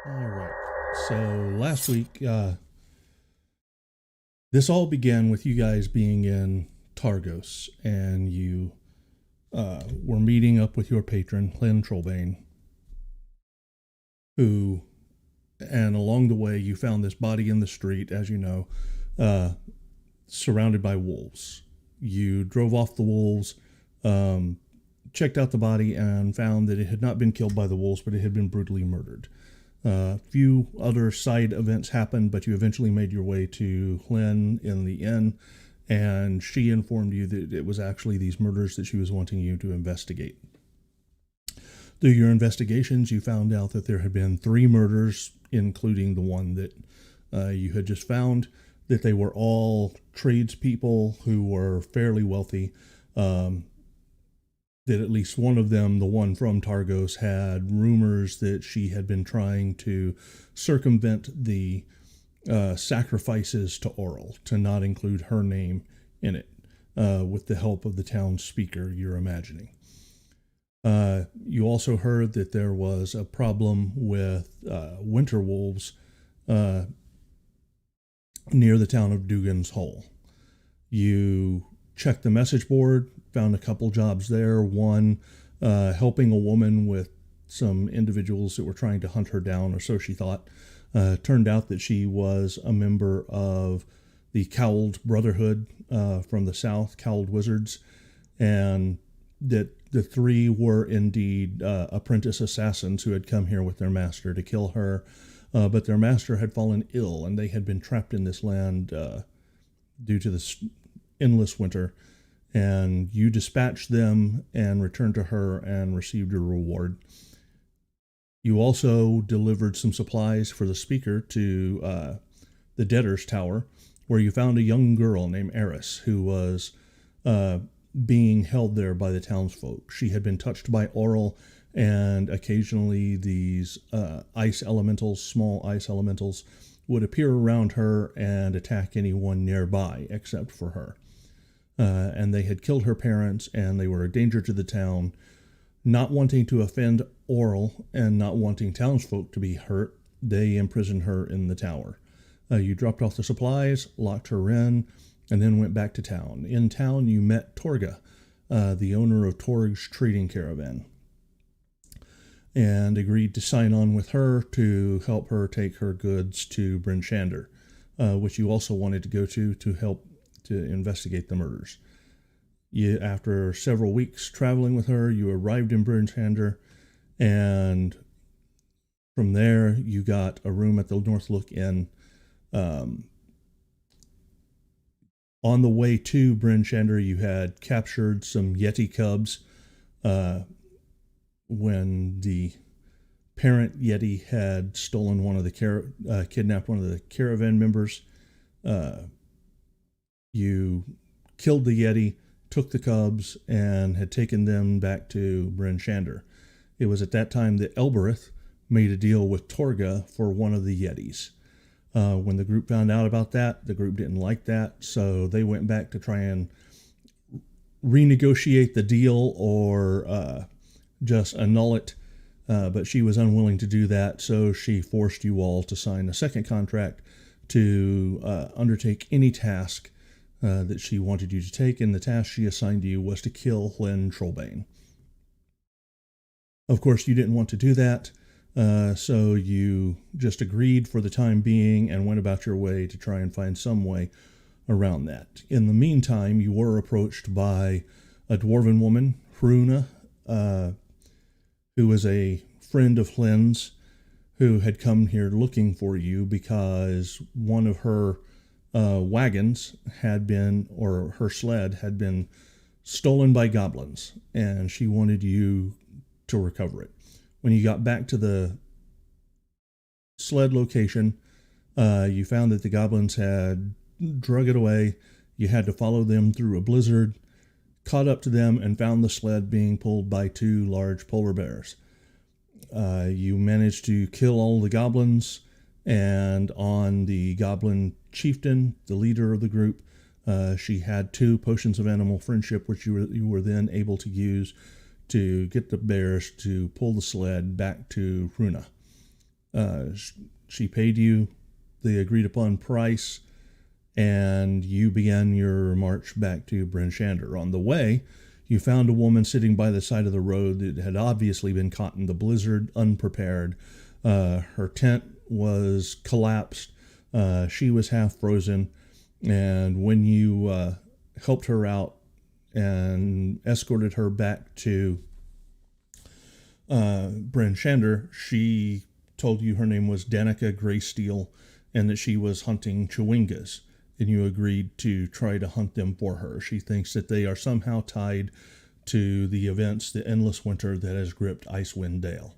All right. So last week, this all began with you guys being in Targos, and you were meeting up with your patron, Hlyn Trollbane, who, and along the way, you found this body in the street, as you know, uh, surrounded by wolves. You drove off the wolves, um, checked out the body, and found that it had not been killed by the wolves, but it had been brutally murdered. A few other side events happened, but you eventually made your way to Hlyn in the inn, and she informed you that it was actually these murders that she was wanting you to investigate. Through your investigations, you found out that there had been 3 murders, including the one that you had just found, that they were all tradespeople who were fairly wealthy. That at least one of them, the one from Targos, had rumors that she had been trying to circumvent the sacrifices to Oral, to not include her name in it, with the help of the town speaker, you're imagining. You also heard that there was a problem with winter wolves near the town of Dugan's Hole. You checked the message board, found a couple jobs there. One, helping a woman with some individuals that were trying to hunt her down, or so she thought. Turned out that she was a member of the Cowled Brotherhood from the south, Cowled Wizards, and that the 3 were indeed apprentice assassins who had come here with their master to kill her, but their master had fallen ill, and they had been trapped in this land due to this endless winter. And you dispatched them and returned to her and received your reward. You also delivered some supplies for the speaker to the debtor's tower, where you found a young girl named Eris, who was being held there by the townsfolk. She had been touched by Oral, and occasionally these ice elementals, small ice elementals, would appear around her and attack anyone nearby except for her. And they had killed her parents, and they were a danger to the town. Not wanting to offend Oral and not wanting townsfolk to be hurt, they imprisoned her in the tower. You dropped off the supplies, locked her in, and then went back to town. In town, you met Torga, the owner of Torg's trading caravan, and agreed to sign on with her to help her take her goods to Bryn Shander, which you also wanted to go to help to investigate the murders. After several weeks traveling with her, you arrived in Bryn Shander, and from there you got a room at the North Look Inn. On the way to Bryn Shander, you had captured some Yeti cubs when the parent Yeti had stolen one of the kidnapped one of the caravan members. You killed the Yeti, took the cubs, and had taken them back to Bryn Shander. It was at that time that Elbereth made a deal with Torga for one of the Yetis. When the group found out about that, the group didn't like that, so they went back to try and renegotiate the deal or just annul it, but she was unwilling to do that, so she forced you all to sign a second contract to undertake any task that she wanted you to take, and the task she assigned to you was to kill Hlyn Trollbane. Of course, you didn't want to do that, so you just agreed for the time being and went about your way to try and find some way around that. In the meantime, you were approached by a dwarven woman, Hruna, who was a friend of Hlyn's, who had come here looking for you because one of her wagons had been, or her sled had been stolen by goblins, and she wanted you to recover it. When you got back to the sled location, you found that the goblins had drug it away. You had to follow them through a blizzard, caught up to them, and found the sled being pulled by 2 large polar bears. You managed to kill all the goblins, and on the goblin chieftain, the leader of the group, she had 2 potions of animal friendship, which you were then able to use to get the bears to pull the sled back to Hruna. She paid you the agreed upon price, and you began your march back to Bryn Shander. On the way, you found a woman sitting by the side of the road that had obviously been caught in the blizzard, unprepared. Her tent was collapsed. She was half frozen. And when you helped her out and escorted her back to Bryn Shander, she told you her name was Danica Greysteel and that she was hunting chewingas, and you agreed to try to hunt them for her. She thinks that they are somehow tied to the events, the endless winter that has gripped Icewind Dale.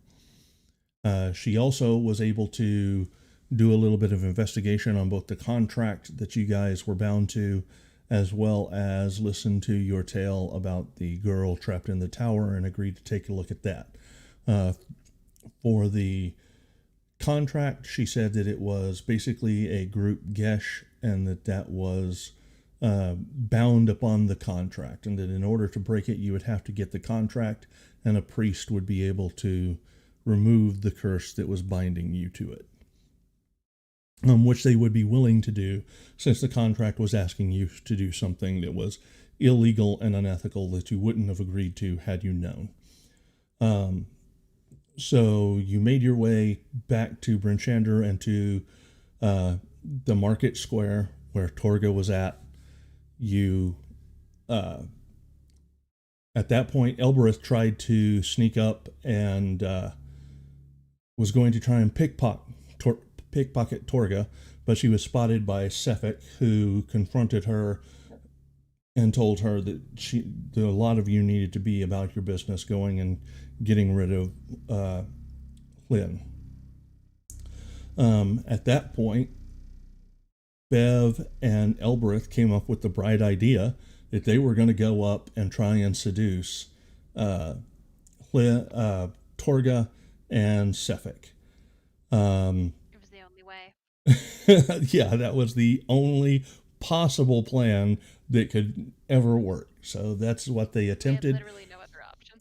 She also was able to do a little bit of investigation on both the contract that you guys were bound to, as well as listen to your tale about the girl trapped in the tower, and agreed to take a look at that. For the contract, she said that it was basically a group gesh, and that was bound upon the contract, and that in order to break it, you would have to get the contract, and a priest would be able to remove the curse that was binding you to it. Which they would be willing to do, since the contract was asking you to do something that was illegal and unethical that you wouldn't have agreed to had you known. So you made your way back to Bryn Shander and to the market square where Torga was at. You, at that point, Elbereth tried to sneak up and was going to try and pickpocket Torga, but she was spotted by Sefik, who confronted her and told her that a lot of you needed to be about your business, going and getting rid of Lynn. At that point, Bev and Elbereth came up with the bright idea that they were going to go up and try and seduce Torga and Sefik. It was the only way. Yeah, that was the only possible plan that could ever work. So that's what they We had attempted. literally no other option.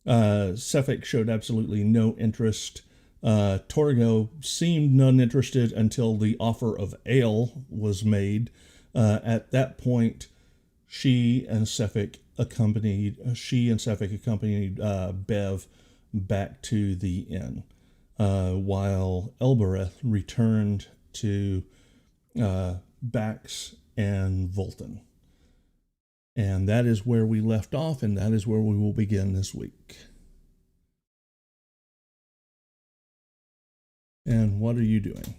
Sefik showed absolutely no interest. Torgo seemed uninterested until the offer of ale was made. At that point, she and Sefik accompanied Bev back to the inn, while Elbereth returned to Bax and Volton. And that is where we left off, and that is where we will begin this week. And what are you doing?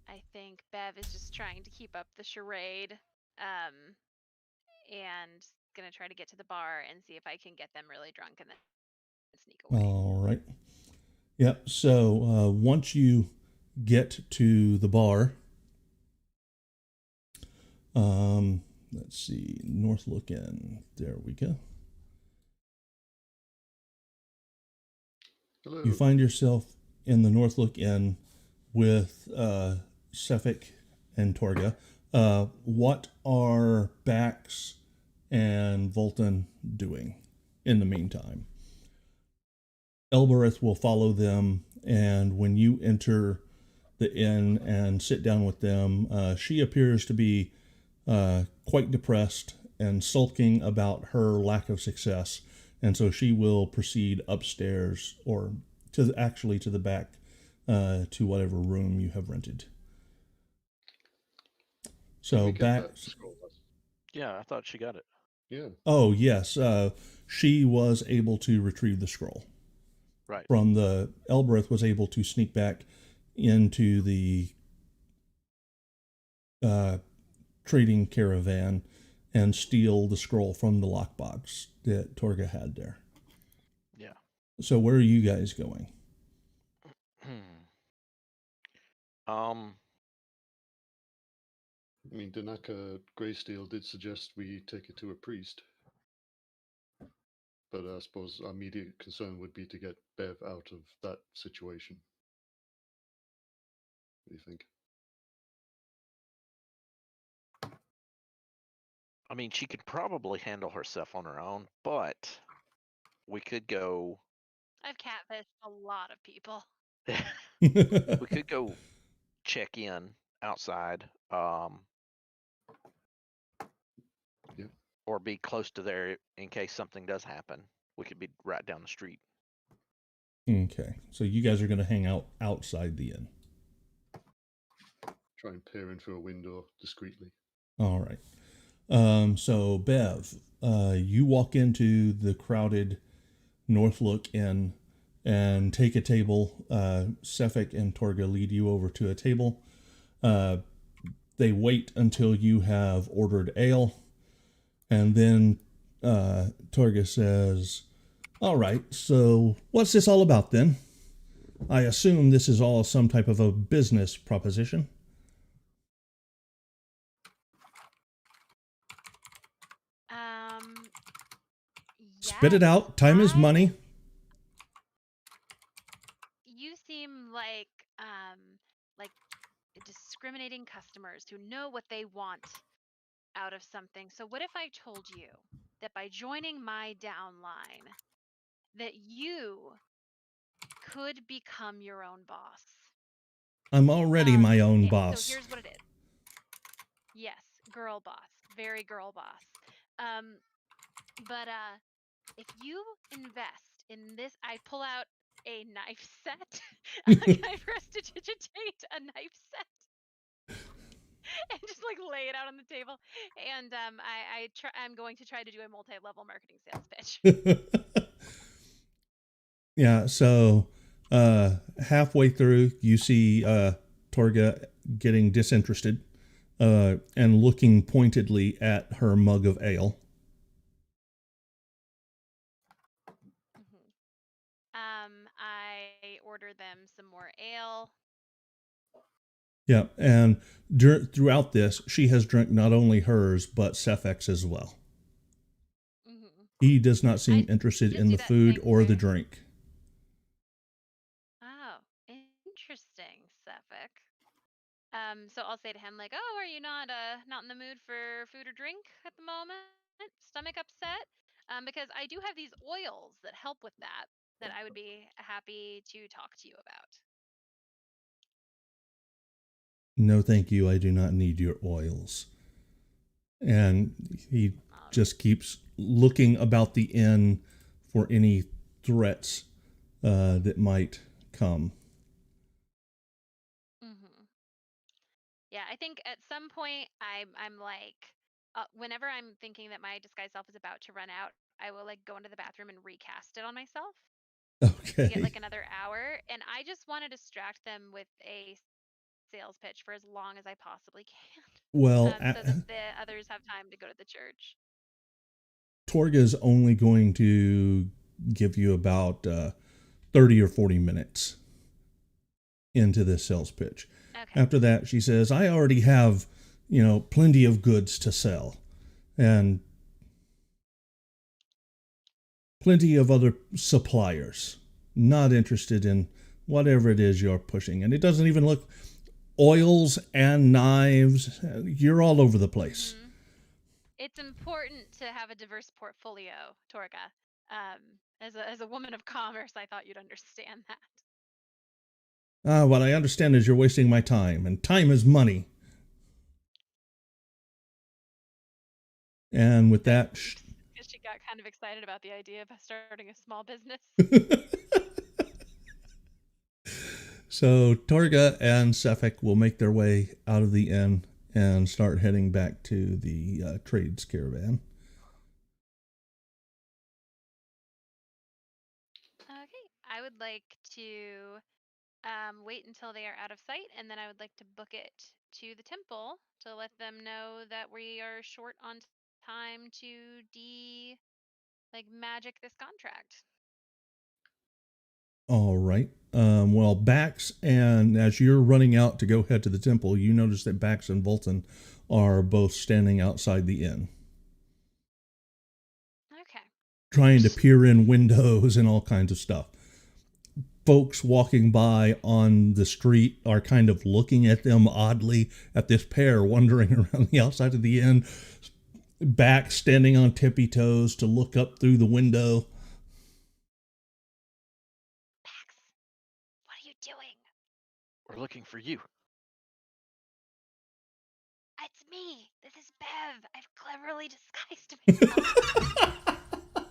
I think Bev is just trying to keep up the charade, and gonna try to get to the bar and see if I can get them really drunk and then sneak away. All right. Yep. So once you get to the bar, let's see, North Look Inn. There we go. Hello. You find yourself in the North Look Inn with Sefik and Torga. What are Bax and Volton doing in the meantime? Elbereth will follow them, and when you enter the inn and sit down with them, she appears to be quite depressed and sulking about her lack of success, and so she will proceed upstairs, or to the back, to whatever room you have rented. So back. Yeah, I thought she got it. Yeah. Oh yes, she was able to retrieve the scroll. Right. From the Elbereth was able to sneak back into the trading caravan and steal the scroll from the lockbox that Torga had there. Yeah. So where are you guys going? I mean, Danica Greysteel did suggest we take it to a priest. But I suppose our immediate concern would be to get Bev out of that situation. What do you think? I mean, she could probably handle herself on her own, but we could go. I've catfished a lot of people. We could go check in outside, Yep. or be close to there in case something does happen. We could be right down the street. Okay, so you guys are going to hang out outside the inn. Try and peer in through a window discreetly. All right. So Bev, you walk into the crowded Northlook Inn and take a table. Sefik and Torga lead you over to a table. They wait until you have ordered ale, and then Torga says, "All right, so what's this all about then? I assume this is all some type of a business proposition." Spit it Yes, out. Time is money. You seem like discriminating customers who know what they want out of something. So what if I told you that by joining my downline, that you could become your own boss? I'm already my own So boss. here's what it is. Yes, girl boss, very girl boss. But if you invest in this, I pull out a knife set. I prestidigitate a knife set and just like lay it out on the table. And I'm going to try to do a multi-level marketing sales pitch. Yeah, so halfway through, you see Torga getting disinterested and looking pointedly at her mug of ale. I order them some more ale. Yeah, and throughout this, she has drunk not only hers, but Sefek's as well. He does not seem interested in the food or the drink. Oh, interesting, Sefik. So I'll say to him like, "Oh, are you not in the mood for food or drink at the moment? Stomach upset? Because I do have these oils that help with that I would be happy to talk to you about." No, thank you. I do not need your oils. And he just keeps looking about the inn for any threats that might come. Yeah, I think at some point I'm like, whenever I'm thinking that my disguise self is about to run out, I will like go into the bathroom and recast it on myself. Okay. To get like another hour, and I just want to distract them with a sales pitch for as long as I possibly can. Well, so that the others have time to go to the church. Torga's only going to give you about 30 or 40 minutes into this sales pitch. Okay. After that, she says, "I already have, plenty of goods to sell and plenty of other suppliers. Not interested in whatever it is you're pushing." And it doesn't even look oils and knives. You're all over the place. It's important to have a diverse portfolio, Torga. As a woman of commerce, I thought you'd understand that. What I understand is you're wasting my time, and time is money. And with that... Because she got kind of excited about the idea of starting a small business. So Torga and Sefik will make their way out of the inn and start heading back to the trades caravan. Okay, I would like to wait until they are out of sight, and then I would like to book it to the temple to let them know that we are short on time to magic this contract. All right. Well, Bax, and as you're running out to go head to the temple, you notice that Bax and Volton are both standing outside the inn. Okay. Trying to peer in windows and all kinds of stuff. Folks walking by on the street are kind of looking at them oddly, at this pair wandering around the outside of the inn. Bax standing on tippy toes to look up through the window. We're looking for you. It's me. This is Bev. I've cleverly disguised myself.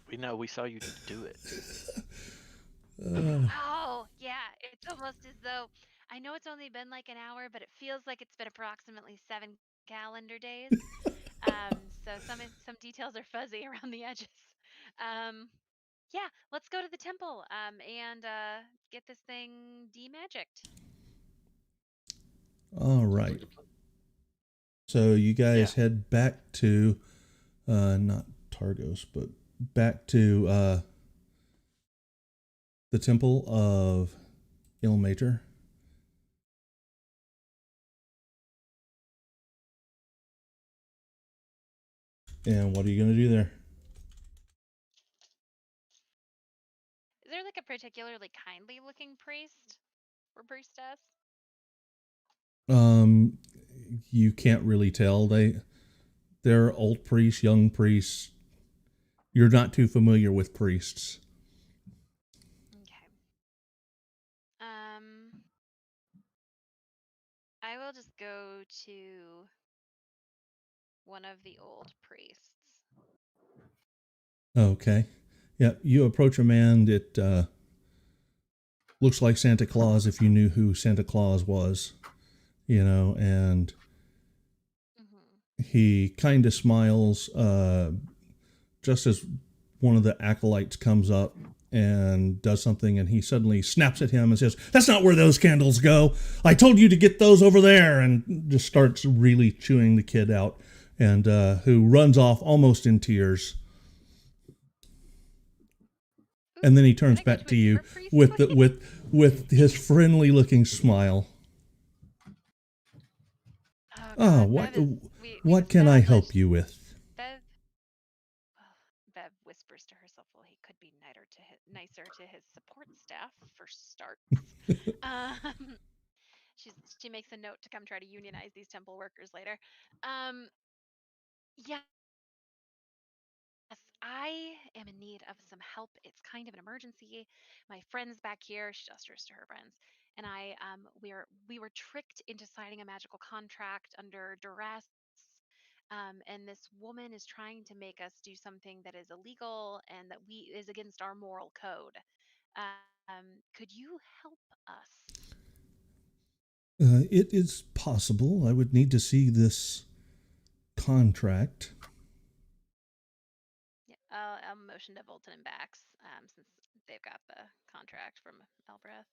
We know. We saw you do it. Oh, yeah. It's almost as though I know it's only been like an hour, but it feels like it's been approximately 7 calendar days. So some details are fuzzy around the edges. Um, yeah, let's go to the temple and get this thing demagicked. All Sounds right. like a plan. So you guys Yeah. head back to, not Targos, but back to the Temple of Ilmater. And what are you going to do there? Is there like a particularly kindly looking priest or priestess? You can't really tell. They're old priests, young priests. You're not too familiar with priests. Okay. I will just go to one of the old priests. Okay. Yeah, you approach a man that looks like Santa Claus if you knew who Santa Claus was, and Mm-hmm. he kind of smiles just as one of the acolytes comes up and does something, and he suddenly snaps at him and says, "That's not where those candles go. I told you to get those over there," and just starts really chewing the kid out, and who runs off almost in tears. And Ooh, then he can turns I go back to a to you different priest, with please? with his friendly looking smile. Oh Oh, God, what Bev is. We've what can I help established you with? Bev. Bev whispers to herself, "Well, he could be nicer to his support staff for starts." Um, she makes a note to come try to unionize these temple workers later. Um, yes, I am in need of some help. It's kind of an emergency. My friends back here, she gestures to her friends, and I we were tricked into signing a magical contract under duress. And this woman is trying to make us do something that is illegal and that we is against our moral code. Could you help us? It is possible. I would need to see this contract. Yeah, I'll motion to Volton and Bax, since they've got the contract from Elbreth.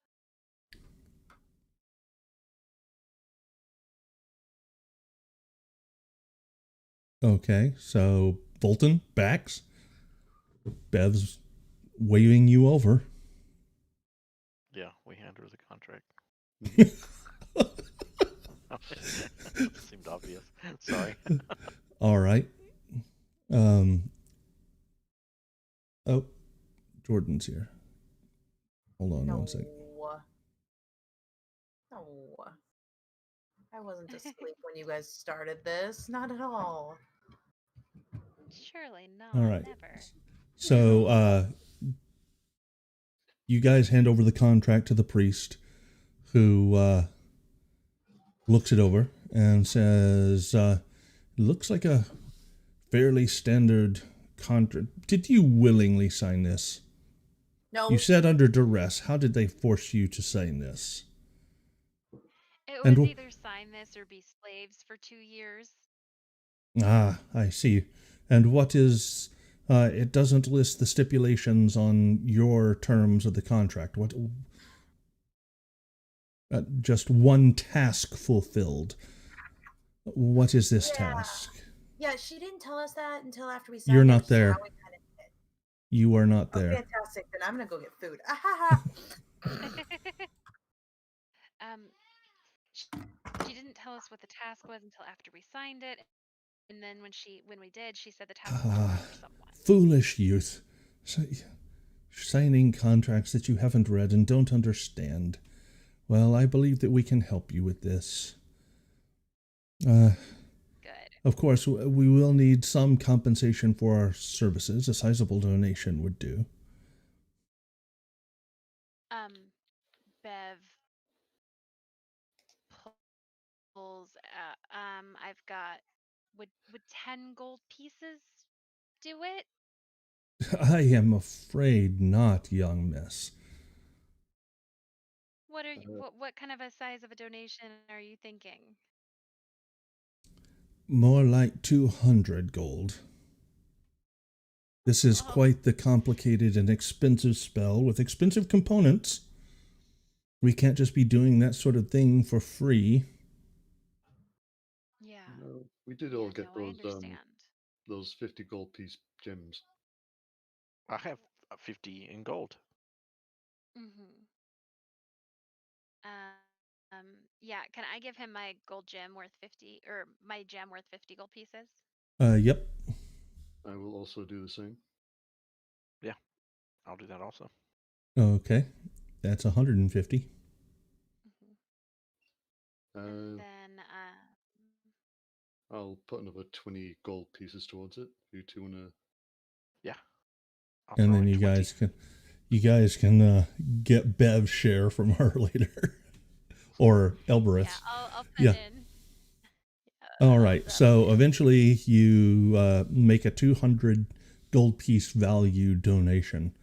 Okay, so Bolton, Bax, Bev's waving you over. Yeah, we hand her the contract. Seemed obvious. Sorry. All right. Um. Oh, Jordan's here. Hold on one sec. No. I wasn't asleep when you guys started this. Not at all. Surely not. All right. Never. So, you guys hand over the contract to the priest, who looks it over and says, "Looks like a fairly standard contract. Did you willingly sign this? No. You said under duress. How did they force you to sign this?" It And was either sign this or be slaves for 2 years. I see. And what is? It doesn't list the stipulations on your terms of the contract. What? Just one task fulfilled. What is this task? Yeah, she didn't tell us that until after we signed You're it, not which is there. how we kind of. You are not Oh, there. fantastic! Then I'm gonna go get food. Ah, um, she didn't tell us what the task was until after we signed it, and then when we did, she said the task was to murder someone. Foolish youth. Signing contracts that you haven't read and don't understand. Well, I believe that we can help you with this. Good. Of course, we will need some compensation for our services. A sizable donation would do. Bev, bills. I've got would 10 gold pieces do it? I am afraid not, young miss. What are you, what kind of a size of a donation are you thinking? More like 200 gold. This is Oh, quite the complicated and expensive spell with expensive components. We can't just be doing that sort of thing for free. yeah. No, we did Yeah, all get no, I understand. those 50 gold piece gems. I have 50 in gold. Mm-hmm. Yeah, can I give him my gold gem worth 50 or my gem worth 50 gold pieces? Yep. I will also do the same. Yeah, I'll do that also. Okay. That's 150. Mm-hmm. And Uh, then, I'll put another 20 gold pieces towards it. You two wanna? Yeah, I'll And throw then in you 20. guys can get Bev's share from her later. Or yeah, Elbereth's. I'll put Yeah. in. All right. That'll So do. eventually you make a 200 gold piece value donation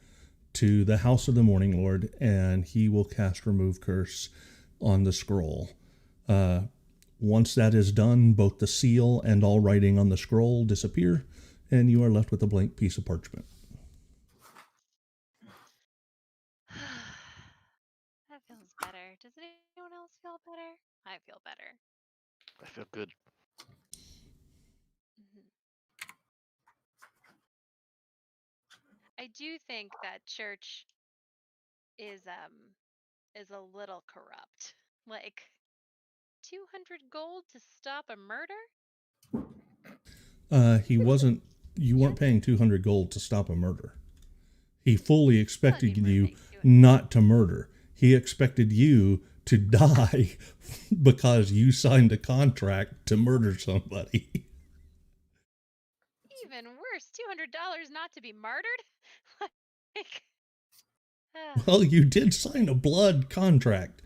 to the House of the Morning Lord, and he will cast Remove Curse on the scroll. Once that is done, both the seal and all writing on the scroll disappear, and you are left with a blank piece of parchment. That feels better. Does anyone else feel better? I feel better. I feel good. Mhm. I do think that church is a little corrupt. Like 200 gold to stop a murder? He wasn't. You weren't Yes. paying 200 gold to stop a murder. He fully I expected mean, we're you paying 200. not to murder. He expected you to die because you signed a contract to murder somebody. Even worse, $200 not to be murdered? Like, Well, you did sign a blood contract.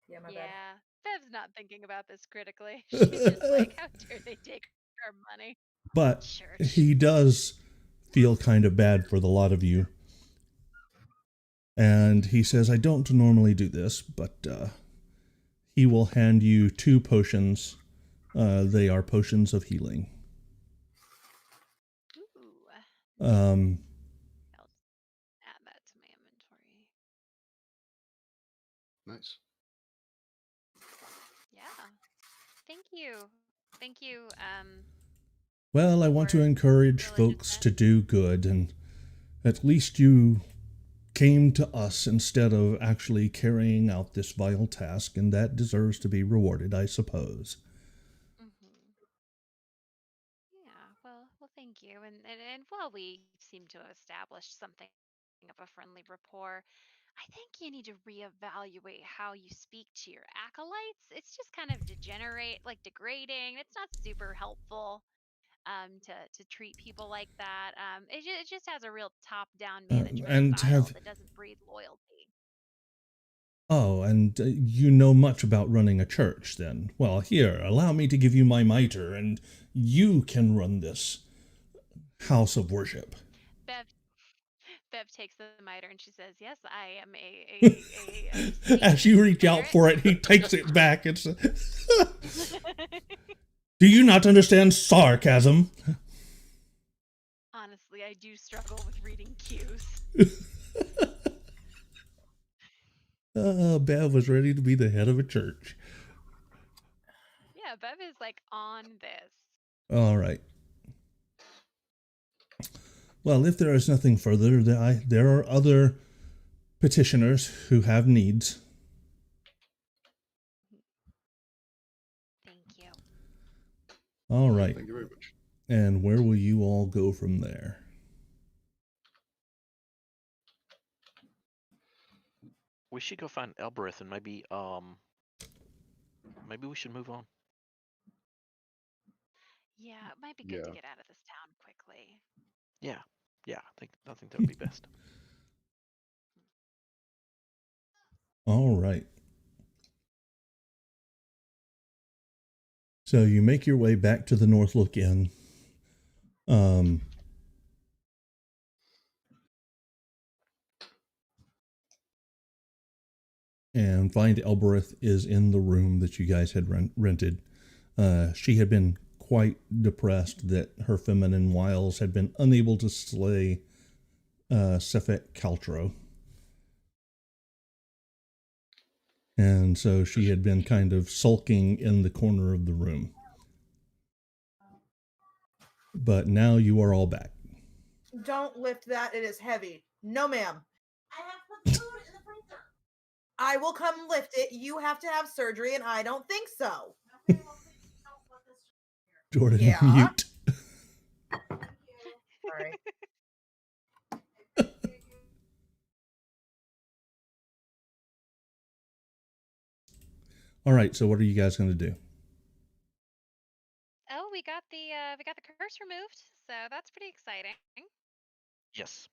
Yeah, my bad. yeah. Bev's not thinking about this critically. She's just like, how dare they take our money? But Church. he does feel kind of bad for the lot of you. And he says, I don't normally do this, but he will hand you 2 potions. They are potions of healing. Ooh. Um, I'll add that to my inventory. Nice. Yeah. Thank you. Thank you, well, I want to Lord encourage Religious folks Man. to do good, and at least you came to us instead of actually carrying out this vile task, and that deserves to be rewarded, I suppose. Mm-hmm. Yeah, well, thank you. And while we seem to have established something of a friendly rapport, I think you need to reevaluate how you speak to your acolytes. It's just kind of degrading. It's not super helpful to treat people like that. It just has a real top-down management And style have that doesn't breed loyalty. and you know much about running a church, then. Well, here, allow me to give you my mitre, and you can run this house of worship. Bev Bev takes the mitre and she says, "Yes, I am a As Satan you reach out spirit." for it, he takes it back. It's. Do you not understand sarcasm? Honestly, I do struggle with reading cues. Bev was ready to be the head of a church. Yeah, Bev is like on this. All right. Well, if there is nothing further, there are other petitioners who have needs. Thank you. All right. Thank you very much. And where will you all go from there? We should go find Elbereth and maybe we should move on. Yeah, it might be good to Yeah. get out of this town quickly. Yeah. Yeah, I think that would be best. All right. So you make your way back to the Northlook Inn. And find Elbereth is in the room that you guys had rented. She had been quite depressed that her feminine wiles had been unable to slay Sefet Caltro. And so she had been kind of sulking in the corner of the room. But now you are all back. Don't lift that. It is heavy. No, ma'am. I have put food in the freezer. I will come lift it. You have to have surgery, and I don't think so. Jordan, Yeah. mute. Sorry. All right, so what are you guys going to do? Oh, we got the curse removed, so that's pretty exciting. Yes.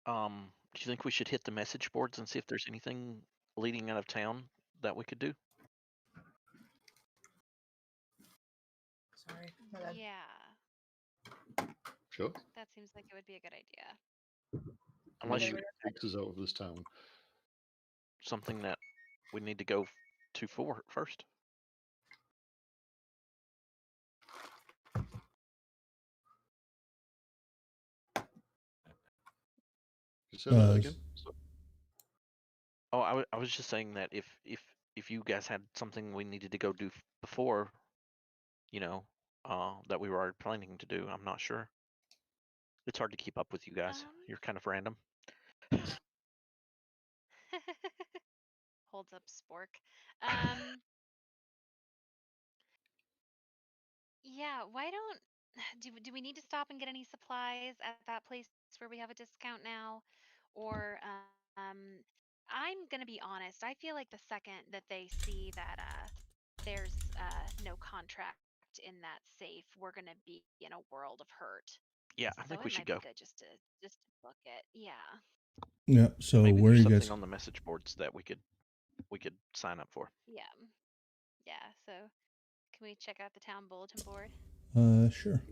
Do you think we should hit the message boards and see if there's anything leading out of town that we could do? Sorry. My bad. Yeah, Sure. that seems like it would be a good idea. Unless Unless you it takes us out of this town. something that we need to go to first. Say that again. Oh, I was just saying that if you guys had something we needed to go do before, that we were already planning to do, I'm not sure. It's hard to keep up with you guys. You're kind of random. Holds up Spork. Yeah, why don't do we need to stop and get any supplies at that place where we have a discount now? Or I'm gonna be honest, I feel like the second that they see that there's no contract in that safe, we're gonna be in a world of hurt. Yeah, I So think it we should might go. be good just to book it. Yeah. Yeah, so Maybe where are there's you something guys? on the message boards that we could sign up for. Yeah. Yeah. So can we check out the town bulletin board? Sure.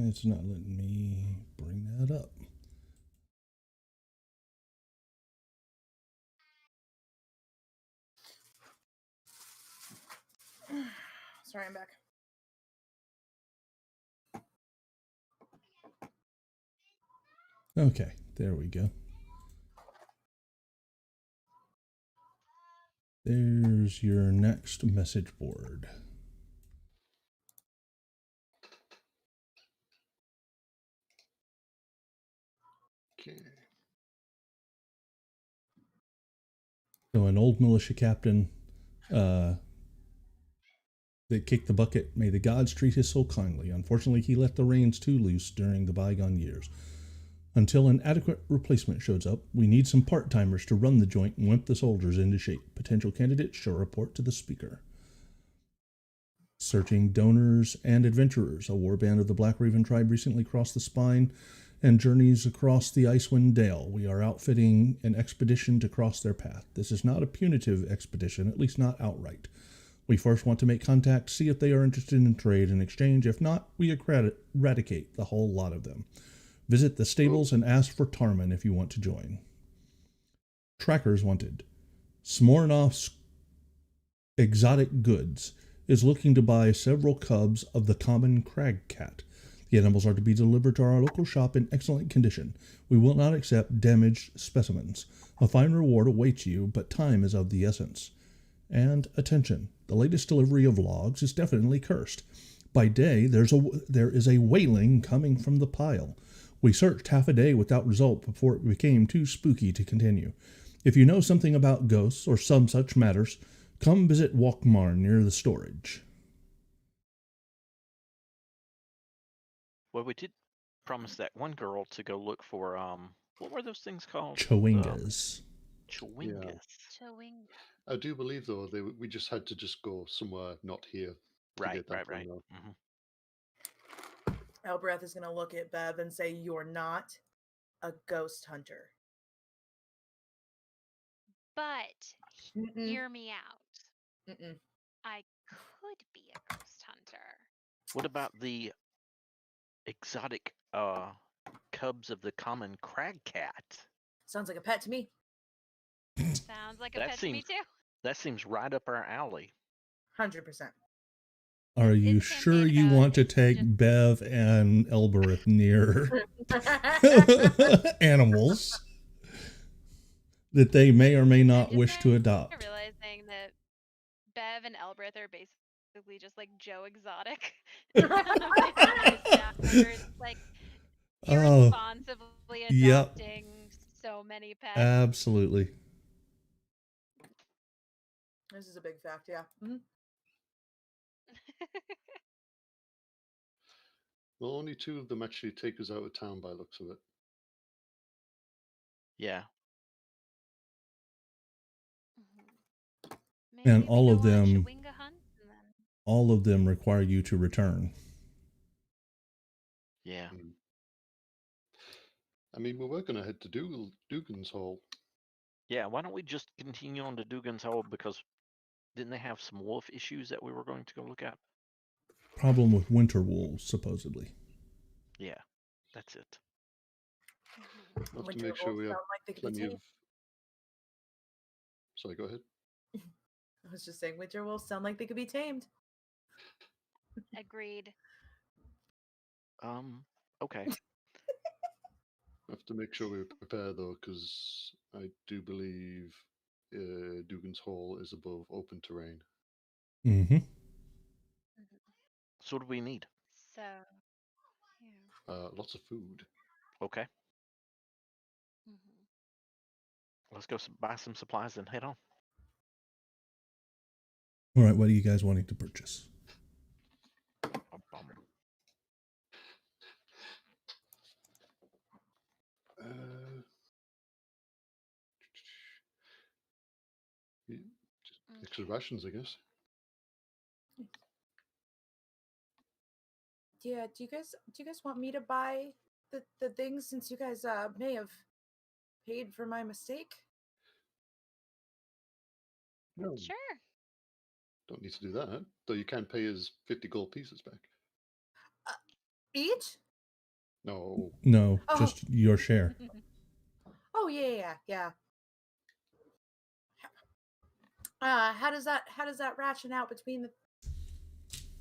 It's not letting me bring that up. Sorry, I'm back. Okay, there we go. There's your next message board. Okay. So an old militia captain that kicked the bucket. May the gods treat his soul kindly. Unfortunately, he let the reins too loose during the bygone years. Until an adequate replacement shows up, we need some part-timers to run the joint and whip the soldiers into shape. Potential candidates shall report to the speaker. Searching donors and adventurers. A warband of the Black Raven tribe recently crossed the Spine and journeys across the Icewind Dale. We are outfitting an expedition to cross their path. This is not a punitive expedition, at least not outright. We first want to make contact, see if they are interested in trade and exchange. If not, we eradicate the whole lot of them. Visit the stables and ask for Tarman if you want to join. Trackers wanted. Smornov's Exotic Goods is looking to buy several cubs of the common crag cat. The animals are to be delivered to our local shop in excellent condition. We will not accept damaged specimens. A fine reward awaits you, but time is of the essence. And attention, the latest delivery of logs is definitely cursed. By day, there is a wailing coming from the pile. We searched half a day without result before it became too spooky to continue. If you know something about ghosts or some such matters, come visit Walkmar near the storage. Well, we did promise that one girl to go look for what were those things called? Chowingas. Chewingus. Chewing. I do believe though we just had to just go somewhere not here to Right, get that right. done, though. Elbreth is going to look at Bev and say, "You're not a ghost hunter." But Mm-mm. hear me out. Mm-mm. I could be a ghost hunter. What about the exotic cubs of the common crag cat? Sounds like a pet to me. Sounds like a That pet to me seems- too. That seems right up our alley. 100%. Are It's you a sure campaign you about want to it's take just- Bev and Elbereth near animals that they may or may not just wish to now adopt? Realizing that Bev and Elbreth are basically just like Joe Exotic. Staff members, like Oh, irresponsibly yep. adopting so many pets. Absolutely. This is a big fact, yeah. Mhm. Well, only 2 of them actually take us out of town by looks of it. Yeah. Maybe And we all of go on a them- Chewinga hunt and then... All of them require you to return. Yeah. I mean, we were going to head to Dugan's Hall. Yeah, why don't we just continue on to Dugan's Hole, because didn't they have some wolf issues that we were going to go look at? Problem with winter wolves, supposedly. Yeah, that's it. We'll have to Winter make sure wolves we have sound like they could be plenty of... tamed. Sorry, go ahead. I was just saying, winter wolves sound like they could be tamed. Agreed. Okay. Have to make sure we prepare though, because I do believe Dugan's Hall is above open terrain. Mm-hmm. So what do we need? So, yeah. Lots of food. Okay, Mhm. let's go buy some supplies and head on. All right, what are you guys wanting to purchase? Just extra rations, I guess. Yeah, do you guys want me to buy the things, since you guys may have paid for my mistake? No, Sure. don't need to do that. Though you can pay us 50 gold pieces back. Each? No, No, Oh. just your share. Oh yeah. How does that ration out between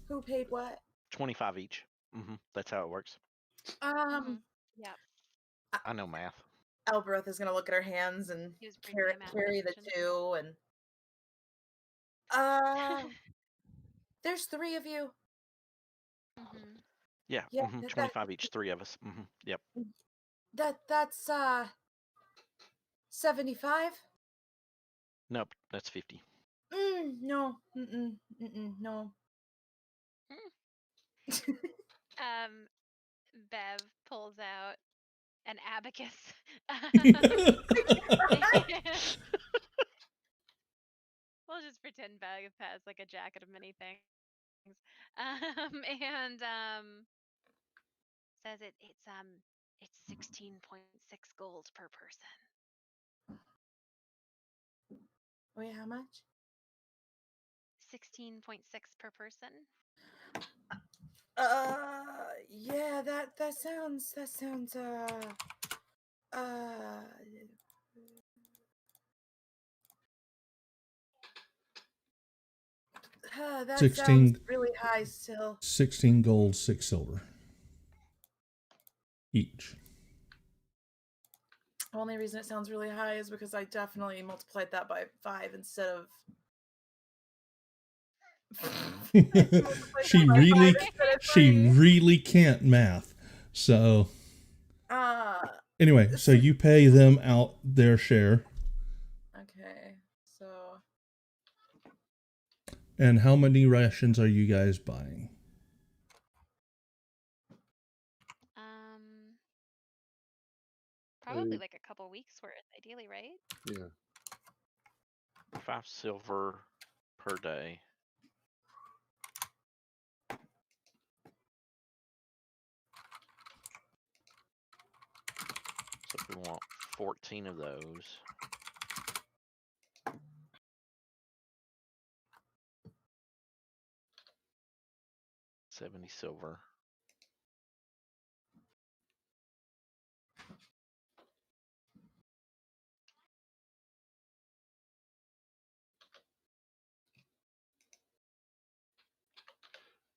who paid what? 25 each. That's how it works. Yeah. I know math. Elbereth is gonna look at her hands and He was bringing my carry the mathematician. 2, and there's 3 of you. Mhm. Yeah, Yeah, 25 each, 3 of us. Yep. That's 75. Nope, that's 50. No. No. Bev pulls out an abacus. We'll just pretend Bev has like a jacket of many things. And says it's 16.6 gold per person. Wait, how much? 16.6 per person. Yeah, that sounds that 16 sounds really high still. 16 gold, 6 silver. Each. Only reason it sounds really high is because I definitely multiplied that by 5 instead of she really can't math. So anyway, so you pay them out their share. Okay, so And how many rations are you guys buying? Probably like a couple weeks worth, ideally, right? Yeah. 5 silver per day. So if we want 14 of those. $70 silver.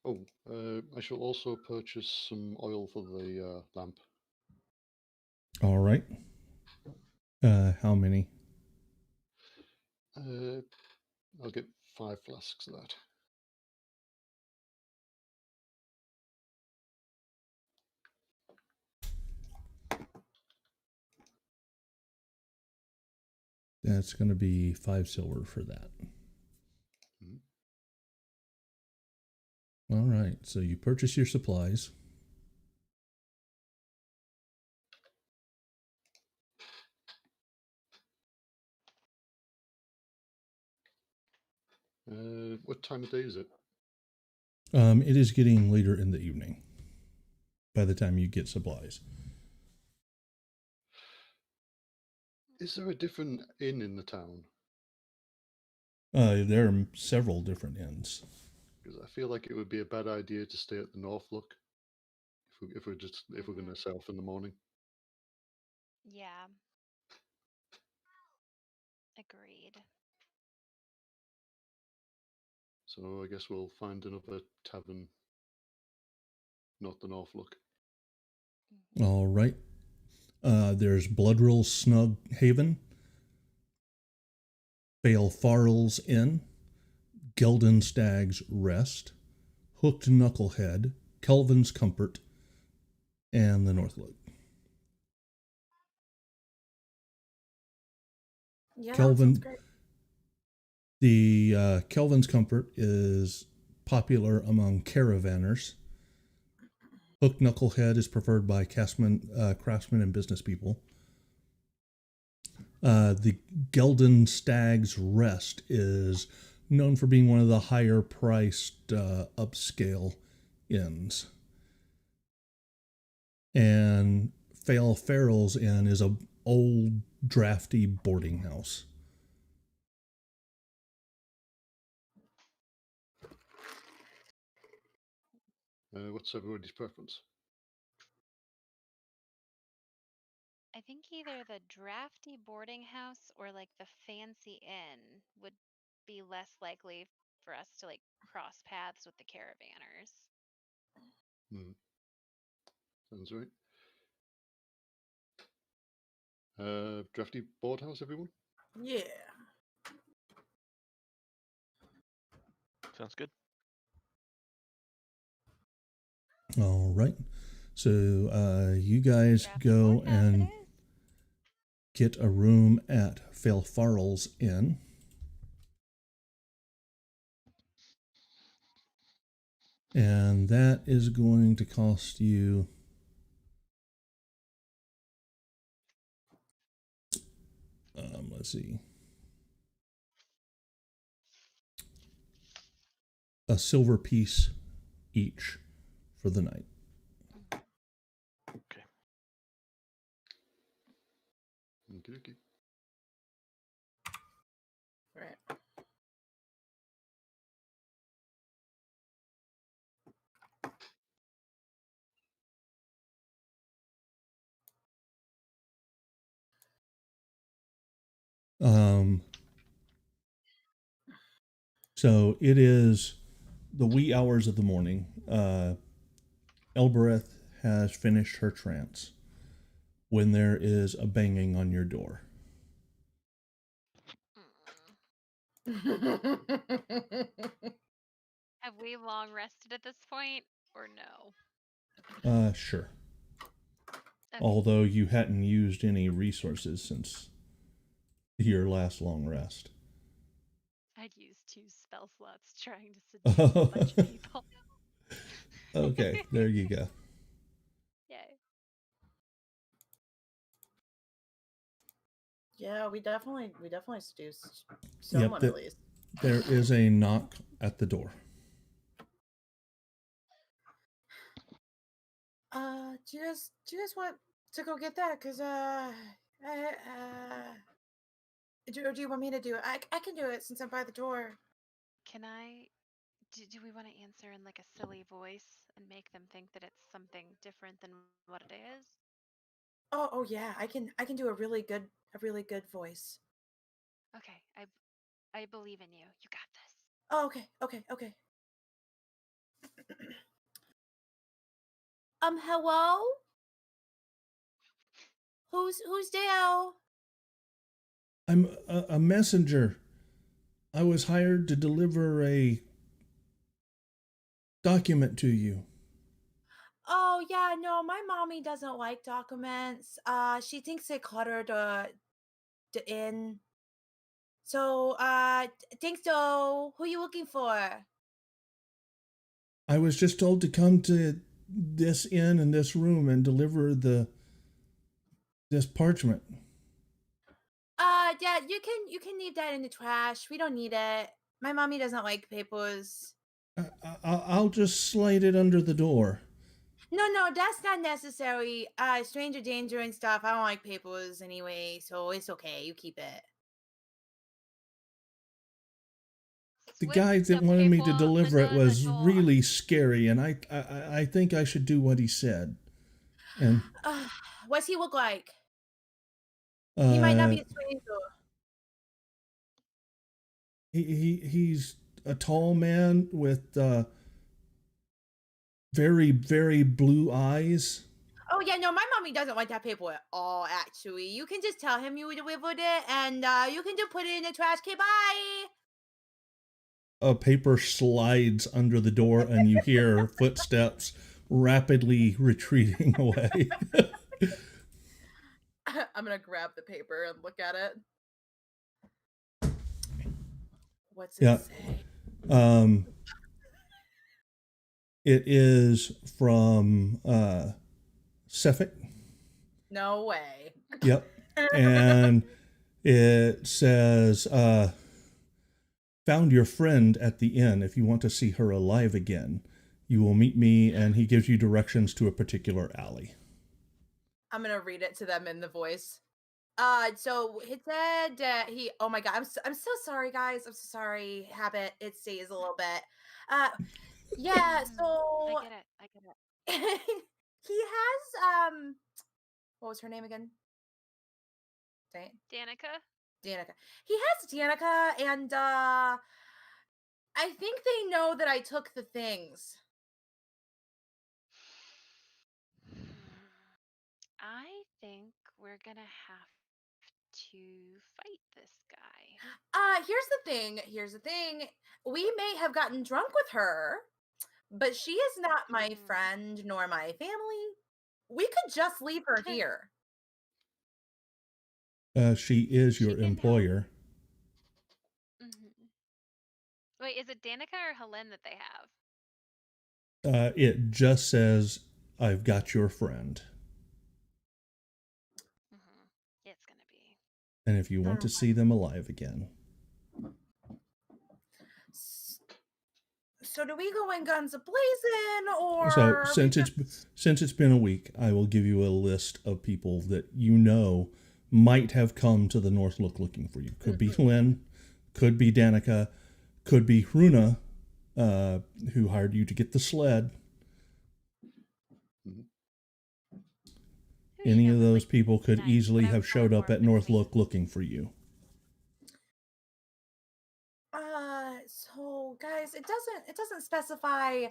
Oh, I shall also purchase some oil for the lamp. All right. How many? I'll get 5 flasks of that. That's going to be 5 silver for that. All right. So you purchase your supplies. What time of day is it? It is getting later in the evening by the time you get supplies. Is there a different inn in the town? There are several different inns. Because I feel like it would be a bad idea to stay at the Northlook if we're going to set off in the morning. Yeah. Agreed. So I guess we'll find another tavern, not the Northlook. All right. There's Bloodroll Snug Haven, Bale Farrell's Inn, Geldon Stag's Rest, Hooked Knucklehead, Kelvin's Comfort, and the Northlook. Yeah, that Kelvin, sounds great. the Kelvin's Comfort is popular among caravanners. Hooked Knucklehead is preferred by craftsmen and business people. The Geldon Stag's Rest is known for being one of the higher priced upscale inns. And Fail Farrell's Inn is a old drafty boarding house. What's everybody's preference? I think either the drafty boarding house or like the fancy inn would be less likely for us to like cross paths with the caravanners. Sounds right. Drafty board house, everyone? Yeah. Sounds good. All right. So you guys Drafty go boardhouse it and is. get a room at Fail Farrell's Inn. And that is going to cost you let's see, a silver piece each for the night. Okay. Okay. Right. So it is the wee hours of the morning. Elbereth has finished her trance when there is a banging on your door. Have we long rested at this point or no? Sure. Okay. Although you hadn't used any resources since your last long rest. I'd used 2 spell spell slots trying to seduce a bunch of people. Okay, there you go. Yay. Yeah, we definitely seduced someone Yep, at least. there is a knock at the door. Do you guys want to go get that? Cause do you want me to do it? I can do it since I'm by the door. Can I? Do we want to answer in like a silly voice and make them think that it's something different than what it is? Oh yeah, I can do a really good voice. Okay, I believe in you. You got this. Oh, okay. Hello? Who's there? I'm a messenger. I was hired to deliver a document to you. Oh yeah, no, my mommy doesn't like documents. She thinks they clutter the inn. So, thanks though. Who you looking for? I was just told to come to this inn in this room and deliver this parchment. Yeah, you can leave that in the trash. We don't need it. My mommy doesn't like papers. I'll just slide it under the door. No, that's not necessary. Stranger danger and stuff. I don't like papers anyway, so it's okay. You keep it. The With guy that the wanted me to paper deliver it under the was door. really scary, and I think I should do what he said. And What's he look like? He might not be a stranger. he's a tall man with very, very blue eyes. Oh yeah, no, my mommy doesn't like that paper at all. Actually, you can just tell him you delivered it, and you can just put it in the trash. Okay, bye. A paper slides under the door, and you hear footsteps rapidly retreating away. I'm gonna grab the paper and look at it. What's it Yeah. say? It is from Suffolk. No way. Yep. And it says, found your friend at the inn. If you want to see her alive again, you will meet me. And he gives you directions to a particular alley. I'm gonna read it to them in the voice. So it said oh my god, I'm so sorry, guys. I'm so sorry. Habit, it stays a little bit. Yeah, so I get it. he has what was her name again? Danica? Danica. He has Danica, and I think they know that I took the things. I think we're gonna have to fight this guy. Here's the thing. We may have gotten drunk with her, but she is not my friend nor my family. We could just leave her here. She is your employer. Wait, is it Danica or Helen that they have? It just says, I've got your friend. It's gonna be. And if you want to see them alive again. So do we go in guns a-blazing, or so since it's been a week, I will give you a list of people that you know might have come to the North Look looking for you. Could be Lynn, could be Danica, could be Hruna, who hired you to get the sled. Any of those people could easily have showed up at North Look looking for you. So guys, it doesn't specify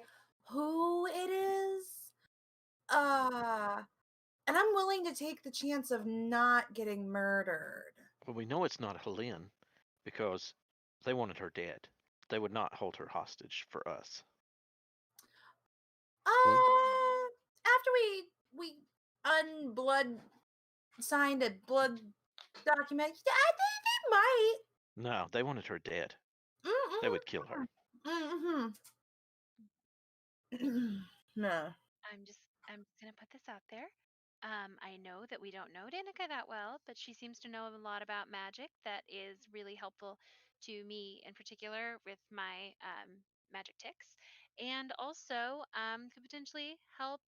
who it is. And I'm willing to take the chance of not getting murdered. Well, we know it's not Helene because they wanted her dead. They would not hold her hostage for us. After we unblood signed a blood document, I think they might. No, they wanted her dead. They would kill her. Mm-hmm. No. I'm just gonna put this out there. I know that we don't know Danica that well, but she seems to know a lot about magic that is really helpful to me in particular with my magic ticks, and also could potentially help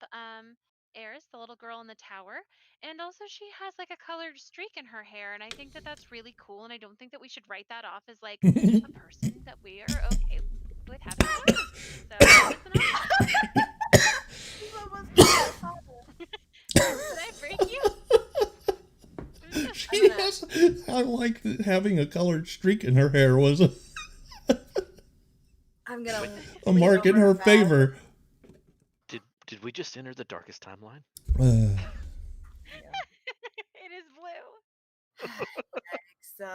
Eris, the little girl in the tower. And also, she has like a colored streak in her hair, and I think that that's really cool. And I don't think that we should write that off as like a person that we are okay with having flowers. So that's an option. She's almost got a collar. Did I break you? She has. I like that having a colored streak in her hair was I'm gonna a lean mark in over her to Bev. favor. Did we just enter the darkest timeline? It is blue. So,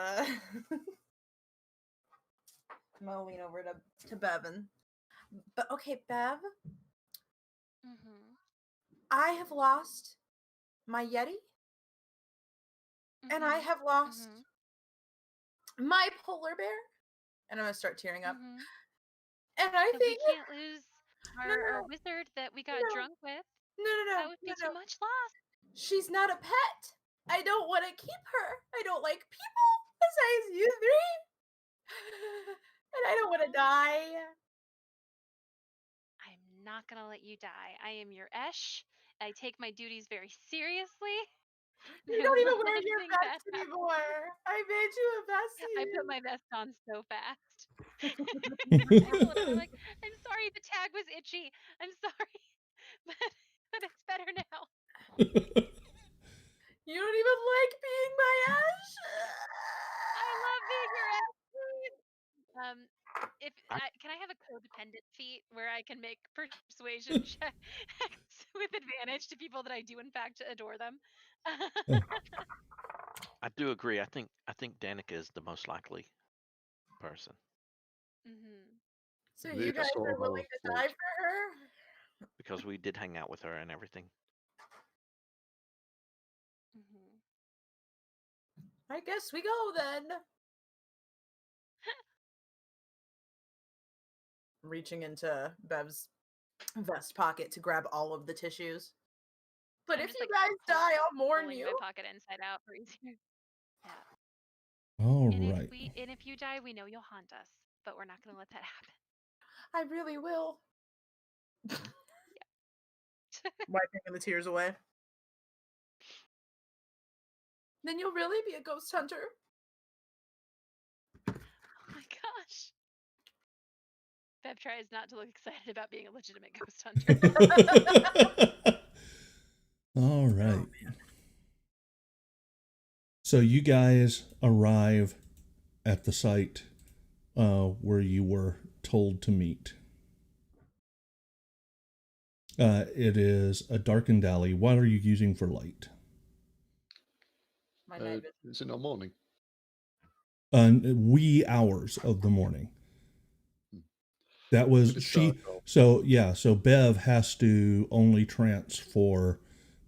I'm gonna lean over to Bevan. But okay, Bev, Mm-hmm. I have lost my Yeti, and I have lost my polar bear, and I'm gonna start tearing up. Mm-hmm. And I And we think can't lose No, our no, wizard that we got no, drunk with. no, That would be too much loss. she's not a pet. I don't want to keep her. I don't like people besides you three, and I don't want to die. I'm not gonna let you die. I am your Esh. I take my duties very seriously. You I don't will even not wear let your anything bad vest happen. anymore. I made you a I vestie. put my vest on so fast. I pull it up. I'm like, I'm sorry, the tag was itchy. I'm sorry, but it's better now. You don't even like being my Ash. I love being your Esh. Please. If can I have a codependent feat where I can make persuasion checks with advantage to people that I do in fact adore them? I do agree. I think Danica is the most likely person Mm-hmm. So The you guys sort are of willing our to die fault. for her? because we did hang out with her and everything. Mm-hmm. I guess we go then. Reaching into Bev's vest pocket to grab all of the tissues. But I'm if just, you like, guys die, I'll mourn pulling you. my pocket inside out for easier. Yeah. All And right. if you die, we know you'll haunt us, but we're not gonna let that happen. I really will. Wiping the tears away. Then you'll really be a ghost hunter. Oh my gosh. Bev tries not to look excited about being a legitimate ghost hunter. All right. So you guys arrive at the site where you were told to meet. It is a darkened alley. What are you using for light? My night vision. Is it not morning? Wee hours of the morning. That If was it's she. dark, I'll- So yeah. So Bev has to only trance for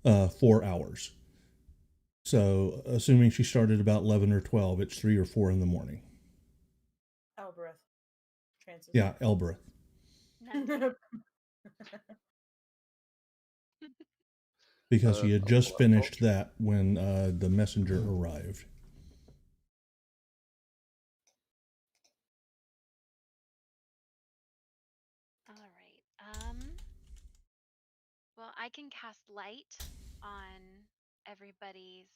4 hours. So assuming she started about 11 or 12, it's 3 or 4 in the morning. Elbereth. Trances. Yeah, Elbereth. Nice. Because she had I'll just pull out finished torch. that when the messenger arrived. All right. Well, I can cast light on everybody's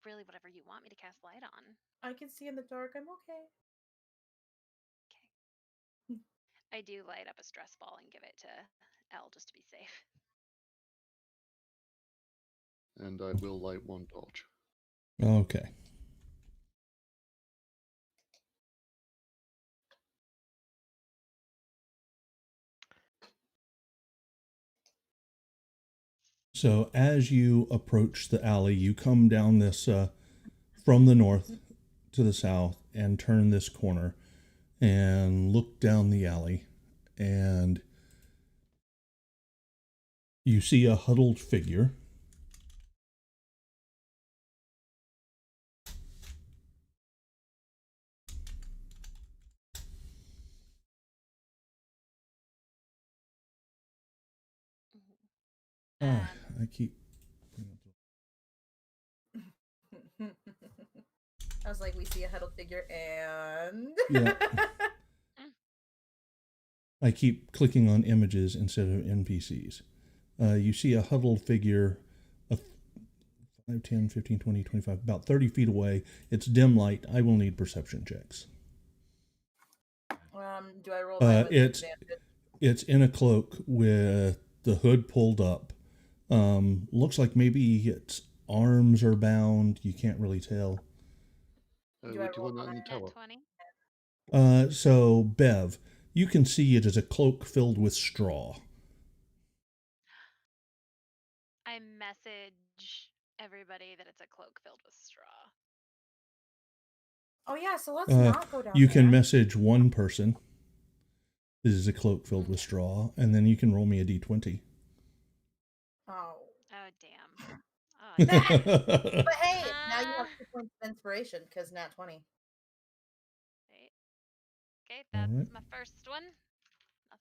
really whatever you want me to cast light on. I can see in the dark. I'm okay. Okay. I do light up a stress ball and give it to Elle just to be safe. And I will light one torch. Okay. So as you approach the alley, you come down this from the north to the south and turn this corner and look down the alley, and you see a huddled figure. Ah, I keep. I was like, we see a huddled figure and. Yeah. I keep clicking on images instead of NPCs. You see a huddled figure of 5, 10, 15, 20, 25, about 30 feet away. It's dim light. I will need perception checks. Do I roll that with advantage? It's in a cloak with the hood pulled up. Looks like maybe its arms are bound. You can't really tell. Do I Would you roll want that in the Nat tower? 20. So Bev, you can see it as a cloak filled with straw. I message everybody that it's a cloak filled with straw. Oh yeah, so let's not go down You there. can message one person. This is a cloak filled with straw, and then you can roll me a d20. Oh. Oh damn. Oh, But hey, now you have 2 points of inspiration because nat 20. Right. Okay, that's Alright. my first one.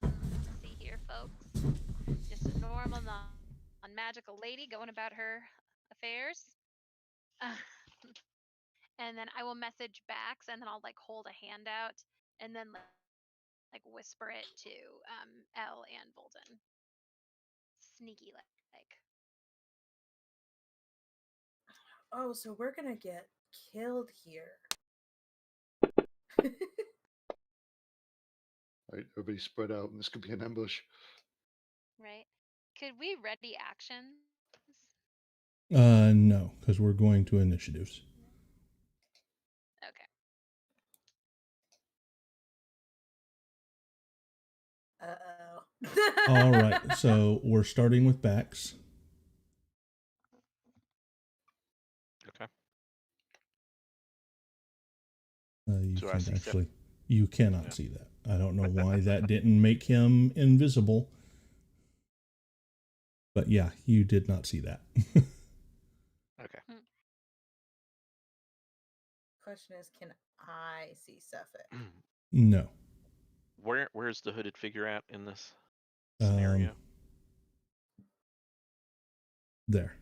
Nothing to see here, folks. Just a normal, non-magical lady going about her affairs. And then I will message Bax, and then I'll like hold a hand out, and then like whisper it to Elle and Bolden. Sneaky like. Oh, so we're gonna get killed here. Right, everybody spread out, and this could be an ambush. Right? Could we ready actions? No, because we're going to initiatives. Okay. Uh-oh. All right, so we're starting with Bax. Okay. You So I can see actually, you cannot Yeah. see that. I don't know why that didn't make him invisible. But yeah, you did not see that. Okay. Question is, can I see Suffolk? No. Where's the hooded figure at in this scenario? There.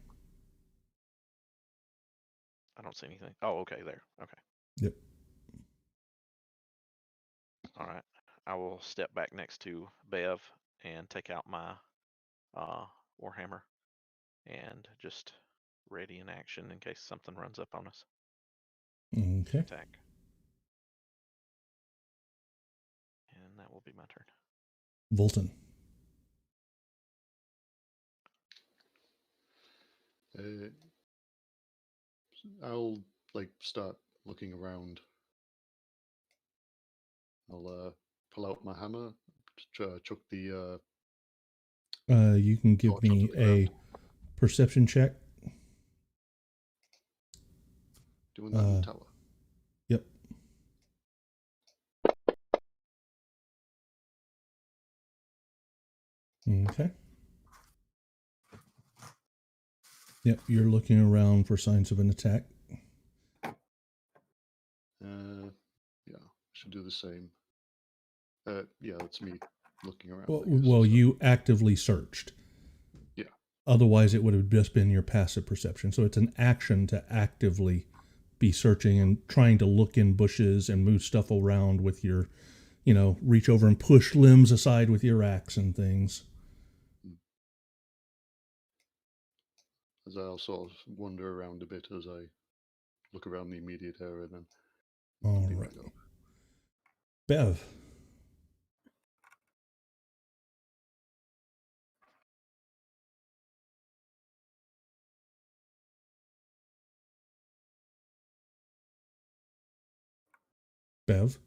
I don't see anything. Oh, okay, there. Okay. Yep. All right. I will step back next to Bev and take out my Warhammer and just ready in action in case something runs up on us. Okay. Attack. And that will be my turn. Volton. I'll like start looking around. I'll pull out my hammer, chuck the. You can give torch onto me the ground. a perception check. Doing that in the tower. Yep. Okay. Yep, you're looking around for signs of an attack. Yeah, should do the same. Yeah, that's me looking around. Well, you actively searched. Yeah. Otherwise, it would have just been your passive perception. So it's an action to actively be searching and trying to look in bushes and move stuff around with your, reach over and push limbs aside with your axe and things. As I'll sort of wander around a bit as I look around the immediate area, then. All right. Bev. Bev.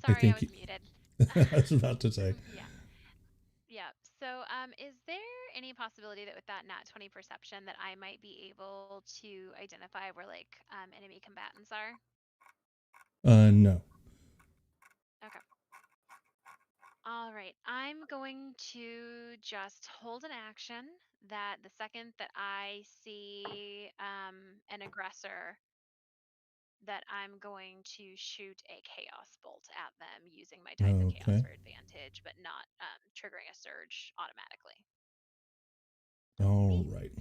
Sorry, I was muted. I was about to say. Yeah. So, is there any possibility that with that nat 20 perception that I might be able to identify where like enemy combatants are? No. Okay. All right. I'm going to just hold an action that the second that I see an aggressor, that I'm going to shoot a chaos bolt at them using my Tides of Chaos Okay. for advantage, but not triggering a surge automatically. All right.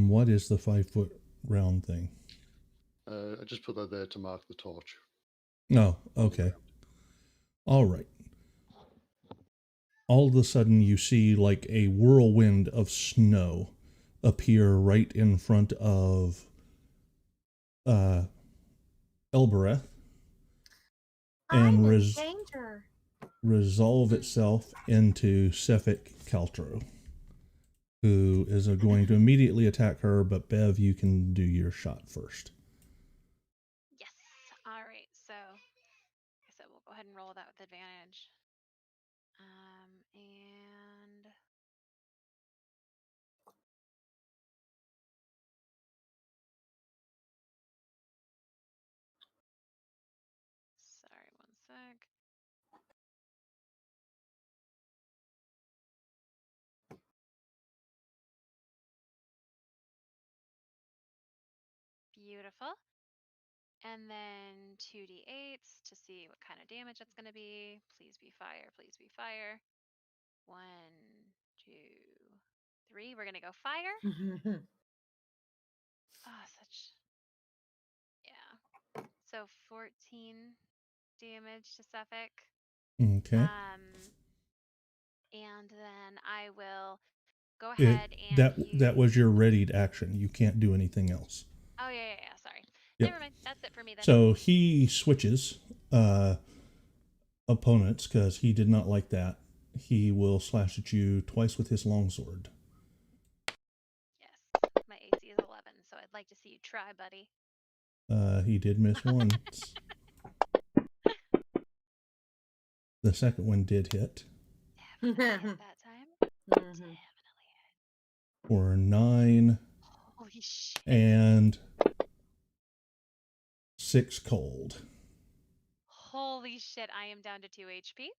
What is the 5-foot round thing? I just put that there to mark the torch. Oh, okay. All right. All of a sudden, you see like a whirlwind of snow appear right in front of Elbereth I'm and in danger. resolve itself into Sefik Kaltro, who is going to immediately attack her, but Bev, you can do your shot first. Yes. All right. So, I said we'll go ahead and roll that with advantage. And sorry, one sec. Beautiful. And then 2d8s to see what kind of damage it's going to be. Please be fire. Please be fire. 1, 2, 3. We're going to go fire. Oh, such. Yeah. So 14 damage to Suffolk. Okay. And then I will go ahead and that was your readied action. You can't do anything else. Oh, yeah. Sorry. Yep. Never mind. That's it for me then. So he switches opponents because he did not like that. He will slash at you twice with his longsword. Yes. My AC is 11, so I'd like to see you try, buddy. He did miss once. The second one did hit. Definitely hit that time. Definitely hit. For 9. Holy shit. And 6 cold. Holy shit, I am down to 2 HP.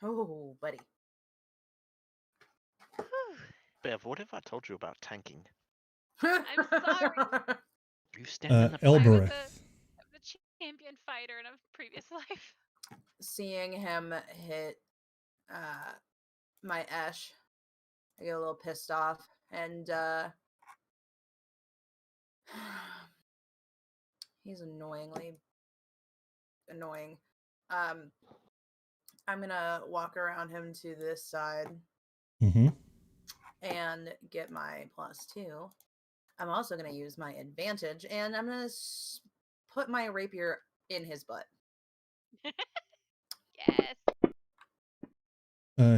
Oh, buddy. Whew. Bev, what have I told you about tanking? I'm sorry. You stand in the fire. Elbereth. I'm a champion fighter in a previous life. Seeing him hit my Esh, I get a little pissed off, and he's annoyingly annoying. I'm gonna walk around him to this side and get my +2. I'm also gonna use my advantage, and I'm gonna put my rapier in his butt. Yes.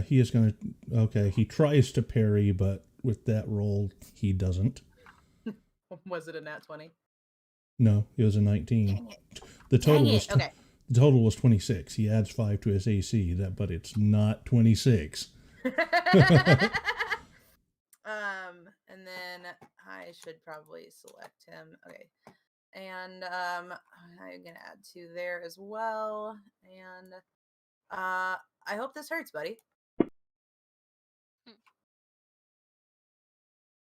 He is going to... Okay, he tries to parry, but with that roll, he doesn't. Was it a nat 20? No, it was a 19. Dang it. The total Dang was it. Okay. The total was 26. He adds 5 to his AC, but it's not 26. And then I should probably select him. Okay. And I'm gonna add 2 there as well. And I hope this hurts, buddy.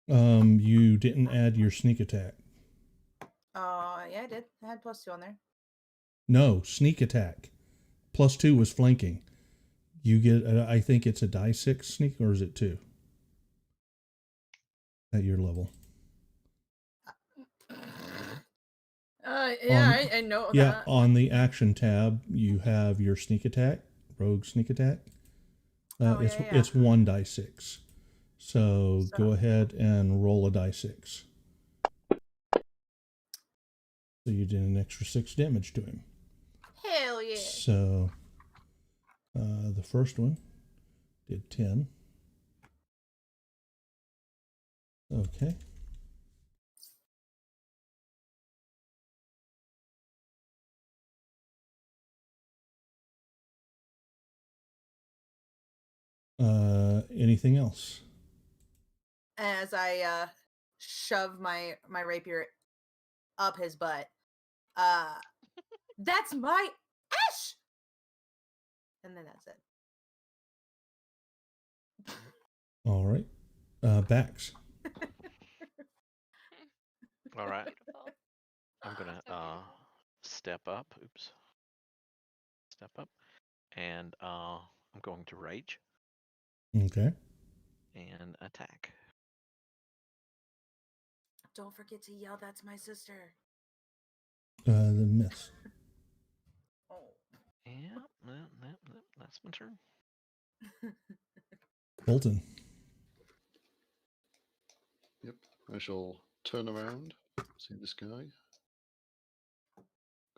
You didn't add your sneak attack. Yeah, I did. I had +2 on there. No, sneak attack. +2 was flanking. You get, I think it's a die 6 sneak, or is it 2? At your level. Yeah, I know that. Yeah, on the action tab, you have your sneak attack, rogue sneak attack. It's 1 die 6. So go ahead and roll a die 6. So you did an extra 6 damage to him. Hell yeah. So the first one did 10. Okay. Anything else? As I shove my rapier up his butt. That's my Ash! And then that's it. All right. Bax. All right. Beautiful. I'm gonna So beautiful. step up. Oops. Step up and I'm going to rage Okay. and attack. Don't forget to yell, "That's my sister." The miss. Oh. Yeah, that's my turn. Bolton. Yep. I shall turn around, see this guy,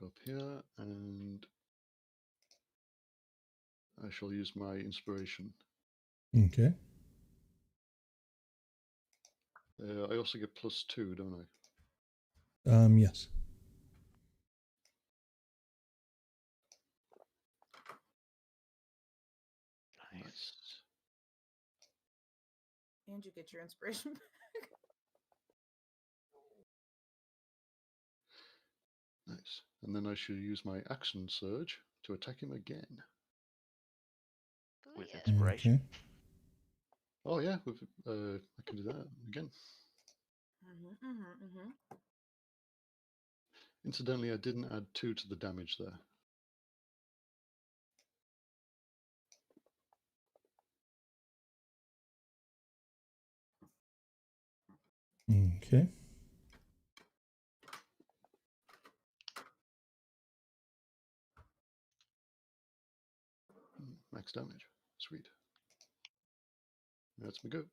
go up here, and I shall use my inspiration. Okay. I also get +2, don't I? Yes. Nice. And you get your inspiration back. Nice. And then I shall use my action surge to attack him again. With Booyah. inspiration. Okay. Oh yeah, with, I can do that again. Incidentally, I didn't add 2 to the damage there. Okay. Max damage. Sweet. That's my go.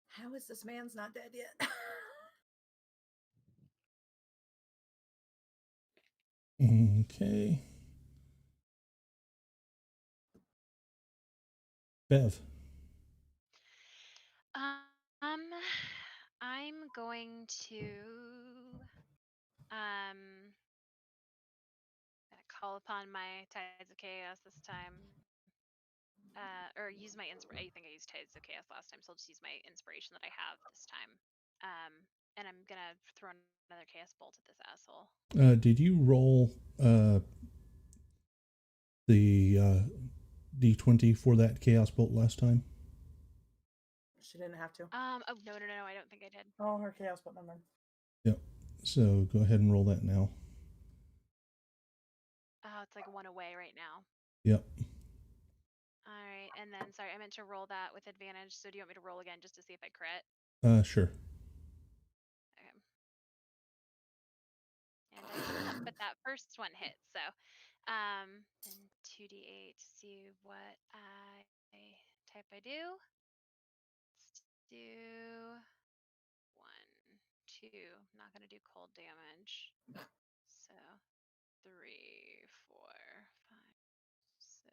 How is this man's not dead yet? Okay. Bev. I'm going to call upon my Tides of Chaos this time. Or use my I think I used Tides of Chaos last time, so I'll just use my inspiration that I have this time. And I'm gonna throw another chaos bolt at this asshole. Did you roll the D20 for that chaos bolt last time? She didn't have to. Oh no, I don't think I did. Oh, her chaos bolt number. Yep. So go ahead and roll that now. Oh, it's like 1 away right now. Yep. All right, and then sorry, I meant to roll that with advantage. So do you want me to roll again just to see if I crit? Sure. Okay. And I did not, but that first one hit. So, then 2d8 to see what type I do. Let's do 1, 2. I'm not gonna do cold damage. So 3, 4, 5, 6,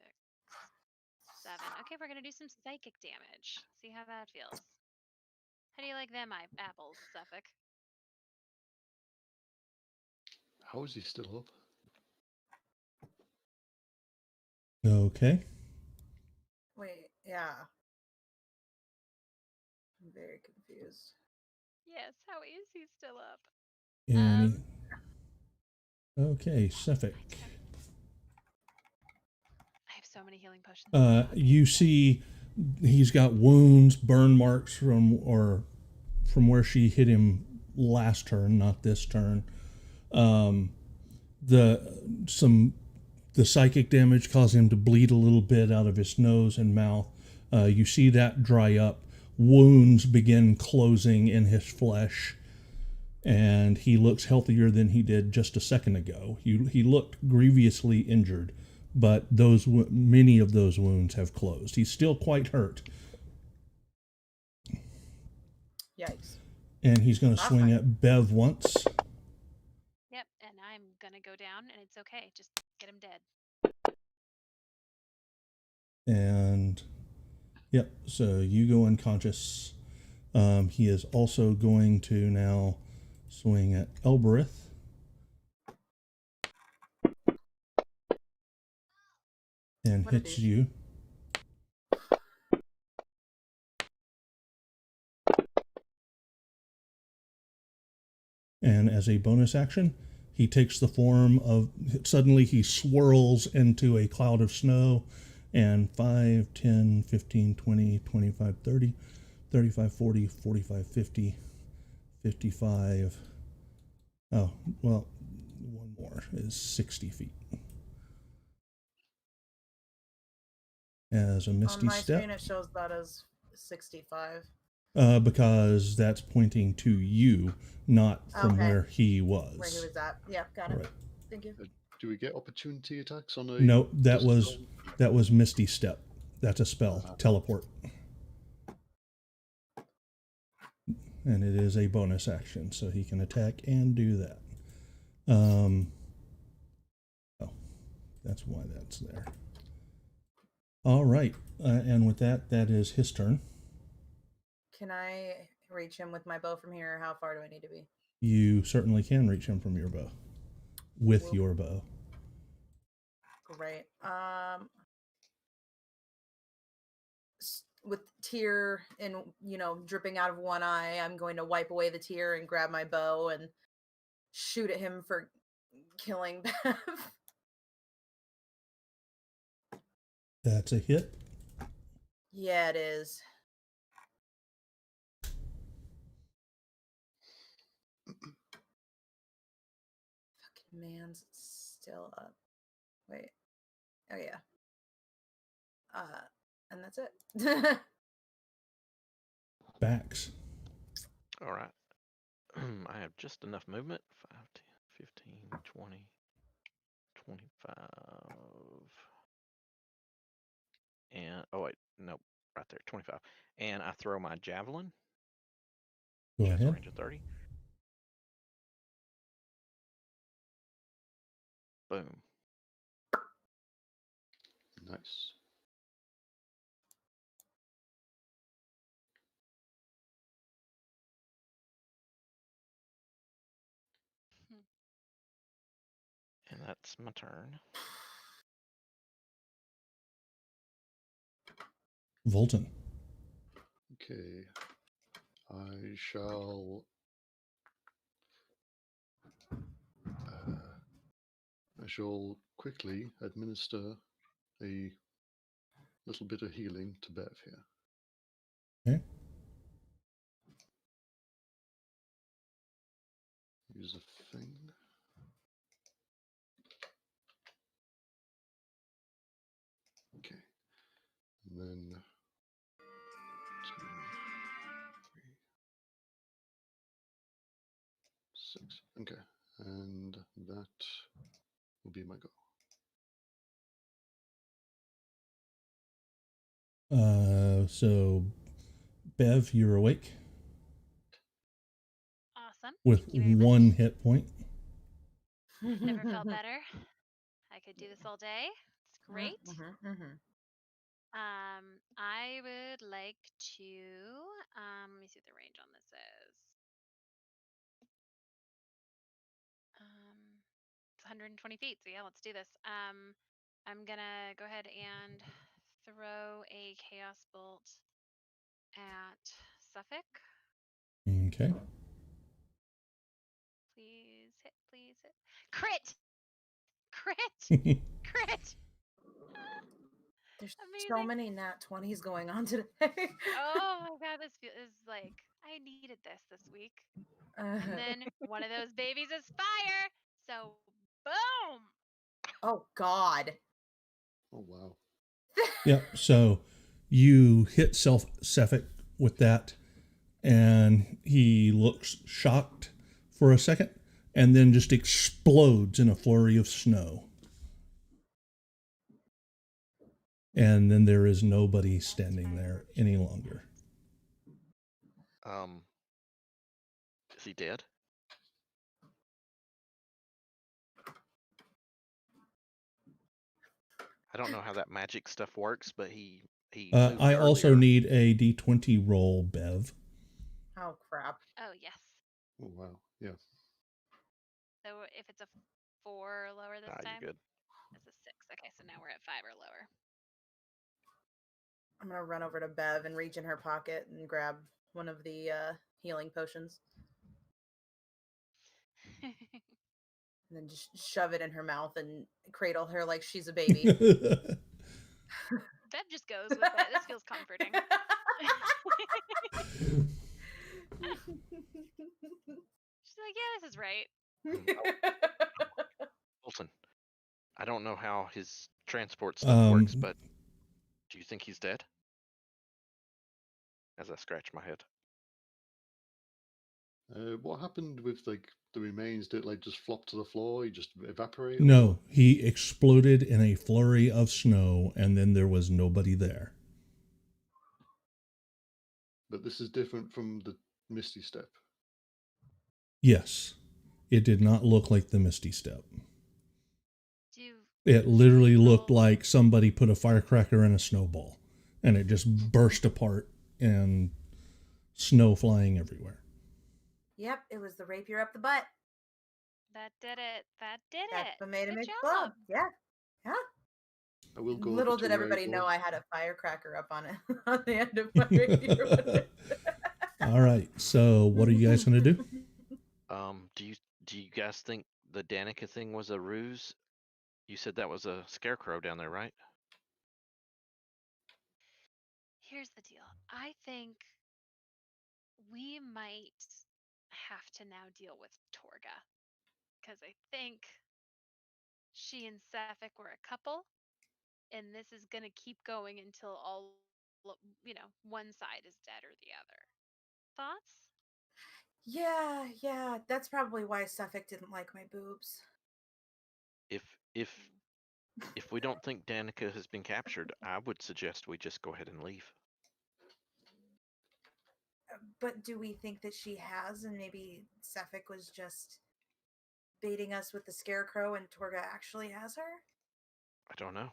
7. Okay, we're gonna do some psychic damage. See how that feels. How do you like them apples, Suffolk? How is he still up? Okay. Wait, yeah. I'm very confused. Yes, how is he still up? And okay, Suffolk. I have so many healing potions. You see, he's got wounds, burn marks from where she hit him last turn, not this turn. The psychic damage caused him to bleed a little bit out of his nose and mouth. You see that dry up. Wounds begin closing in his flesh, and he looks healthier than he did just a second ago. He looked grievously injured, but many of those wounds have closed. He's still quite hurt. Yikes. And he's going to swing at Bev once. Yep, and I'm gonna go down, and it's okay. Just get him dead. And yep, so you go unconscious. He is also going to now swing at Elbereth. And hits you. And as a bonus action, he takes the form of, suddenly he swirls into a cloud of snow, and 5, 10, 15, 20, 25, 30, 35, 40, 45, 50, 55. Oh, well, one more is 60 feet. as a On misty my step screen, it shows that as 65. because that's pointing to you, not from Okay. where he was. Where he was at. Yeah, got it. Right. Thank you. Do we get opportunity attacks on a? No, that dust was storm? that was misty step. That's a spell, teleport, and it is a bonus action, so he can attack and do that. Oh, that's why that's there. All right, and with that, that is his turn. Can I reach him with my bow from here? How far do I need to be? You certainly can reach him from your bow, with Whoop. your bow. Great. With tear and dripping out of one eye, I'm going to wipe away the tear and grab my bow and shoot at him for killing Bev. That's a hit. Yeah, it is. Fucking man's still up. Wait. Oh yeah. And that's it. Backs. All right. I have just enough movement. 5, 10, 15, 20, 25. And, oh wait, nope, right there, 25. And I throw my javelin. Go Which has a ahead. range of 30. Boom. Nice. And that's my turn. Volton. Okay. I shall. I shall quickly administer a little bit of healing to Bev here. Okay. Use a thing. Okay. And then 2, 3, 6. Okay. And that will be my go. So, Bev, you're awake Awesome. with Thank you very one much. hit point. Never felt better. I could do this all day. It's great. I would like to. Let me see what the range on this is. It's 120 feet. So yeah, let's do this. I'm gonna go ahead and throw a chaos bolt at Suffolk. Okay. Please hit. Please hit. Crit. Crit. Crit. There's Amazing. so many nat 20s going on today. Oh my god, this is like I needed this week. And then one of those babies is fire. So boom. Oh God. Oh wow. Yep. So you hit Suffolk with that, and he looks shocked for a second, and then just explodes in a flurry of snow. And then there is nobody standing there any longer. Is he dead? I don't know how that magic stuff works, but he moved I also earlier. need a D20 roll, Bev. Oh crap. Oh yes. Oh wow. Yeah. So if it's a 4 or lower this time, You're good. it's a 6. Okay, so now we're at 5 or lower. I'm gonna run over to Bev and reach in her pocket and grab one of the healing potions. And then just shove it in her mouth and cradle her like she's a baby. Bev just goes with it. This feels comforting. She's like, yeah, this is right. Wilson, I don't know how his transport stuff works, but Do you think he's dead? As I scratch my head. What happened with like the remains? Did it like just flop to the floor? He just evaporated? No, he exploded in a flurry of snow, and then there was nobody there. But this is different from the Misty Step. Yes, it did not look like the Misty Step. Do It literally looked people- like somebody put a firecracker in a snowball, and it just burst apart and snow flying everywhere. Yep, it was the rapier up the butt. That did it. That did That's it. what made him Good explode. job. Yeah. Yeah. I will go. Little over did to everybody know Raven. I had a firecracker up on it on the end of my rapier. All right, so what are you guys going to do? Do you guys think the Danica thing was a ruse? You said that was a scarecrow down there, right? Here's the deal. I think we might have to now deal with Torga. Because I think she and Sapphic were a couple. And this is going to keep going until one side is dead or the other. Thoughts? Yeah, that's probably why Suffolk didn't like my boobs. If we don't think Danica has been captured, I would suggest we just go ahead and leave. But do we think that she has, and maybe Suffolk was just baiting us with the scarecrow and Torga actually has her? I don't know.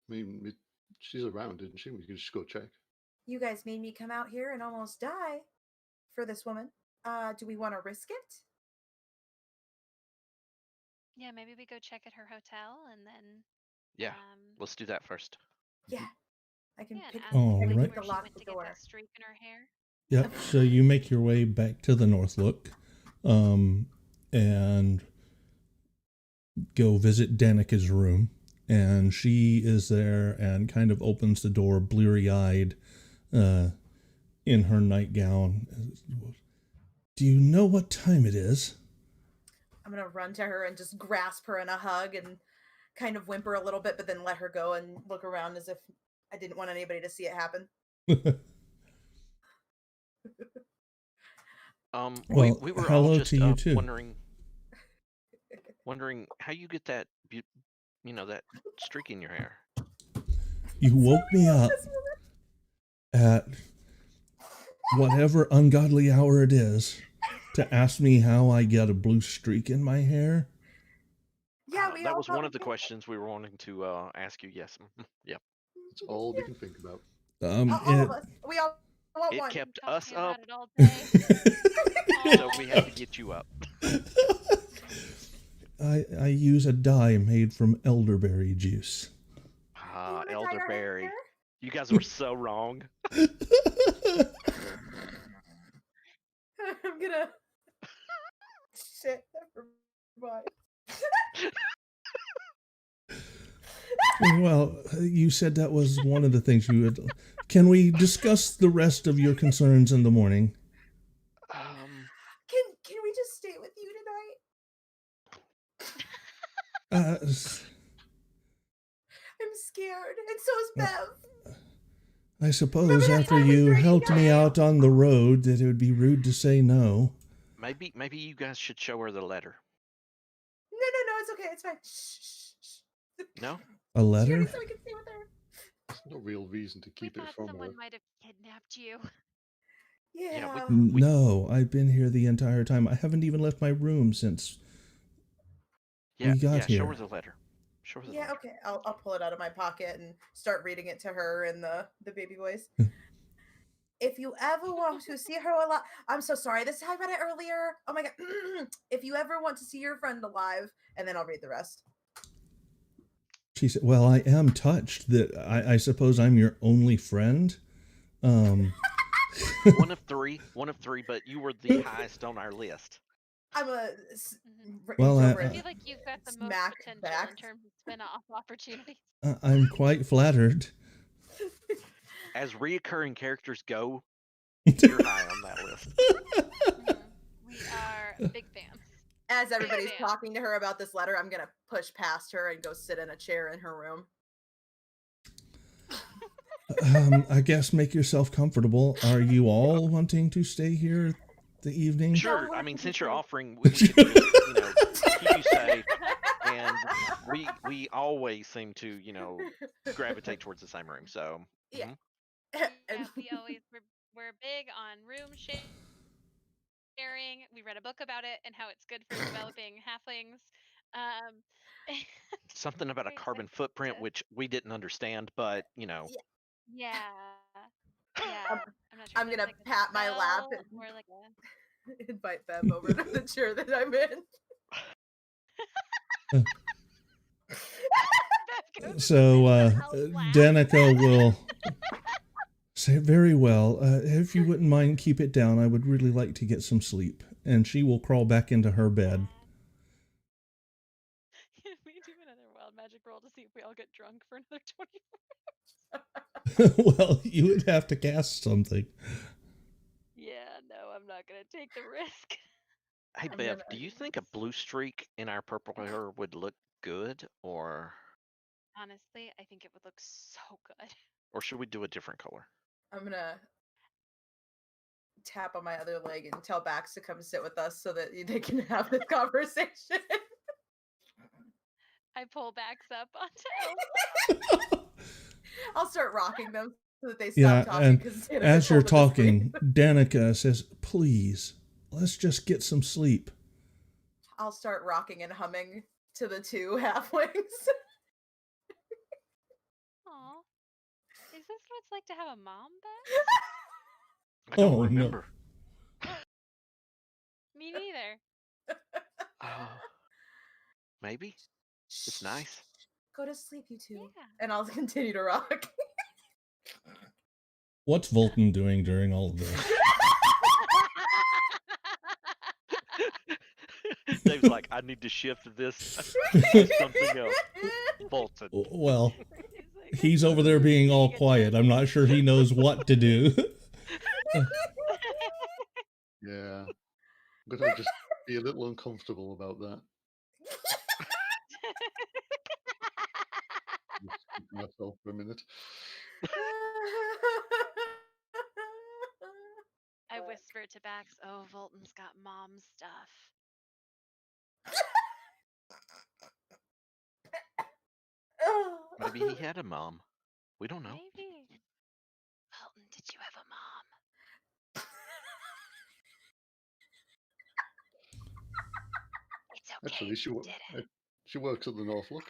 I mean, she's around, isn't she? We can just go check. You guys made me come out here and almost die for this woman. Do we want to risk it? Yeah, maybe we go check at her hotel and then. Yeah, let's do that first. Yeah. I can Yeah, pick, and ask All I can right. pick where the she lock went the to get door. that streak in her hair. Yep, so you make your way back to the Northlook and go visit Danica's room. And she is there and kind of opens the door bleary-eyed in her nightgown. Do you know what time it is? I'm going to run to her and just grasp her in a hug and kind of whimper a little bit, but then let her go and look around as if I didn't want anybody to see it happen. Well, we were hello all just to you too. wondering how you get that, that streak in your hair. You woke me up at whatever ungodly hour it is to ask me how I get a blue streak in my hair. Yeah, we that all was thought one we of the did. questions we were wanting to ask you. Yes. Yep. It's all we can think about. All of us. We all want It one. kept Talking us up, about it all day. so we had to get you up. I use a dye made from elderberry juice. Ah, You wanna dye your elderberry. hair? You guys were so wrong. I'm gonna. Shit, never mind. Well, you said that was one of the things you would. Can we discuss the rest of your concerns in the morning? Can we just stay with you tonight? Uh, I'm scared, and so is Bev. I suppose Remember that after time we you drank helped me together? out on the road that it would be rude to say no. Maybe you guys should show her the letter. No, it's okay. It's fine. Shh. No? A letter? So we can stay with her. There's no real reason to We keep it thought from her. someone might have kidnapped you. Yeah. No, I've been here the entire time. I haven't even left my room since Yeah, we got here. show her the letter. Show her the letter. Okay. I'll pull it out of my pocket and start reading it to her in the baby voice. If you ever want to see her alive, I'm so sorry. I read it earlier. Oh my god. If you ever want to see your friend alive, and then I'll read the rest. She said, well, I am touched that I suppose I'm your only friend. One of three, but you were the highest on our list. I'm a Well, I feel like you've got the most smack potential back. in terms of spin-off opportunities. I'm quite flattered. As reoccurring characters go, you're high on that list. We are big fans. As everybody's Yeah. talking to her about this letter, I'm gonna push past her and go sit in a chair in her room. I guess make yourself comfortable. Are you all wanting to stay here the evening? Sure. we're I mean, gonna since you're sleep. offering, we could just, keep you safe, and we always seem to, gravitate towards the same room. So, Yeah. mhm. And we always we're big on room sharing. We read a book about it and how it's good for developing halflings. Um, and Something about a we're carbon excited footprint, to. which we didn't understand, but Yeah, yeah. I'm, I'm not sure I'm if that's gonna like a pat my lap spell and or like a. invite them over to the chair that I'm in. Beth goes So out loud. Danica will say, "Very well. If you wouldn't mind, keep it down. I would really like to get some sleep." And she will crawl back into her bed. Can we do another wild magic roll to see if we all get drunk for another 20? Well, you would have to cast something. Yeah, no, I'm not gonna take the risk. Hey, I'm Bev, gonna. do you think a blue streak in our purple hair would look good, or Honestly, I think it would look so good. should we do a different color? I'm gonna tap on my other leg and tell Bax to come sit with us so that they can have this conversation. I pull backs up onto Elsa. I'll start rocking them so that they stop Yeah, talking and because Danica as you're told them to sleep. talking, Danica says, "Please, let's just get some sleep." I'll start rocking and humming to the two halflings. Aw, is this what it's like to have a mom, Beth? I don't Oh, no. remember. Me neither. Maybe it's nice. Go to sleep, you two. Yeah. And I'll continue to rock. What's Volton doing during all of this? Dave's like, I need to shift this to something else. Bolton. Well, He's like, he's over there being all Being a quiet. I'm not sure he knows what to do. Yeah. I'm gonna just be a little uncomfortable about that. Just keep myself for a minute. I whisper to Bax, "Oh, Volton's got mom stuff." Maybe he had a mom. We don't know. Maybe. Volton, did you have a mom? It's okay. Actually, if you didn't. she works at the North Look.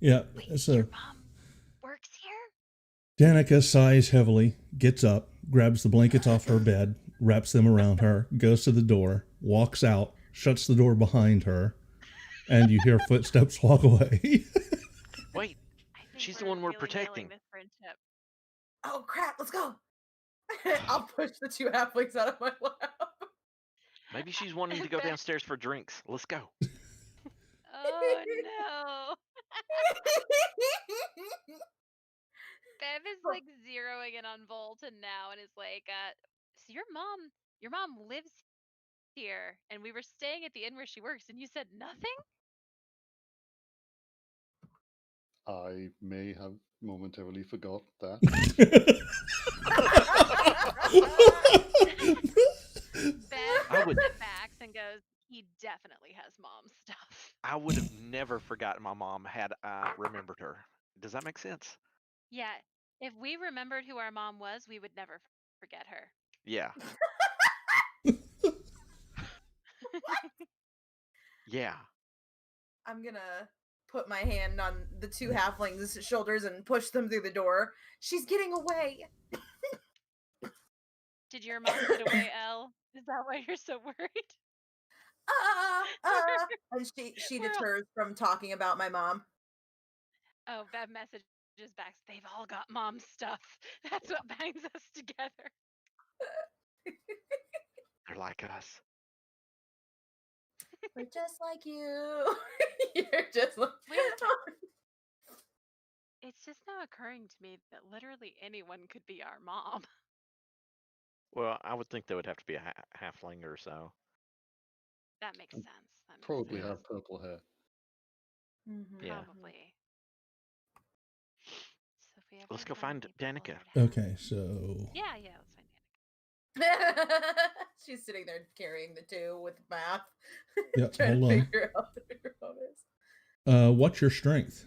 Yeah, Wait, so your mom works here? Danica sighs heavily, gets up, grabs the blankets off her bed, wraps them around her, goes to the door, walks out, shuts the door behind her, and you hear footsteps walk away. Wait, I think she's the one we're really nailing protecting. this friendship. Oh crap, let's go. I'll push the two halflings out of my lap. Maybe she's wanting to go Bev- downstairs for drinks. Let's go. Oh no. Bev is like zeroing in on Volton now and is like, so your mom lives here and we were staying at the inn where she works and you said nothing? I may have momentarily forgot that. Bev I would- looks at Bax and goes, he definitely has mom stuff. I would have never forgotten my mom had I remembered her. Does that make sense? Yeah, if we remembered who our mom was, we would never forget her. Yeah. Yeah. I'm gonna put my hand on the two halflings' shoulders and push them through the door. She's getting away. Did your mom get away, Elle? Is that why you're so worried? And she We're all- deters from talking about my mom. Oh, Bev messages back. They've all got mom stuff. That's what binds us together. They're like us. We're just like you. You're just like. Wait. It's just now occurring to me that literally anyone could be our mom. Well, I would think they would have to be a halfling or so. That makes sense. That makes Probably sense. have purple hair. Mhm. Yeah. Probably. So if we ever Let's go find find people Danica. here to Okay, so Yeah, let's find Danica. She's sitting there carrying the 2 with math. Yep, trying hold to on. figure out what her phone is. What's your strength?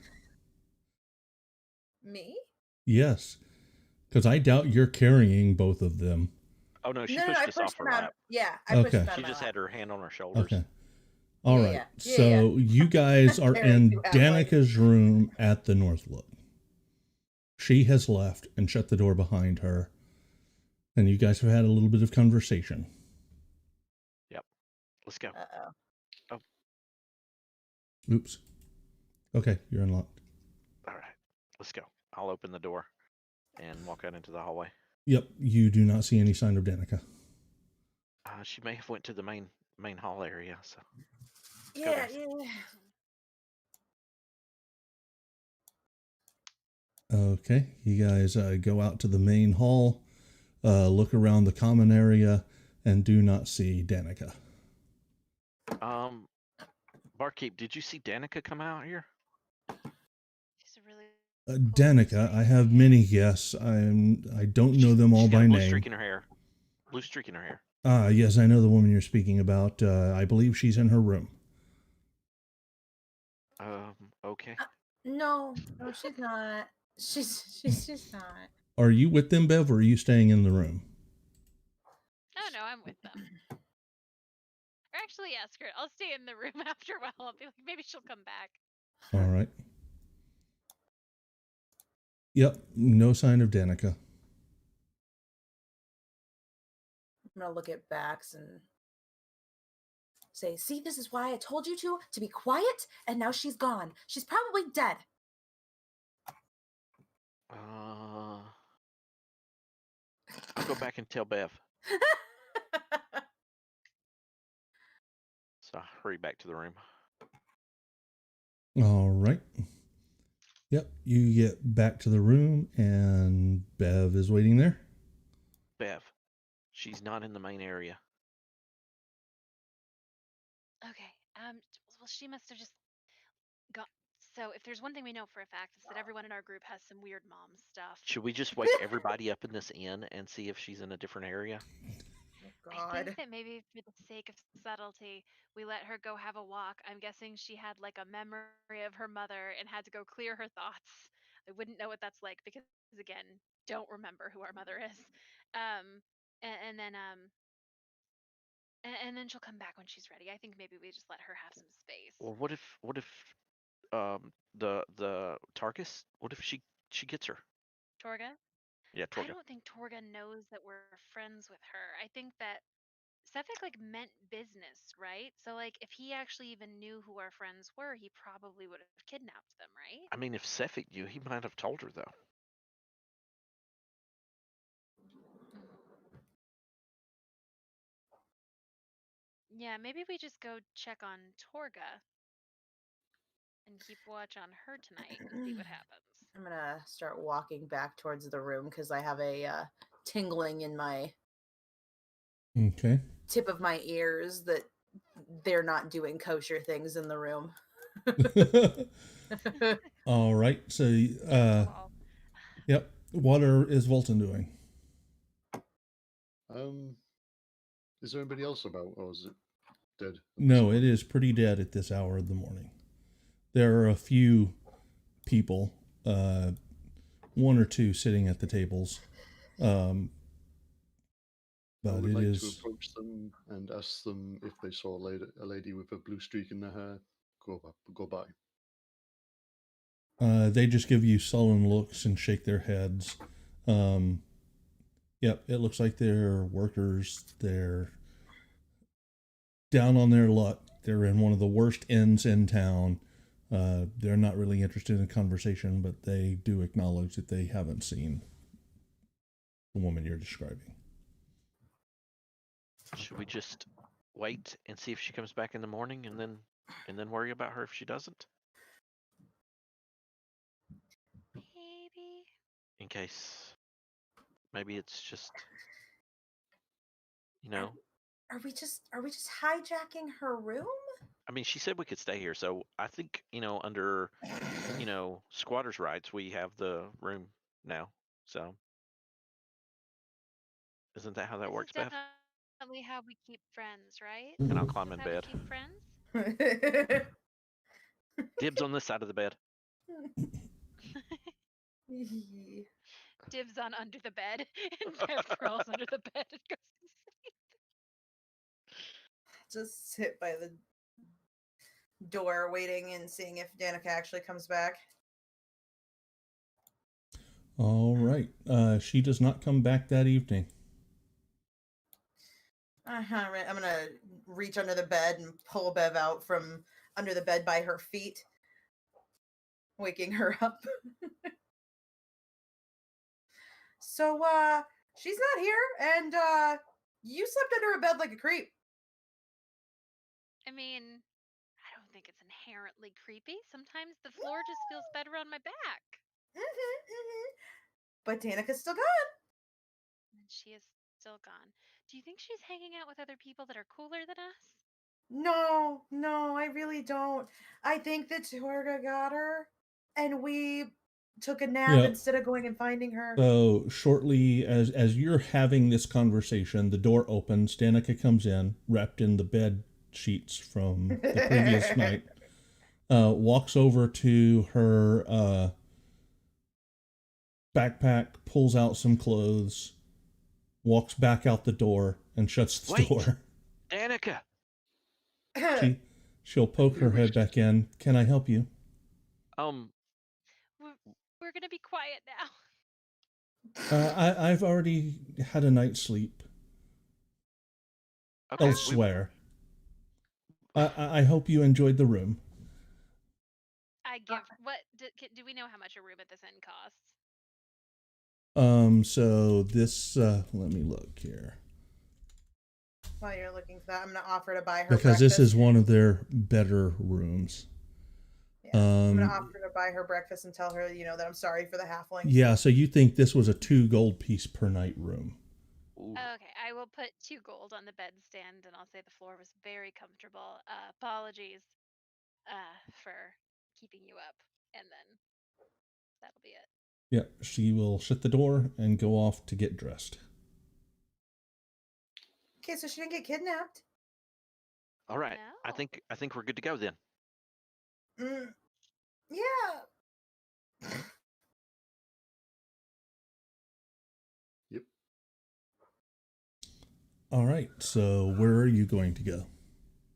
Me? Yes, because I doubt you're carrying both of them. Oh no, she No, pushed I us pushed off her him out. lap. Yeah, I pushed Okay. him out She of my just lap. had her hand on her shoulders. Okay. All Yeah, right. yeah. So you guys are Carrying in 2 half-life. Danica's room at the North Look. She has left and shut the door behind her, and you guys have had a little bit of conversation. Yep. Let's go. Uh-oh. Oops. Okay, you're unlocked. All right. Let's go. I'll open the door and walk out into the hallway. Yep, you do not see any sign of Danica. She may have went to the main hall area. So go, Yeah, guys. yeah. Okay, you guys go out to the main hall, look around the common area, and do not see Danica. Barkeep, did you see Danica come out here? She's a really Danica, I have many guests. I don't know them all She's got by a blue name. streak in her hair. Blue streak in her hair. Yes, I know the woman you're speaking about. I believe she's in her room. Okay. No, she's not. She's not. Are you with them, Bev, or are you staying in the room? No, I'm with them. Or actually, yeah, screw it. I'll stay in the room after a while. I'll be like, maybe she'll come back. All right. Yep, no sign of Danica. I'm gonna look at Bax and say, see, this is why I told you to be quiet, and now she's gone. She's probably dead. I'll go back and tell Bev. So I hurry back to the room. All right. Yep, you get back to the room, and Bev is waiting there. Bev, she's not in the main area. Okay. Well, she must have just got. So, if there's one thing we know for a fact, it's that everyone in our group has some weird mom stuff. Should we just wake everybody up in this inn and see if she's in a different area? Oh, I think that maybe for the sake of subtlety, we let her go have a walk. I'm guessing she had like a memory of her mother and had to go clear her thoughts. I wouldn't know what that's like because, again, don't remember who our mother is. And then and then she'll come back when she's ready. I think maybe we just let her have some space. Well, what if the Tarkus? What if she gets her? Torga? Yeah, I Torga. don't think Torga knows that we're friends with her. I think that Sefik like meant business, right? So like if he actually even knew who our friends were, he probably would have kidnapped them, right? I mean, if Sefik knew, he might have told her though. Yeah, maybe we just go check on Torga and keep watch on her tonight and see what happens. I'm gonna start walking back towards the room because I have a tingling in my tip of my ears that they're not doing kosher things in the room. All right. So, yep. What is Volton doing? Is there anybody else about, or is it dead? No, it is pretty dead at this hour of the morning. There are a few people, one or two sitting at the tables. But I would it like is to approach them and ask them if they saw a lady with a blue streak in their hair go by. They just give you sullen looks and shake their heads. Yep, it looks like they're workers. They're down on their luck. They're in one of the worst inns in town. They're not really interested in conversation, but they do acknowledge that they haven't seen the woman you're describing. Should we just wait and see if she comes back in the morning, and then worry about her if she doesn't? Maybe. In case, maybe it's just, you know. Are we just hijacking her room? I mean, she said we could stay here, so I think under squatters' rights, we have the room now. So, isn't that how that This works, is Bev? definitely how we keep friends, right? And I'll This climb is in how we bed. keep friends. Dibs on this side of the bed. Dibs on under the bed, and Bev crawls under the bed and goes to sleep. Just sit by the door waiting and seeing if Danica actually comes back. All right. She does not come back that evening. I'm gonna reach under the bed and pull Bev out from under the bed by her feet, waking her up. So, she's not here, and you slept under a bed like a creep. I mean, I don't think it's inherently creepy. Sometimes the floor just feels better on my back. But Danica's still gone. And she is still gone. Do you think she's hanging out with other people that are cooler than us? No, I really don't. I think that Torga got her, and we took a nap Yeah. instead of going and finding her. So shortly as you're having this conversation, the door opens. Danica comes in, wrapped in the bed sheets from the previous night. Walks over to her backpack, pulls out some clothes, walks back out the door, and shuts the Wait. door. Danica! She'll poke her head back in. Can I help you? We're gonna be quiet now. I've already had a night's sleep Okay. elsewhere. I hope you enjoyed the room. I give what do we know how much a room at this inn costs? So this let me look here. While you're looking for that, I'm gonna offer to buy her Because breakfast. this is one of their better rooms. Yeah, I'm gonna offer to buy her breakfast and tell her, that I'm sorry for the halflings. Yeah, so you think this was a 2 gold piece per night room. Ooh. Okay, I will put 2 gold on the bedstand, and I'll say the floor was very comfortable. Apologies for keeping you up, and then that'll be it. Yeah, she will shut the door and go off to get dressed. Okay, so she didn't get kidnapped. All right. No. I think we're good to go then. Yeah. Yep. All right, so where are you going to go?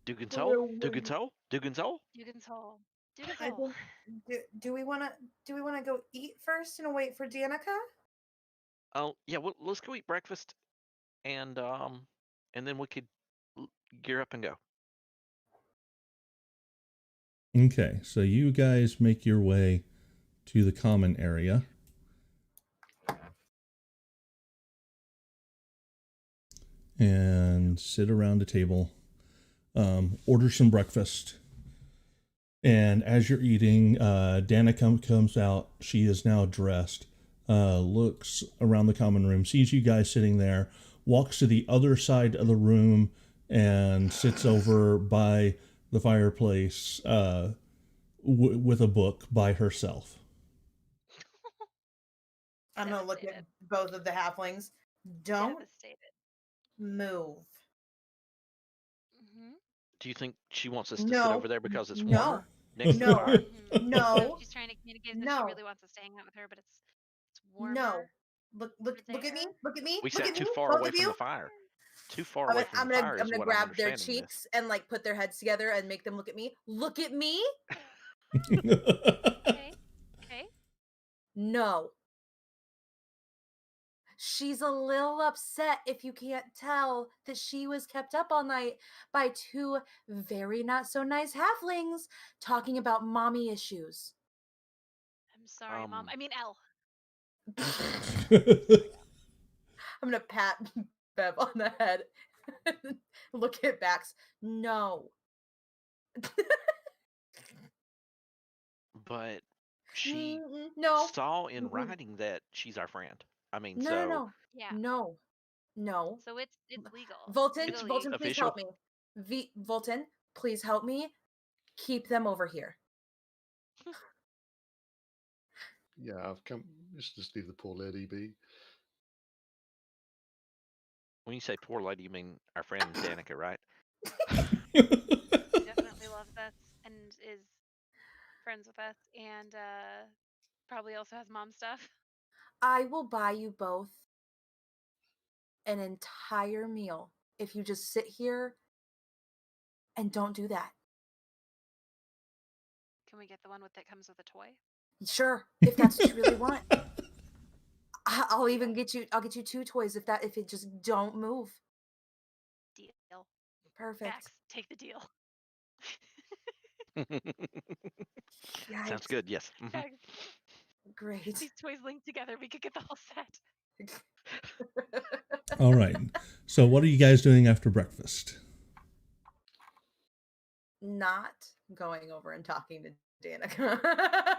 Dugan's Hole? Dugan's Hole? Dugan's Hole? Dugan's Hole. Dugan's I Hole. think, do we want to go eat first and wait for Danica? Oh, yeah, well, let's go eat breakfast and then we could gear up and go. Okay, so you guys make your way to the common area. And sit around a table. Order some breakfast. And as you're eating, Danica comes out. She is now dressed. Looks around the common room, sees you guys sitting there, walks to the other side of the room and sits over by the fireplace with a book by herself. I'm gonna look at both of the halflings. Don't Devastated. move. Mm-hmm. Do you think she wants us to No. sit over there because it's No. warmer next to the No. fire? No. She's trying to communicate that No. she really wants us to hang out with her, but it's warmer. No. Look at me. there. Look at me. We look sat at too me, far both away of from you. the fire. Too far I'm away gonna, from the fire I'm is gonna what grab I'm their understanding cheeks and put their heads together and make them look at me. Look at me. Okay. Okay. No. She's a little upset, if you can't tell, that she was kept up all night by 2 very not so nice halflings talking about mommy issues. I'm sorry, Mom. I mean, Elle. I'm gonna pat Bev on the head. Look at Bax. No. But she No. saw in writing that she's our friend. I mean, No. Yeah. No. So it's legal. Volton, Legally Volton, please official? help me. Volton, please help me. Keep them over here. Yeah, I've come. Just leave the poor lady be. When you say poor lady, you mean our friend Danica, right? Definitely loves us and is friends with us, and probably also has mom stuff. I will buy you both an entire meal if you just sit here and don't do that. Can we get the one that comes with a toy? Sure, if that's what you really want. I'll even get you. I'll get you 2 toys if it just don't move. Deal. Perfect. Bax, take the deal. Sounds Yikes. good. Yes. Mhm. Bax, Great. these toys linked together. We could get the whole set. All right. So, what are you guys doing after breakfast? Not going over and talking to Danica.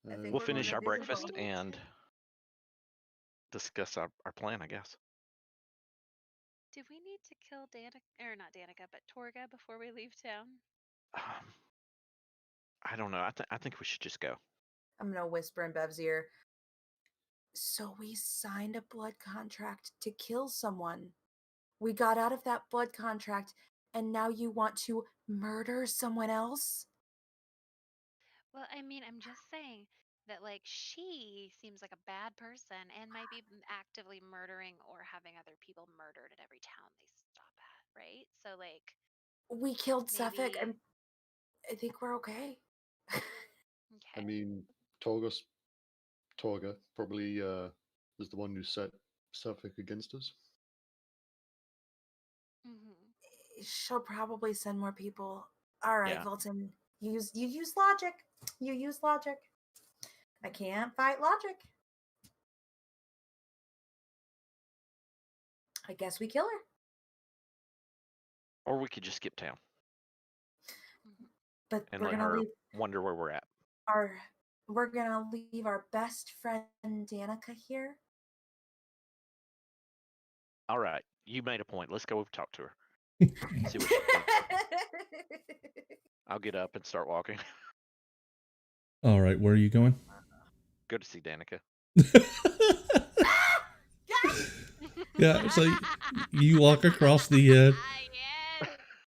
I think We'll we're finish gonna our do the breakfast boat. and discuss our plan, I guess. Do we need to kill Danica, or not Danica, but Torga before we leave town? I don't know. I think we should just go. I'm gonna whisper in Bev's ear. So we signed a blood contract to kill someone. We got out of that blood contract, and now you want to murder someone else? Well, I mean, I'm just saying that, like, she seems like a bad person and might be actively murdering or having other people murdered at every town they stop at, right? So, like, We killed Suffolk. maybe. I think we're okay. I Okay. mean, Torga probably is the one who set Suffolk against us. She'll probably send more people. All right, Yeah. Volton. You use logic. You use logic. I can't fight logic. I guess we kill her. Or we could just skip town But and we're let gonna her leave wonder where we're at. we're gonna leave our best friend Danica here. All right. You made a point. Let's go talk to her. See what she thinks. I'll get up and start walking. All right. Where are you going? Go to see Danica. Yeah. So you walk across the. Yes.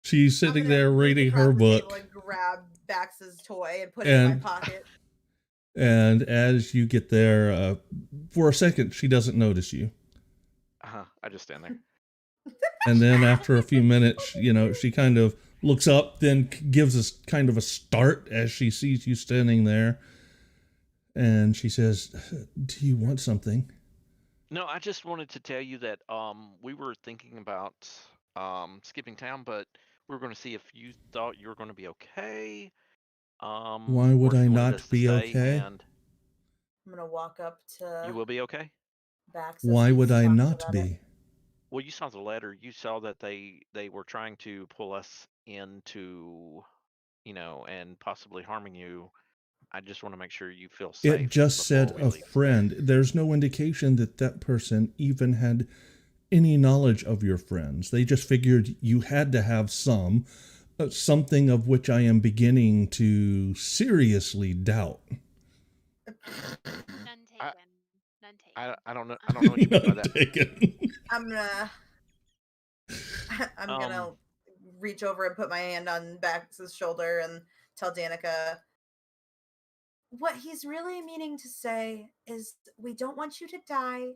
She's I'm sitting gonna there reach reading across her the table book. and grab Bax's toy and put it in my And pocket. and as you get there, for a second, she doesn't notice you. I just stand there. And then after a few minutes, she kind of looks up, then gives us kind of a start as she sees you standing there. And she says, "Do you want something?" No, I just wanted to tell you that we were thinking about skipping town, but we were going to see if you thought you were going to be okay. Why would or if I you wanted not us to be stay okay? and I'm gonna walk up to you will be okay. Bax. Why would I not about it. be? Well, you saw the letter. You saw that they were trying to pull us into, and possibly harming you. I just want to make sure you feel safe It just said before we a leave. friend. There's no indication that person even had any knowledge of your friends. They just figured you had to have something of which I am beginning to seriously doubt. None taken. None taken. I don't know. I don't know what you mean by that. Taken. I'm gonna reach over and put my hand on Bax's shoulder and tell Danica what he's really meaning to say is we don't want you to die,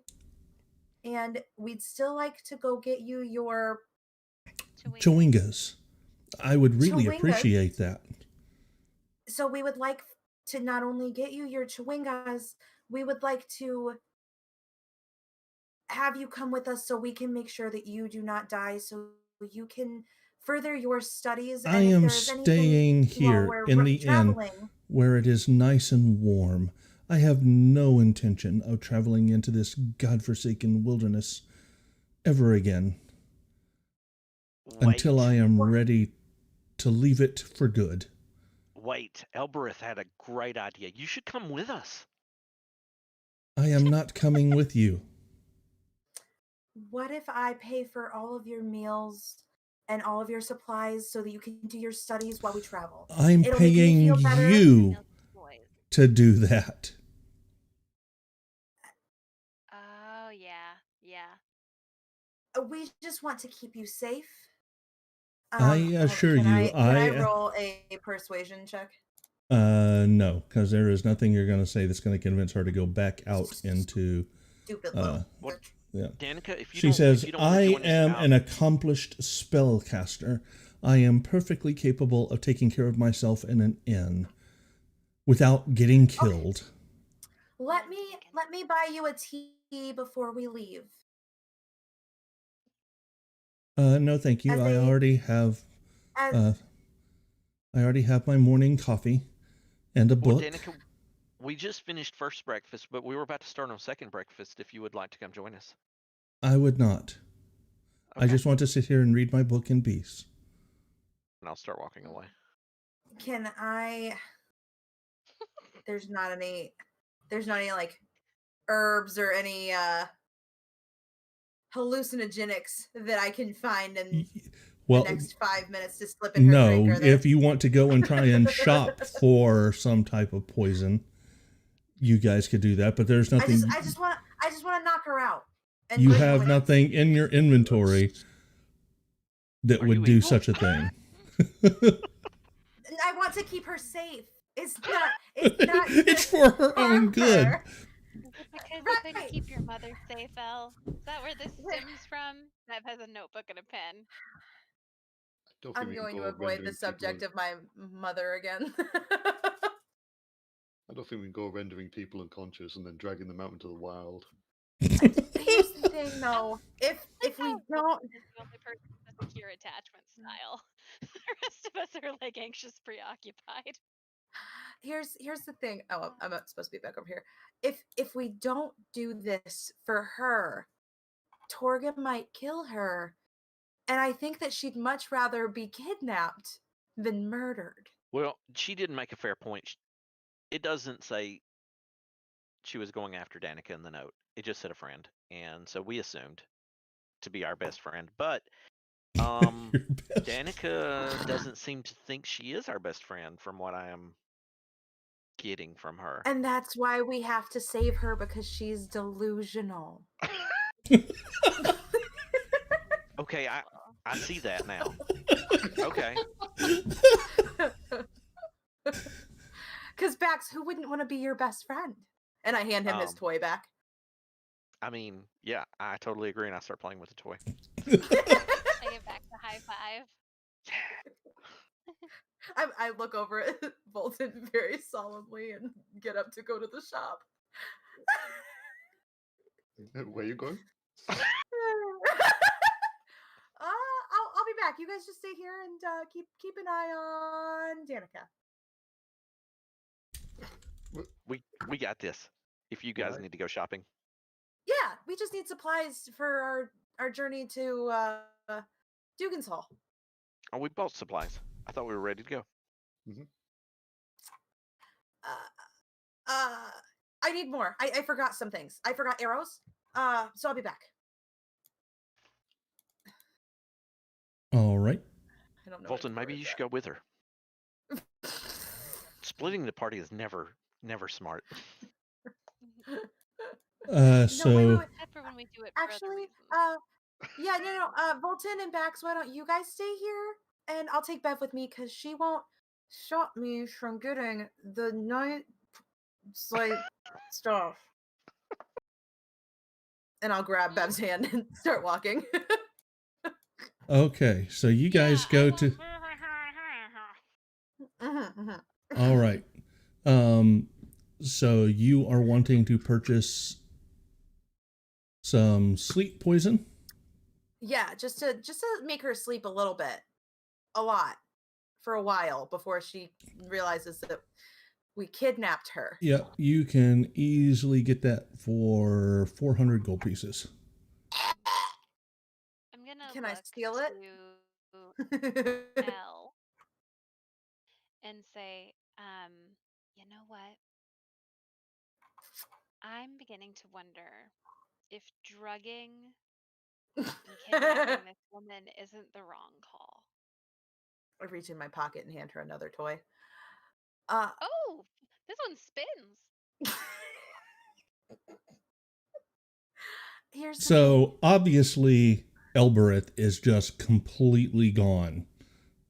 and we'd still like to go get you your Chewingas. I would really Chewingas. appreciate that. So we would like to not only get you your chewingas, we would like to have you come with us so we can make sure that you do not die, so you can further your studies. I and if am there's staying anything here while we're in the inn traveling, where it is nice and warm. I have no intention of traveling into this godforsaken wilderness ever again until I am ready to leave it for good. Wait, Elbereth had a great idea. You should come with us. I am not coming with you. what if I pay for all of your meals and all of your supplies so that you can do your studies while we travel. I'm It'll make me paying feel better. you Milk boys. to do that. Oh yeah, yeah. We just want to keep you safe. I assure can you, can I roll a persuasion check? No, because there is nothing you're going to say that's going to convince her to go back out into. Stupid little. What? Yeah. Danica, if you She don't, says, if you don't wanna I join us am out- an accomplished spellcaster. I am perfectly capable of taking care of myself in an inn without getting killed. Let me buy you a tea before we leave. No, thank you. As I a- already have. As I already have my morning coffee and a Well, book. Danica, we just finished first breakfast, but we were about to start on second breakfast if you would like to come join us. I would not. I Okay. just want to sit here and read my book in peace. And I'll start walking away. can I? There's not any like herbs or any hallucinogenics that I can find in Well, the next 5 minutes to slip in her drink. no. Are there? If you want to go and try and shop for some type of poison, you guys could do that. But there's nothing. I just want to knock her out. And You bring her have with us. nothing in your inventory that Are would you do evil? such a thing. I want to keep her safe. It's not. It's for her own good. her. Is it because you couldn't Right. keep your mother safe, Elle? Is that where this stems from? Bev has a notebook and a pen. Don't think I'm we can going to go avoid rendering the subject people of my mother again. I don't think we can go rendering people unconscious and then dragging them out into the wild. Here's the thing, though. If we don't, Is the only person with a secure attachment style. The rest of us are like anxious, preoccupied. here's the thing. Oh, I'm not supposed to be back over here. If we don't do this for her, Torga might kill her, and I think that she'd much rather be kidnapped than murdered. Well, she didn't make a fair point. It doesn't say she was going after Danica in the note. It just said a friend, and so we assumed to be our best friend. But Your best. Danica doesn't seem to think she is our best friend, from what I am getting from her. And that's why we have to save her, because she's delusional. Okay, I see that now. Okay. Because Bax, who wouldn't want to be your best friend? And I hand him his toy back. I mean, yeah, I totally agree, and I start playing with the toy. I give back the high five. I look over at Bolton very solemnly and get up to go to the shop. Where are you going? I'll be back. You guys just stay here and keep an eye on Danica. We got this. If you guys Right. need to go shopping. Yeah, we just need supplies for our journey to Dugan's Hall. Oh, we bought supplies. I thought we were ready to go. I need more. I forgot some things. I forgot arrows. So I'll be back. All right. I don't know. Fulton, maybe you should go with her. Splitting the party is never smart. So Except for when we do it for other Actually, reasons. yeah, no. Volton and Bax, why don't you guys stay here? And I'll take Bev with me, because she won't stop me from getting the night like stuff. And I'll grab Bev's hand and start walking. okay, so you guys go to. All right. So you are wanting to purchase some sleep poison? Yeah, just to make her sleep a little bit, a lot, for a while before she realizes that we kidnapped her. Yep, you can easily get that for 400 gold pieces. I'm gonna. Can I look steal it? to Elle and say, you know what? I'm beginning to wonder if drugging And kidnapping this woman isn't the wrong call. I reach in my pocket and hand her another toy. Oh, this one spins. Here's the thing. So obviously, Elbereth is just completely gone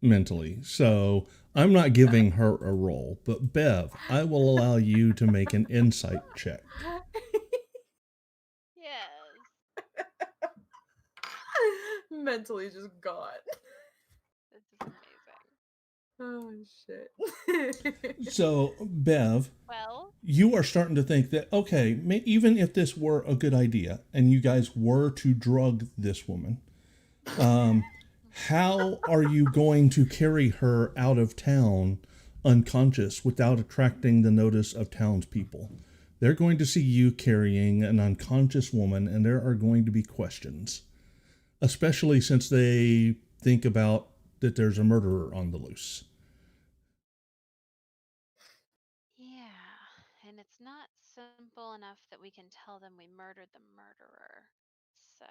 mentally. So I'm not giving her a roll, but Bev, I will allow you to make an insight check. Yes. Mentally just gone. This is amazing. Oh shit. So, Bev, Well, you are starting to think that, okay, even if this were a good idea and you guys were to drug this woman, how are you going to carry her out of town unconscious without attracting the notice of townspeople? They're going to see you carrying an unconscious woman, and there are going to be questions, especially since they think about that there's a murderer on the loose. yeah, and it's not simple enough that we can tell them we murdered the murderer. So,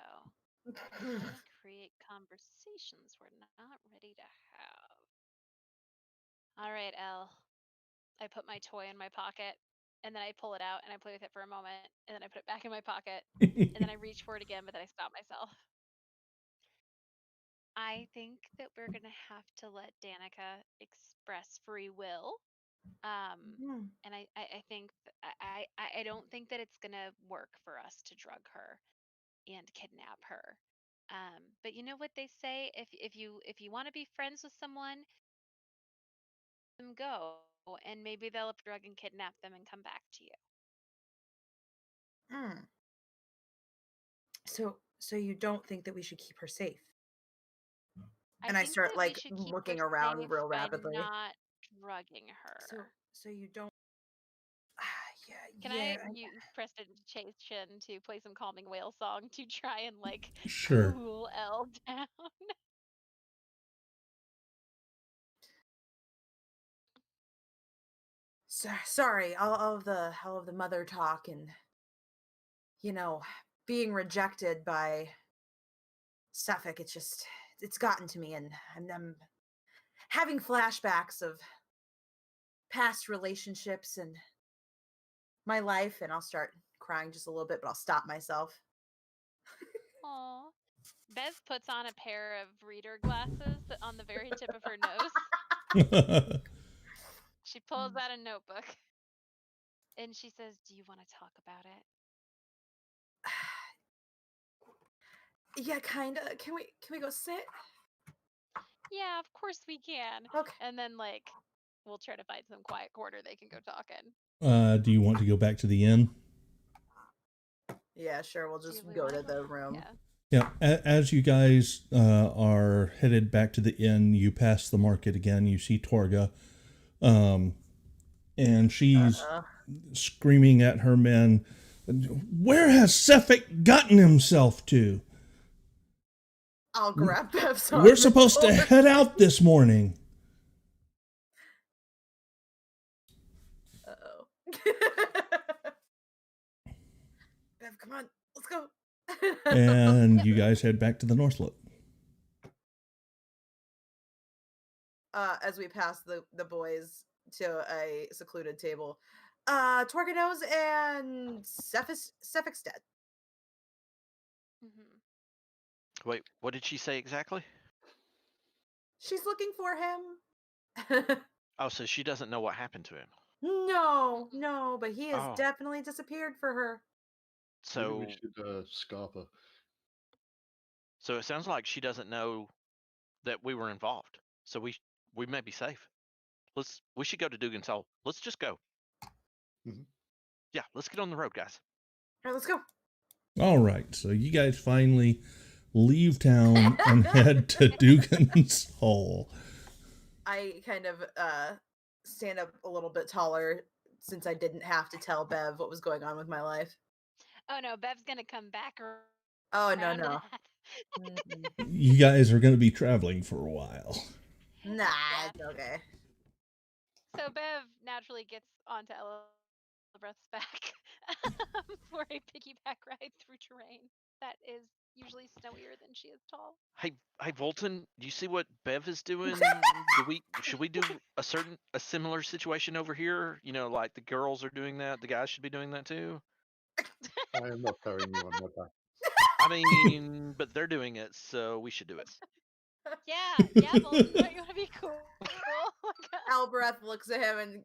I'm gonna create conversations we're not ready to have. All right, Elle. I put my toy in my pocket, and then I pull it out and I play with it for a moment, and then I put it back in my pocket, and then I reach for it again, but then I stop myself. I think that we're gonna have to let Danica express free will. And I think I don't think that it's gonna work for us to drug her and kidnap her. But you know what they say? If you want to be friends with someone, let them go, and maybe they'll drug and kidnap them and come back to you. Mm. So you don't think that we should keep her safe? And I think start that we like should keep her looking around safe real by rapidly. not drugging her. So you don't. Can Yeah. I use prestidigitation to play some calming whale song to try and like Sure. cool Elle down? Sorry, all of the mother talk and being rejected by Suffolk. It's gotten to me, and I'm having flashbacks of past relationships and my life, and I'll start crying just a little bit, but I'll stop myself. Aw. Bev puts on a pair of reader glasses on the very tip of her nose. She pulls out a notebook and she says, "Do you want to talk about it?" Yeah, kind of. Can we go sit? Yeah, of course we can. Okay. And then like we'll try to find some quiet corner they can go talk in. Do you want to go back to the inn? Yeah, sure. We'll Do just we go wanna to the room. Yeah. Yeah, as you guys are headed back to the inn, you pass the market again. You see Torga, and she's screaming at her men, "Where has Suffolk gotten himself to? I'll grab Bev's We're supposed to head out this morning." Uh-oh. Bev, come on. Let's go. And you guys head back to the Northloop. As we pass the boys to a secluded table. Torgados and Cephic's dead. Wait, what did she say exactly? She's looking for him. Oh, so she doesn't know what happened to him. No, but he has Oh. definitely disappeared for her. So maybe we should scarp her. So it sounds like she doesn't know that we were involved. So we may be safe. We should go to Dugan's Hole. Let's just go. Mhm. Yeah, let's get on the road, guys. All right, let's go. All right, so you guys finally leave town and head to Dugan's Hole. I kind of stand up a little bit taller since I didn't have to tell Bev what was going on with my life. Oh no, Bev's gonna come back around. Oh, to no. that. You guys are going to be traveling for a while. Nah, Yeah. it's okay. So Bev naturally gets onto Elbreth's back for a piggyback ride through terrain that is usually snowier than she is tall. Hey, Volton, do you see what Bev is doing? Should we do a similar situation over here? You know, like the girls are doing that, the guys should be doing that too. I am not carrying you on my back. I mean, but they're doing it, so we should do it. Yeah, Bolton, don't you want to be cool? Albreth looks at him and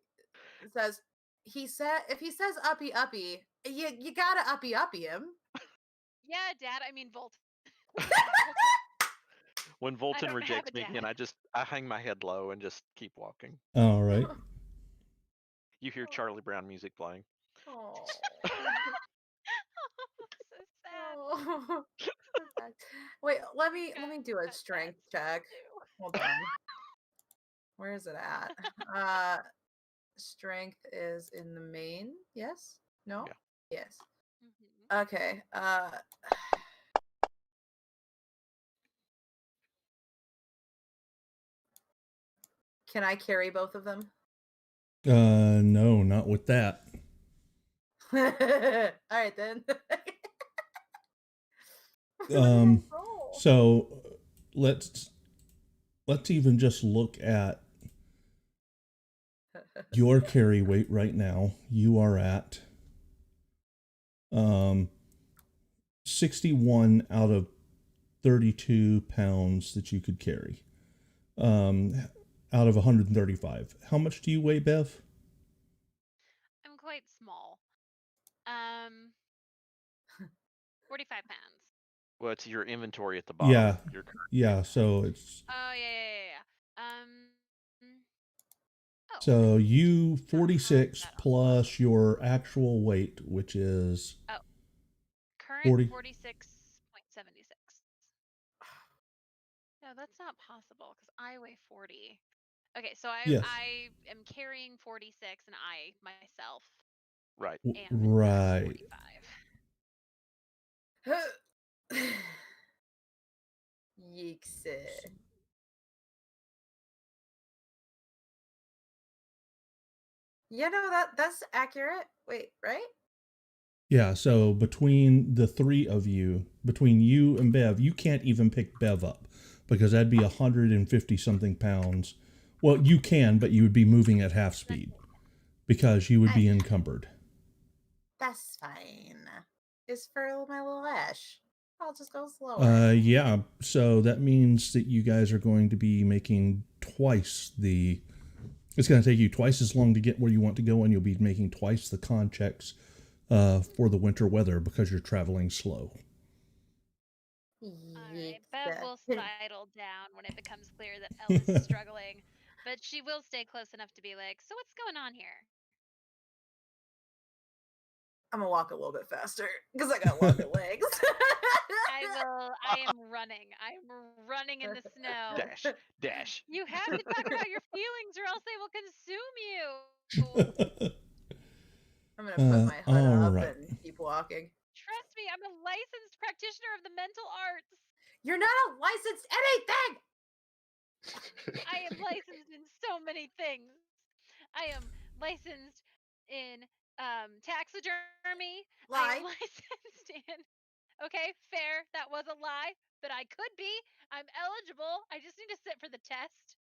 says, if he says uppy uppy, you gotta uppy him. Yeah, Dad, I mean Bolton. When Volton don't have rejects a me, dad. and I hang my head low and just keep walking. All right. You hear Charlie Brown music playing. Oh. So sad. Wait, let me do a Got strength sad check. too. Hold on. Where is it at? Strength is in the main. Yes? No? Yeah. Yes. Mhm. Okay. Can I carry both of them? No, not with that. All right then. So let's even just look at your carry weight right now. You are at 61 out of 32 pounds that you could carry. Out of 135. How much do you weigh, Bev? I'm quite small. 45 pounds. Well, it's your inventory at the bottom. Yeah. Your current Yeah, so it's... Oh, yeah. Oh, So you not 46 that off. plus your actual weight, which is... Current 40. 46.76. No, that's not possible because I weigh 40. Okay, so Yes. I am carrying 46 and I myself right. am in fact Right. 45. Yeeks. Yeah, no, that's accurate. Wait, right? Yeah, so between the three of you, between you and Bev, you can't even pick Bev up because that'd be 150 something pounds. Well, you can, but you would be moving at half speed because you would be encumbered. That's fine. It's for my little Ash. I'll just go slower. Yeah, so that means that you guys are going to be making twice the... It's going to take you twice as long to get where you want to go, and you'll be making twice the con checks for the winter weather because you're traveling slow. Alright, Bev will sidle down when it becomes clear that Ellis is struggling, but she will stay close enough to be like, so what's going on here? I'm gonna walk a little bit faster because I got longer legs. I am running. I'm running in the snow. Dash. You have to talk about your feelings or else they will consume you. I'm gonna put my hood up right. and keep walking. Trust me, I'm a licensed practitioner of the mental arts. You're not a licensed anything! I am licensed in so many things. I am licensed in taxidermy. I am licensed in... Okay, fair. That was a lie, but I could be. I'm eligible. I just need to sit for the test.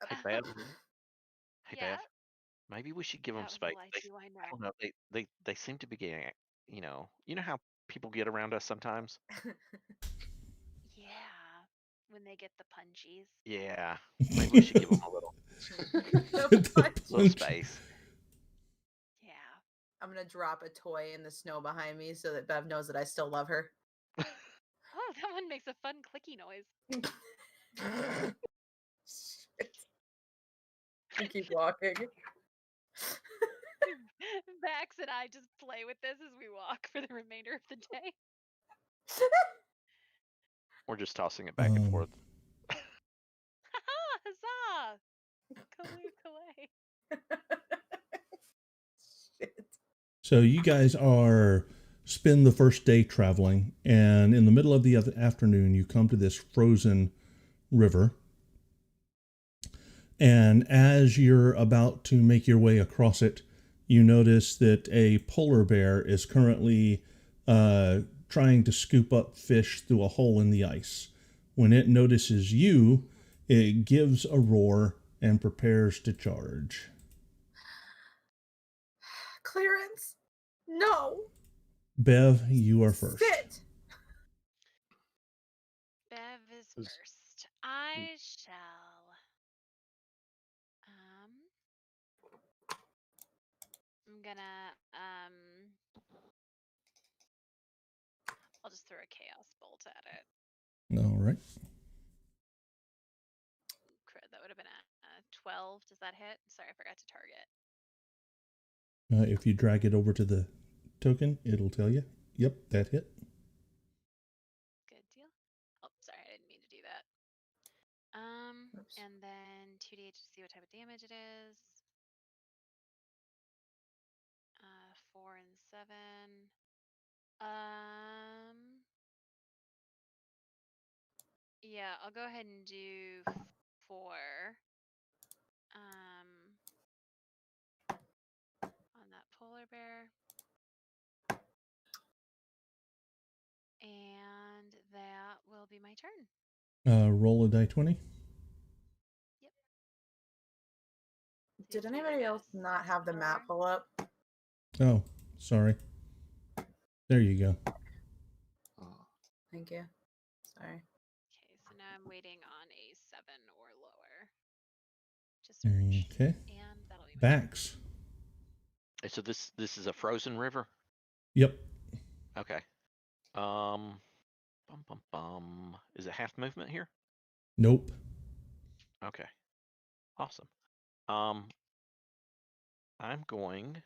Hey, Bev. Yeah? Bev. Maybe we should give them space. I don't know. They seem to be getting, you know how people get around us sometimes? Yeah. When they get the punchies. Yeah. Maybe we should give them a little space. Yeah. I'm gonna drop a toy in the snow behind me so that Bev knows that I still love her. Oh, that one makes a fun clicky noise. You keep walking. Max and I just play with this as we walk for the remainder of the day. We're just tossing it back and forth. Huzzah! Kaloo Shit. So you guys spend the first day traveling, and in the middle of the afternoon, you come to this frozen river. And as you're about to make your way across it, you notice that a polar bear is currently trying to scoop up fish through a hole in the ice. When it notices you, it gives a roar and prepares to charge. Clearance. No. Bev, you are first. Sit. Bev is Is- first. I shall. I'm gonna. I'll just throw a chaos bolt at it. All right. Crud, that would have been a 12. Does that hit? Sorry, I forgot to target. If you drag it over to the token, it'll tell you. Yep, that hit. Good deal. Oh, sorry, I didn't mean to do that. Oops. And then 2d8 to see what type of damage it is. 4 and 7. Yeah, I'll go ahead and do 4. On that polar bear. And that will be my turn. Roll a die 20. Yep. Did Seems anybody like a else not have the map 4. pull up? Oh, sorry. There you go. Thank you. Sorry. Okay, so now I'm waiting on a 7 or lower to search. Okay. And that'll be my turn. Bax. So this is a frozen river. Yep. Okay. Is it half movement here? Nope. Okay. Awesome. I'm going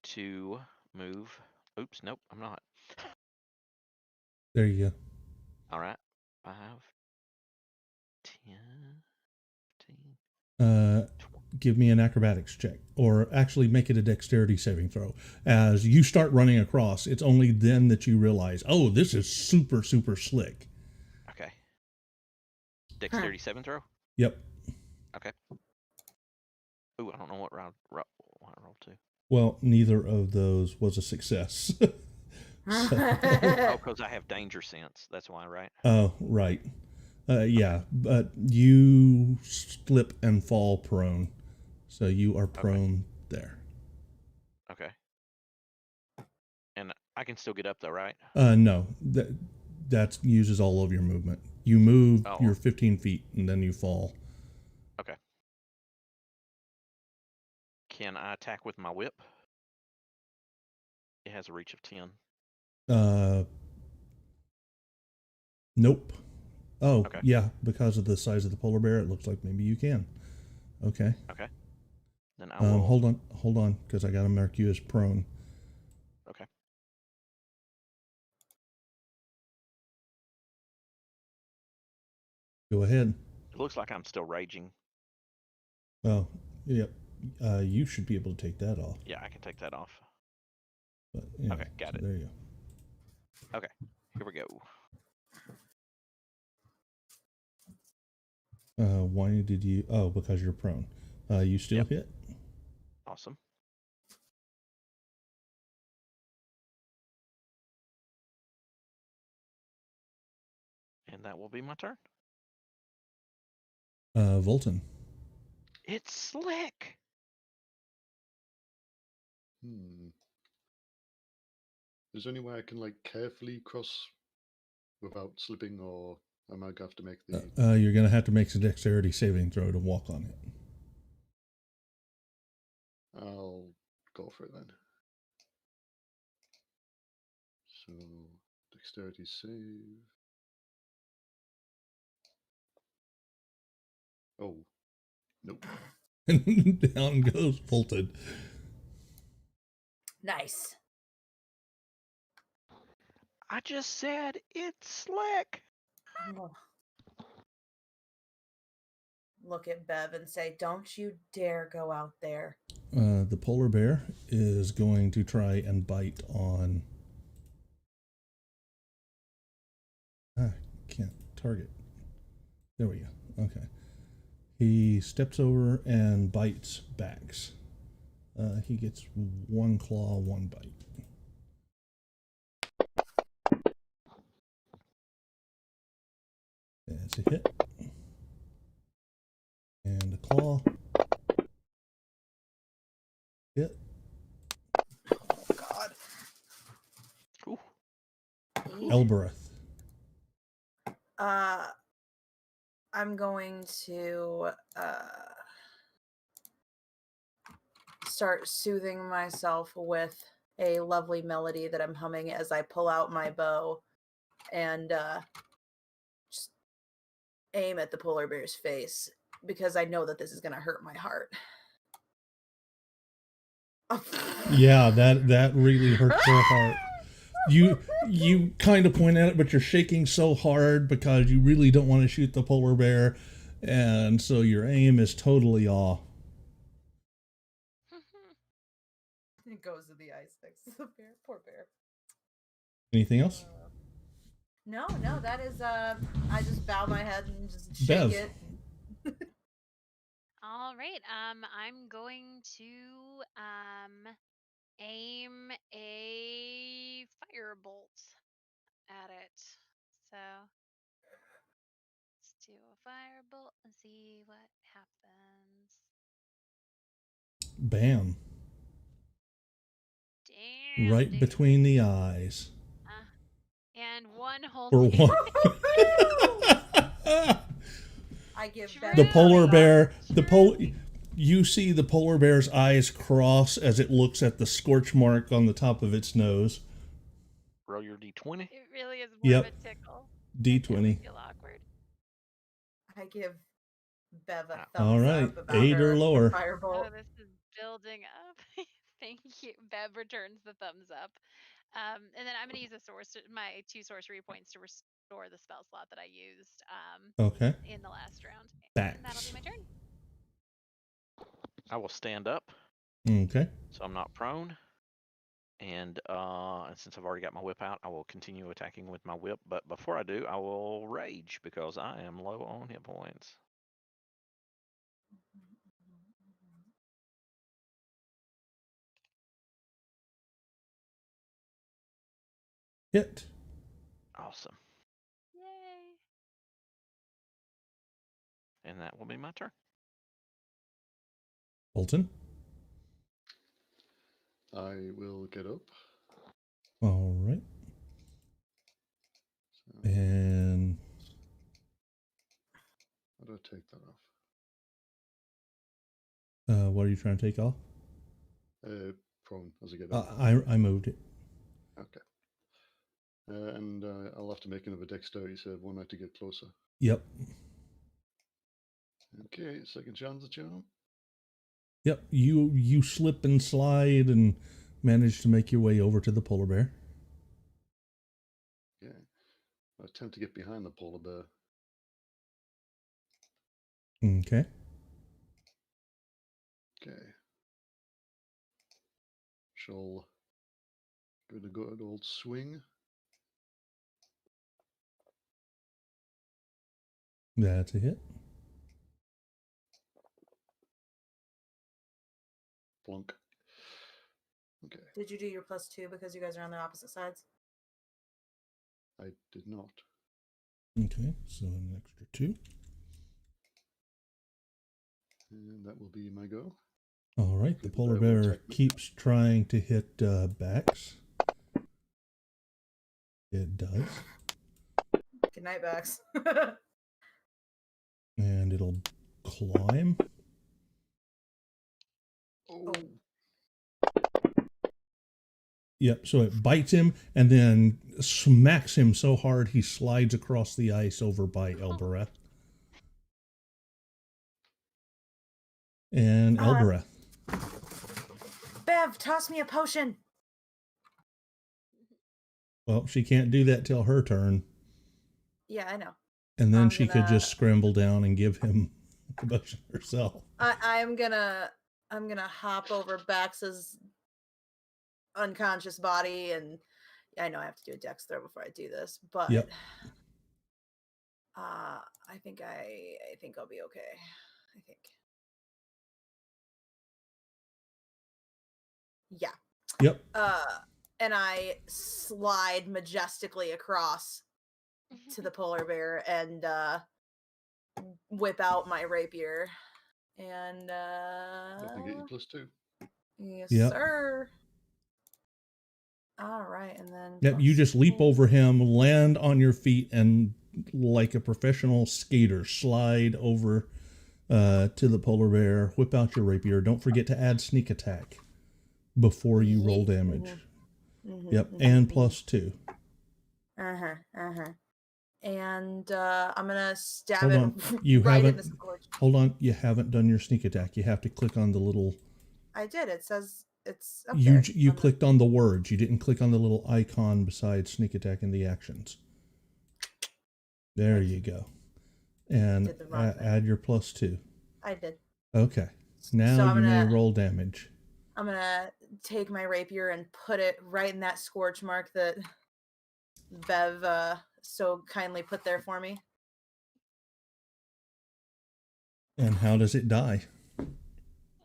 to move. Oops, nope, I'm not. There you go. All right. 5, 10, 15. Give me an acrobatics check, or actually make it a dexterity saving throw. As you start running across, it's only then that you realize, oh, this is super, super slick. Okay. Dexterity 7 throw? Yep. Okay. Ooh, I don't know what round what I rolled to. Well, neither of those was a success. Oh, because I have danger sense. That's why, right? Oh, right. Yeah, but you slip and fall prone. So you are prone there. Okay. And I can still get up though, right? No, that uses all of your movement. You move Oh. your 15 feet and then you fall. Okay. Can I attack with my whip? It has a reach of 10. Nope. Oh, Okay. yeah, because of the size of the polar bear, it looks like maybe you can. Okay. Okay. Then I will. Hold on, because I got to mark you as prone. Okay. Go ahead. It looks like I'm still raging. Oh, yep. You should be able to take that off. Yeah, I can take that off. But, yeah, Okay, got it. There you go. Okay, here we go. Why did you? Oh, because you're prone. You still hit. Awesome. And that will be my turn. Volton. It's slick. Is there any way I can like carefully cross without slipping, or am I gonna have to make the? You're gonna have to make a dexterity saving throw to walk on it. I'll go for it then. So dexterity save. Oh, nope. Down goes Volton. Nice. I just said it's slick. Oh. Look at Bev and say, "Don't you dare go out there." The polar bear is going to try and bite on. Can't target. There we go. Okay. He steps over and bites Bax. He gets 1 claw, 1 bite. That's a hit. And a claw. Hit. Oh God. Ooh. Elbereth. I'm going to start soothing myself with a lovely melody that I'm humming as I pull out my bow and just aim at the polar bear's face because I know that this is going to hurt my heart. Yeah, that really hurts your heart. You kind of point at it, but you're shaking so hard because you really don't want to shoot the polar bear, and so your aim is totally off. It goes to the ice next to the bear. Poor bear. Anything else? No, that is I just bow my head and just shake Bev. it. All right. I'm going to aim a firebolt at it. So let's do a firebolt and see what happens. Bam. Damn. Right dude. between the eyes. And one whole For thing. one. I give True. Bev The polar a bear, True. you see the polar bear's eyes cross as it looks at the scorch mark on the top of its nose. Roll your d20. It really is more Yep. of a tickle. D20. I feel awkward. I give Bev a All thumbs right, up about 8 her or lower. firebolt. Oh, this is building up. Thank you. Bev returns the thumbs up. And then I'm going to use my 2 sorcery points to restore the spell slot that I used Okay. in the last round. Backs. And that'll be my turn. I will stand up, Okay. so I'm not prone. And since I've already got my whip out, I will continue attacking with my whip. But before I do, I will rage because I am low on hit points. Hit. Awesome. Yay. And that will be my turn. Bolton. I will get up. All right. So, And how do I take that off? what are you trying to take off? Prone as I get up. I moved it. Okay. And I'll have to make another dexterity save one night to get closer. Yep. Okay, second chance at charm. Yep. You slip and slide and manage to make your way over to the polar bear. Yeah. I attempt to get behind the polar bear. Okay. Okay. Shall give it a good old swing. That's a hit. Plunk. Okay. Did you do your +2 because you guys are on the opposite sides? I did not. Okay. So an extra 2. And that will be my go. All right. The The polar bear will bear attack me. keeps trying to hit Bax. It does. Good night, Bax. And it'll claw him. Oh. Yep, so it bites him and then smacks him so hard he slides across the ice over by Elbereth. And Elbereth. Bev, toss me a potion. Well, she can't do that till her turn. Yeah, I know. And then I'm she could gonna- just scramble down and give him the potion herself. I'm gonna hop over Bax's unconscious body, and I know I have to do a dex throw before I do this, but Yep. I think I'll be okay. I think. Yeah. Yep. And I slide majestically across to the polar bear and whip out my rapier. And Let me get you +2. yes, Yep. sir. All right, and then Yep, you just leap over him, land on your feet, and like a professional skater, slide over to the polar bear, whip out your rapier. Don't forget to add sneak attack before you roll damage. Yep, and +2. And I'm gonna stab Hold it on, you right in haven't. the scorch. Hold on, you haven't done your sneak attack. You have to click on the little. I did. It says it's up You there. you clicked on the words. You didn't click on the little icon beside sneak attack in the actions. There you go. And Did the wrong thing. add your +2. I did. Okay. Now So you may roll damage. I'm gonna take my rapier and put it right in that scorch mark that Bev so kindly put there for me. And how does it die?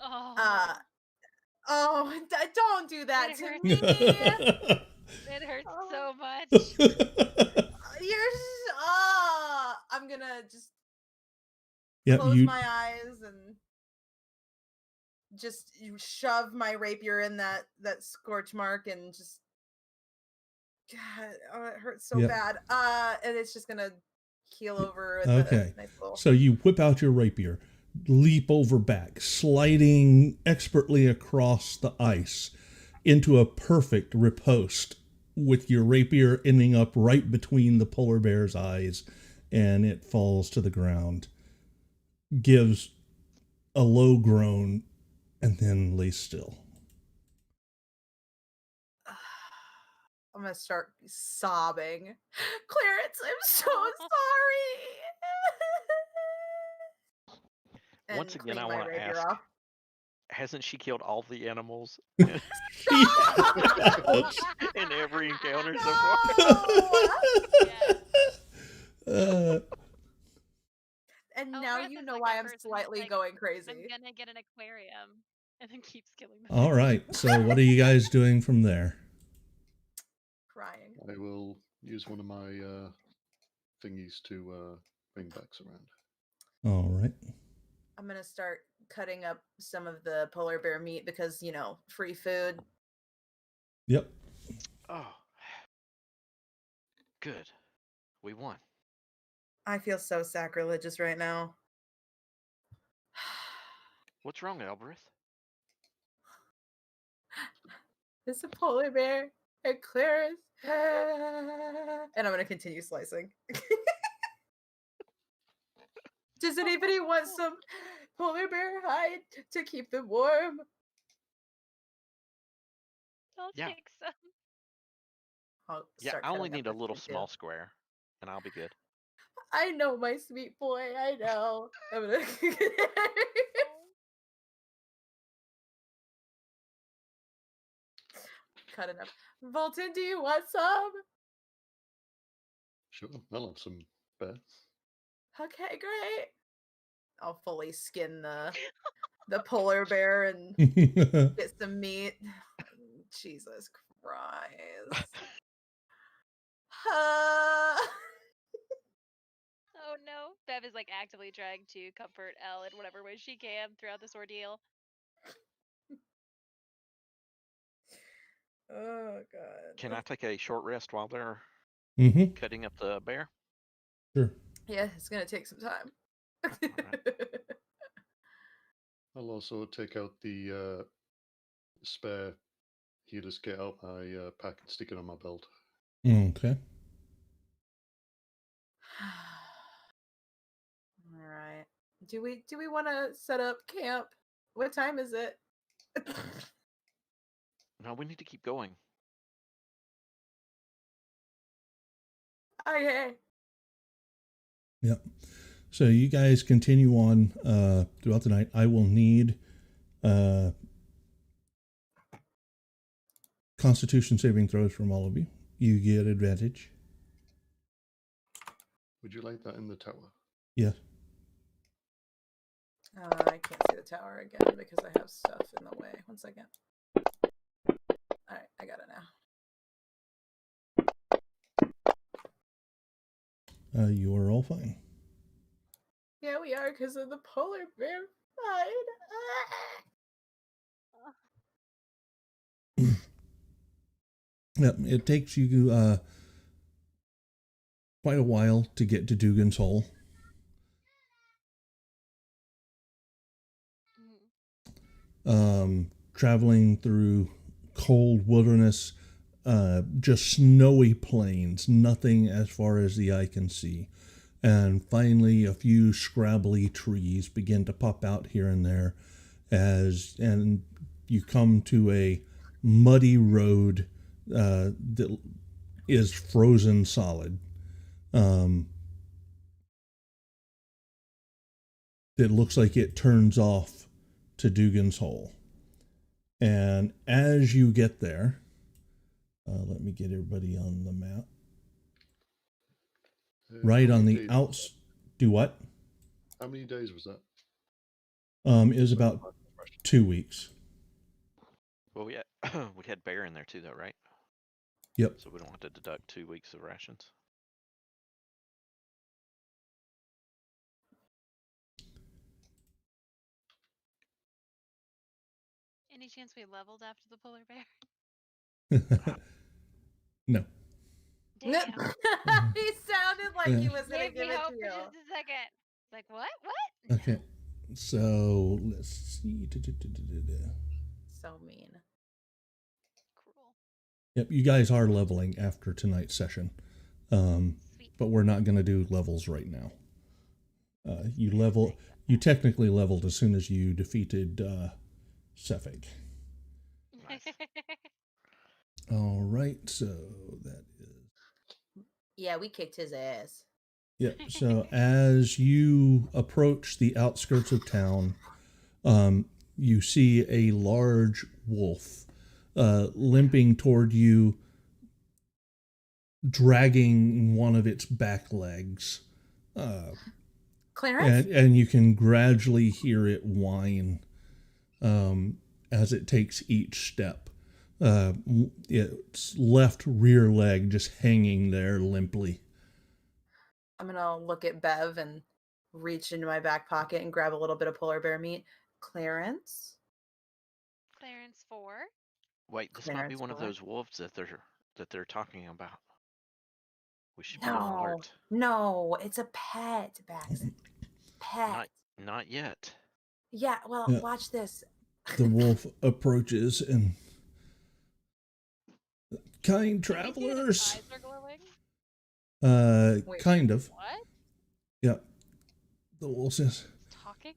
Oh, Don't do that It to hurts. me. it hurts so much. I'm gonna just Yep, close my eyes and just shove my rapier in that scorch mark and just God, it hurts so bad. And it's just gonna heal over. Okay. Nice little... So you whip out your rapier, leap over back, sliding expertly across the ice into a perfect riposte with your rapier ending up right between the polar bear's eyes, and it falls to the ground, gives a low groan, and then lays still. I'm gonna start sobbing. Clarence, I'm so sorry. Once again, I want to ask: hasn't she killed all the animals in every encounter so far? And now you know why I'm slightly going crazy. I'm gonna get an aquarium and then keeps killing them. All right. So what are you guys doing from there? Crying. I will use one of my thingies to bring Bex around. All right. I'm gonna start cutting up some of the polar bear meat because, you know, free food. Yep. Oh, good. We won. I feel so sacrilegious right now. What's wrong, Albereth? It's a polar bear and Clarence. And I'm gonna continue slicing. Does anybody want some polar bear hide to keep them warm? I'll take some. I only need a little small square, and I'll be good. I know, my sweet boy. I know. I'm gonna cut enough. Volton, do you want some? Sure, I'll have some bear. Okay, great. I'll fully skin the polar bear and get some meat. Jesus Christ. Oh no. Bev is like actively trying to comfort Elle in whatever way she can throughout this ordeal. Oh God. Can I take a short rest while they're cutting up the bear? Sure. Yeah, it's gonna take some time. I'll also take out the spare healer's kit out my pack and stick it on my belt. Okay. All right. Do we want to set up camp? What time is it? No, we need to keep going. Okay. Yep. So you guys continue on throughout the night. I will need Constitution saving throws from all of you. You get advantage. Would you like that in the tower? Yes. I can't see the tower again because I have stuff in the way. 1 second. All right, I got it now. You are all fine. Yeah, we are because of the polar bear fight. Yep, it takes you quite a while to get to Dugan's Hole. Traveling through cold wilderness, just snowy plains, nothing as far as the eye can see. And finally, a few scrabbly trees begin to pop out here and there, and you come to a muddy road that is frozen solid. That looks like it turns off to Dugan's Hole. And as you get there, let me get everybody on the map. Right how on many the days- outs. Do what? How many days was that? It was about 2 weeks. Well, we had bear in there too, though, right? Yep. So we don't have to deduct 2 weeks of rations. Any chance we leveled after the polar bear? No. Damn. He sounded like he Yeah. was gonna Gave me give it hope to for you. just a second. Like, what? What? Okay. So let's see. So mean. Cruel. Yep, you guys are leveling after tonight's session. Sweet. But we're not going to do levels right now. You technically leveled as soon as you defeated Cephig. Nice. All right, so that is... Yeah, we kicked his ass. Yep, so as you approach the outskirts of town, you see a large wolf limping toward you, dragging one of its back legs. Clarence? And you can gradually hear it whine as it takes each step. Its left rear leg just hanging there limply. I'm gonna look at Bev and reach into my back pocket and grab a little bit of polar bear meat. Clarence? Clarence 4. Wait, this might be Clarence one of Four. those wolves that they're talking about. We should be on No, alert. no, it's a pet, Bax. Pet. Not yet. Yeah, well, Yeah. watch this. The wolf approaches and... Kind Can you see that its travelers? eyes are glowing? Wait. Kind of. What? Yeah. The wolf says, It's talking?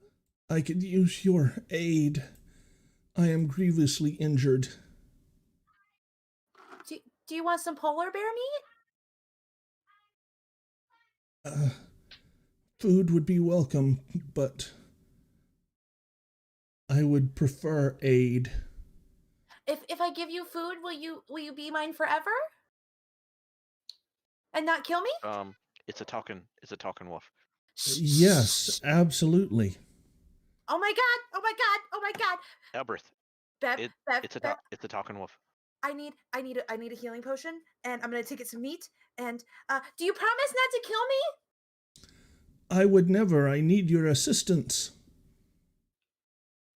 I could use your aid. I am grievously injured. Do you want some polar bear meat? Food would be welcome, but I would prefer aid. If I give you food, will you be mine forever? And not kill me? It's a talking wolf. Yes, absolutely. Oh my god! Oh my god! Oh my god! Elberth, Bev, it's a Bev, talking wolf. I need a healing potion, and I'm gonna take it some meat. And do you promise not to kill me? I would never. I need your assistance.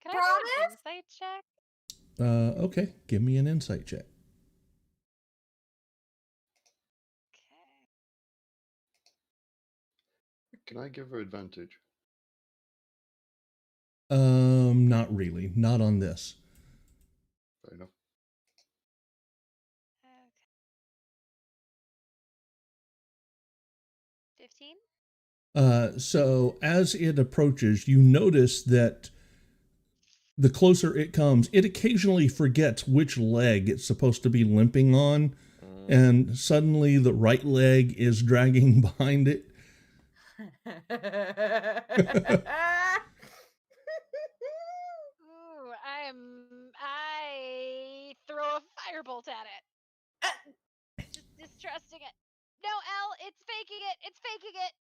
Can I do an Promise? insight check? Okay. Give me an insight check. Okay. Can I give her advantage? Not really. Not on this. Fair enough. Okay. 15? So as it approaches, you notice that the closer it comes, it occasionally forgets which leg it's supposed to be limping on, and suddenly the right leg is dragging behind it. Ooh, I throw a firebolt at it. Just distrusting it. No, Elle, it's faking it. It's faking it.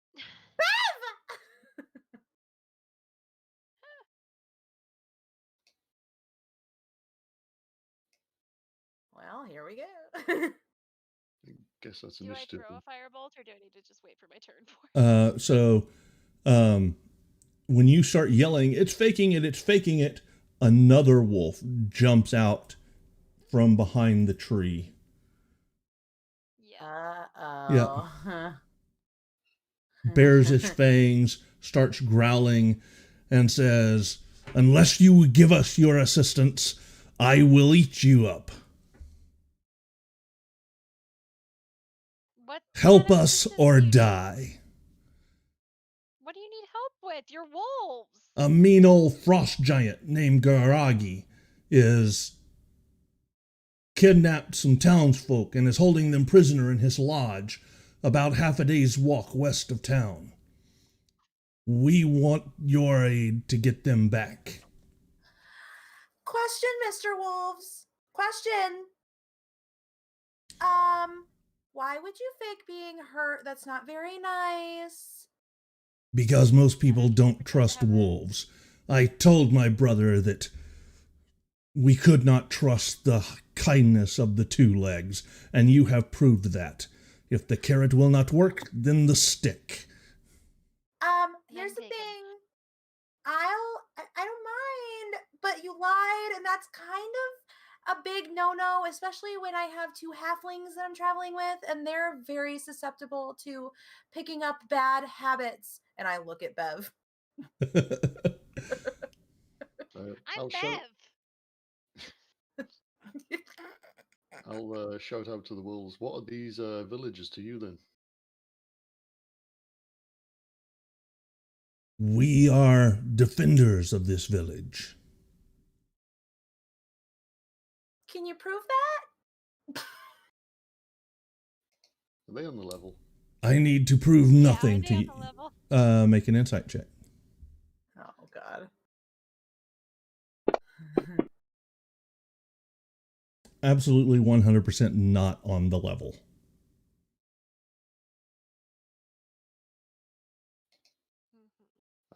Well, here we go. I guess that's Do I initiative. throw a firebolt or do I need to just wait for my turn for it? So when you start yelling, it's faking it, another wolf jumps out from behind the tree. Yeah. Uh-oh. Bares his fangs, starts growling, and says, "Unless you give us your assistance, I will eat you up. What Help kind of us assistance or do you need? die." What do you need help with? You're wolves. A mean old frost giant named Garagi is kidnapped some townsfolk and is holding them prisoner in his lodge about half a day's walk west of town. We want your aid to get them back. Question, Mr. Wolves. Question. Why would you fake being hurt? That's not very nice. Because most people think don't it's trust habit. wolves. I told my brother that we could not trust the kindness of the two legs, and you have proved that. If the carrot will not work, then the stick. Here's the None taken. thing. I don't mind, but you lied, and that's kind of a big no-no, especially when I have two halflings that I'm traveling with, and they're very susceptible to picking up bad habits. And I look at Bev. I'm I'll shout. Bev. I'll shout out to the wolves. What are these villagers to you then? We are defenders of this village. Can you prove that? Are they on the level? I need to prove Yeah, nothing are they to on the level? you. Make an insight check. Oh, God. Absolutely 100% not on the level. Mhm.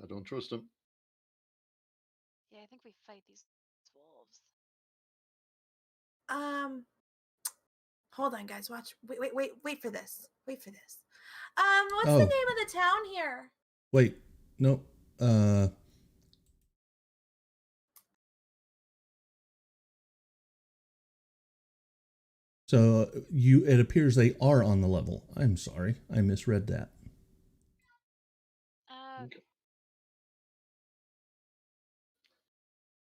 I don't trust them. Yeah, I think we fight these wolves. Hold on, guys. Watch. Wait for this. Wait for this. What's Oh. the name of the town here? Wait, no. So it appears they are on the level. I'm sorry, I misread that. Okay.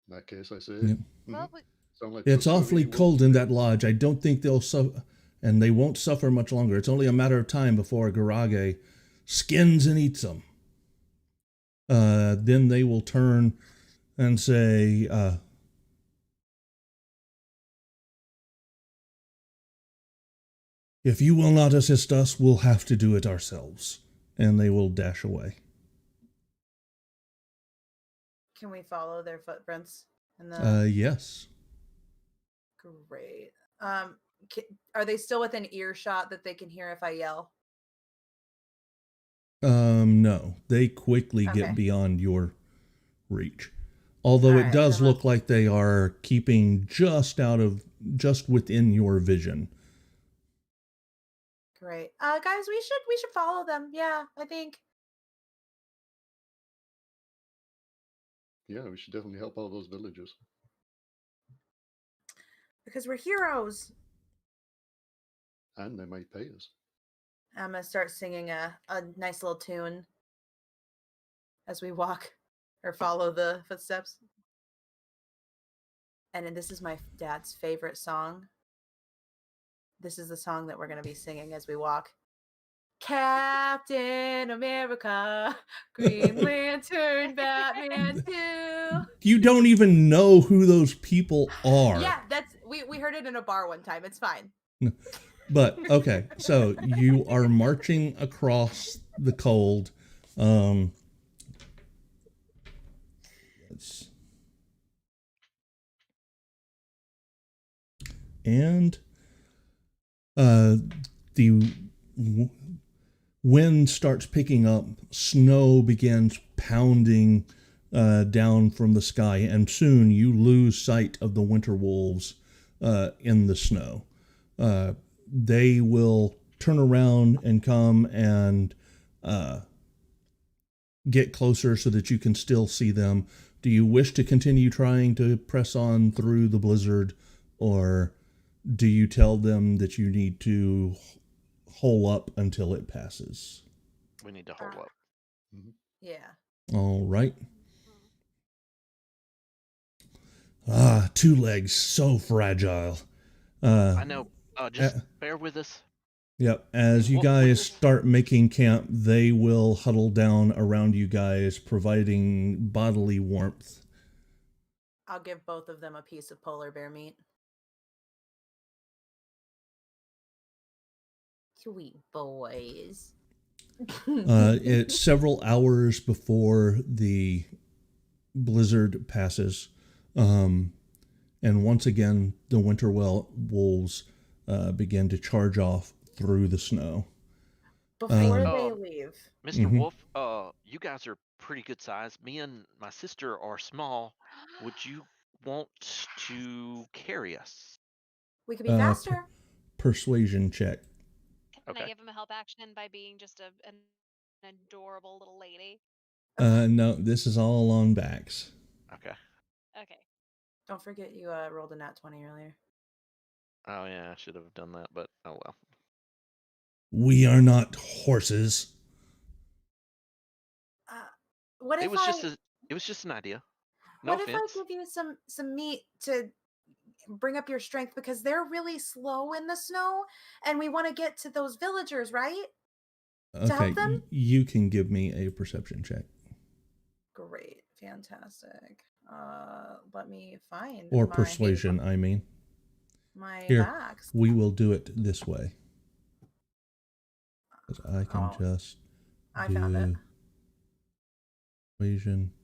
In that case, I say. Yep. Well, Sound like It's awfully trustworthy wolves cold to in me. that lodge. I don't think they'll suffer, and they won't suffer much longer. It's only a matter of time before Garage skins and eats them. Then they will turn and say, "If you will not assist us, we'll have to do it ourselves." And they will dash away. Can we follow their footprints? In the Yes. Great. Are they still within earshot that they can hear if I yell? No. They quickly Okay. get beyond your reach. Although All it right, does then look like they are keeping just within your vision. Great. Guys, we should follow them. Yeah, I think. Yeah, we should definitely help out those villagers. Because we're heroes. And they might pay us. I'm gonna start singing a nice little tune as we walk or follow the footsteps. And then this is my dad's favorite song. This is the song that we're gonna be singing as we walk. Captain America, Green Lantern, Batman 2. You don't even know who those people are. Yeah, we heard it in a bar one time. It's fine. But okay, so you are marching across the cold. And the wind starts picking up. Snow begins pounding down from the sky, and soon you lose sight of the winter wolves in the snow. they will turn around and come and get closer so that you can still see them. Do you wish to continue trying to press on through the blizzard, or do you tell them that you need to hole up until it passes? We need to hold up. Yeah. All right. Two legs, so fragile. I know. Just bear with us. Yep. As you What- guys start making camp, they will huddle down around you guys, providing bodily warmth. I'll give both of them a piece of polar bear meat. Sweet boys. It's several hours before the blizzard passes. And once again, the winter wolves begin to charge off through the snow. Before Um, they leave. Mr. Mhm. Wolf, you guys are pretty good size. Me and my sister are small. Would you want to carry us? We could be Uh, faster. Persuasion check. Can I Okay. give him a help action by being just an adorable little lady? No, this is all on backs. Okay. Okay. Don't forget you rolled a nat 20 earlier. Oh yeah, I should have done that, but oh well. We are not horses. What if It was I just an idea. No what if I offense. give you some meat to bring up your strength, because they're really slow in the snow and we want to get to those villagers, right? To help them? You can give me a perception check. Great. Fantastic. Let me find Or my persuasion, I mean. my Here, hacks. we will do it this way. 'Cause I can Oh, just I found it. Persuasion,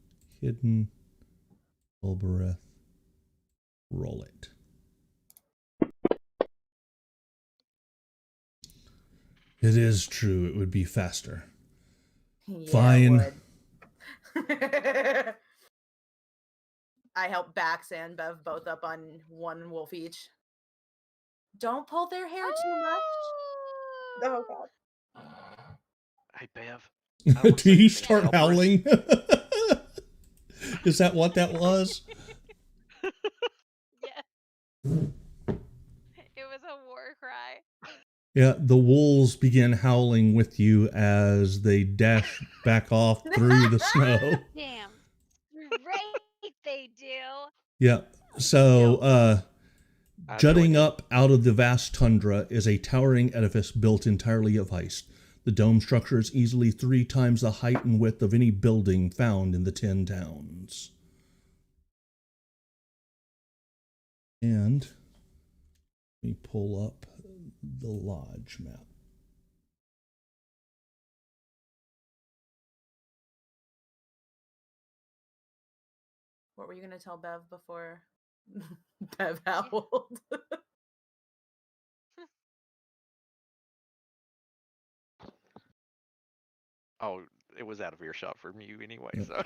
hidden, Bulbereth, roll it. It is true, it would be faster. Yeah, Fine. it would. I help Bax and Bev both up on one wolf each. Don't pull their hair too much. Oh god. Hey Bev. I don't wanna Do say you anything start shelterous. howling? Is that what that was? Yeah. It was a war cry. Yeah, the wolves begin howling with you as they dash back off through the snow. Damn. Right, they do. Yeah. So, I jutting joined in. up out of the vast tundra is a towering edifice built entirely of ice. The dome structure is easily 3 times the height and width of any building found in the 10 towns. And let me pull up the lodge map. What were you gonna tell Bev before Bev howled? Oh, it was out of earshot from you anyway, Yep. so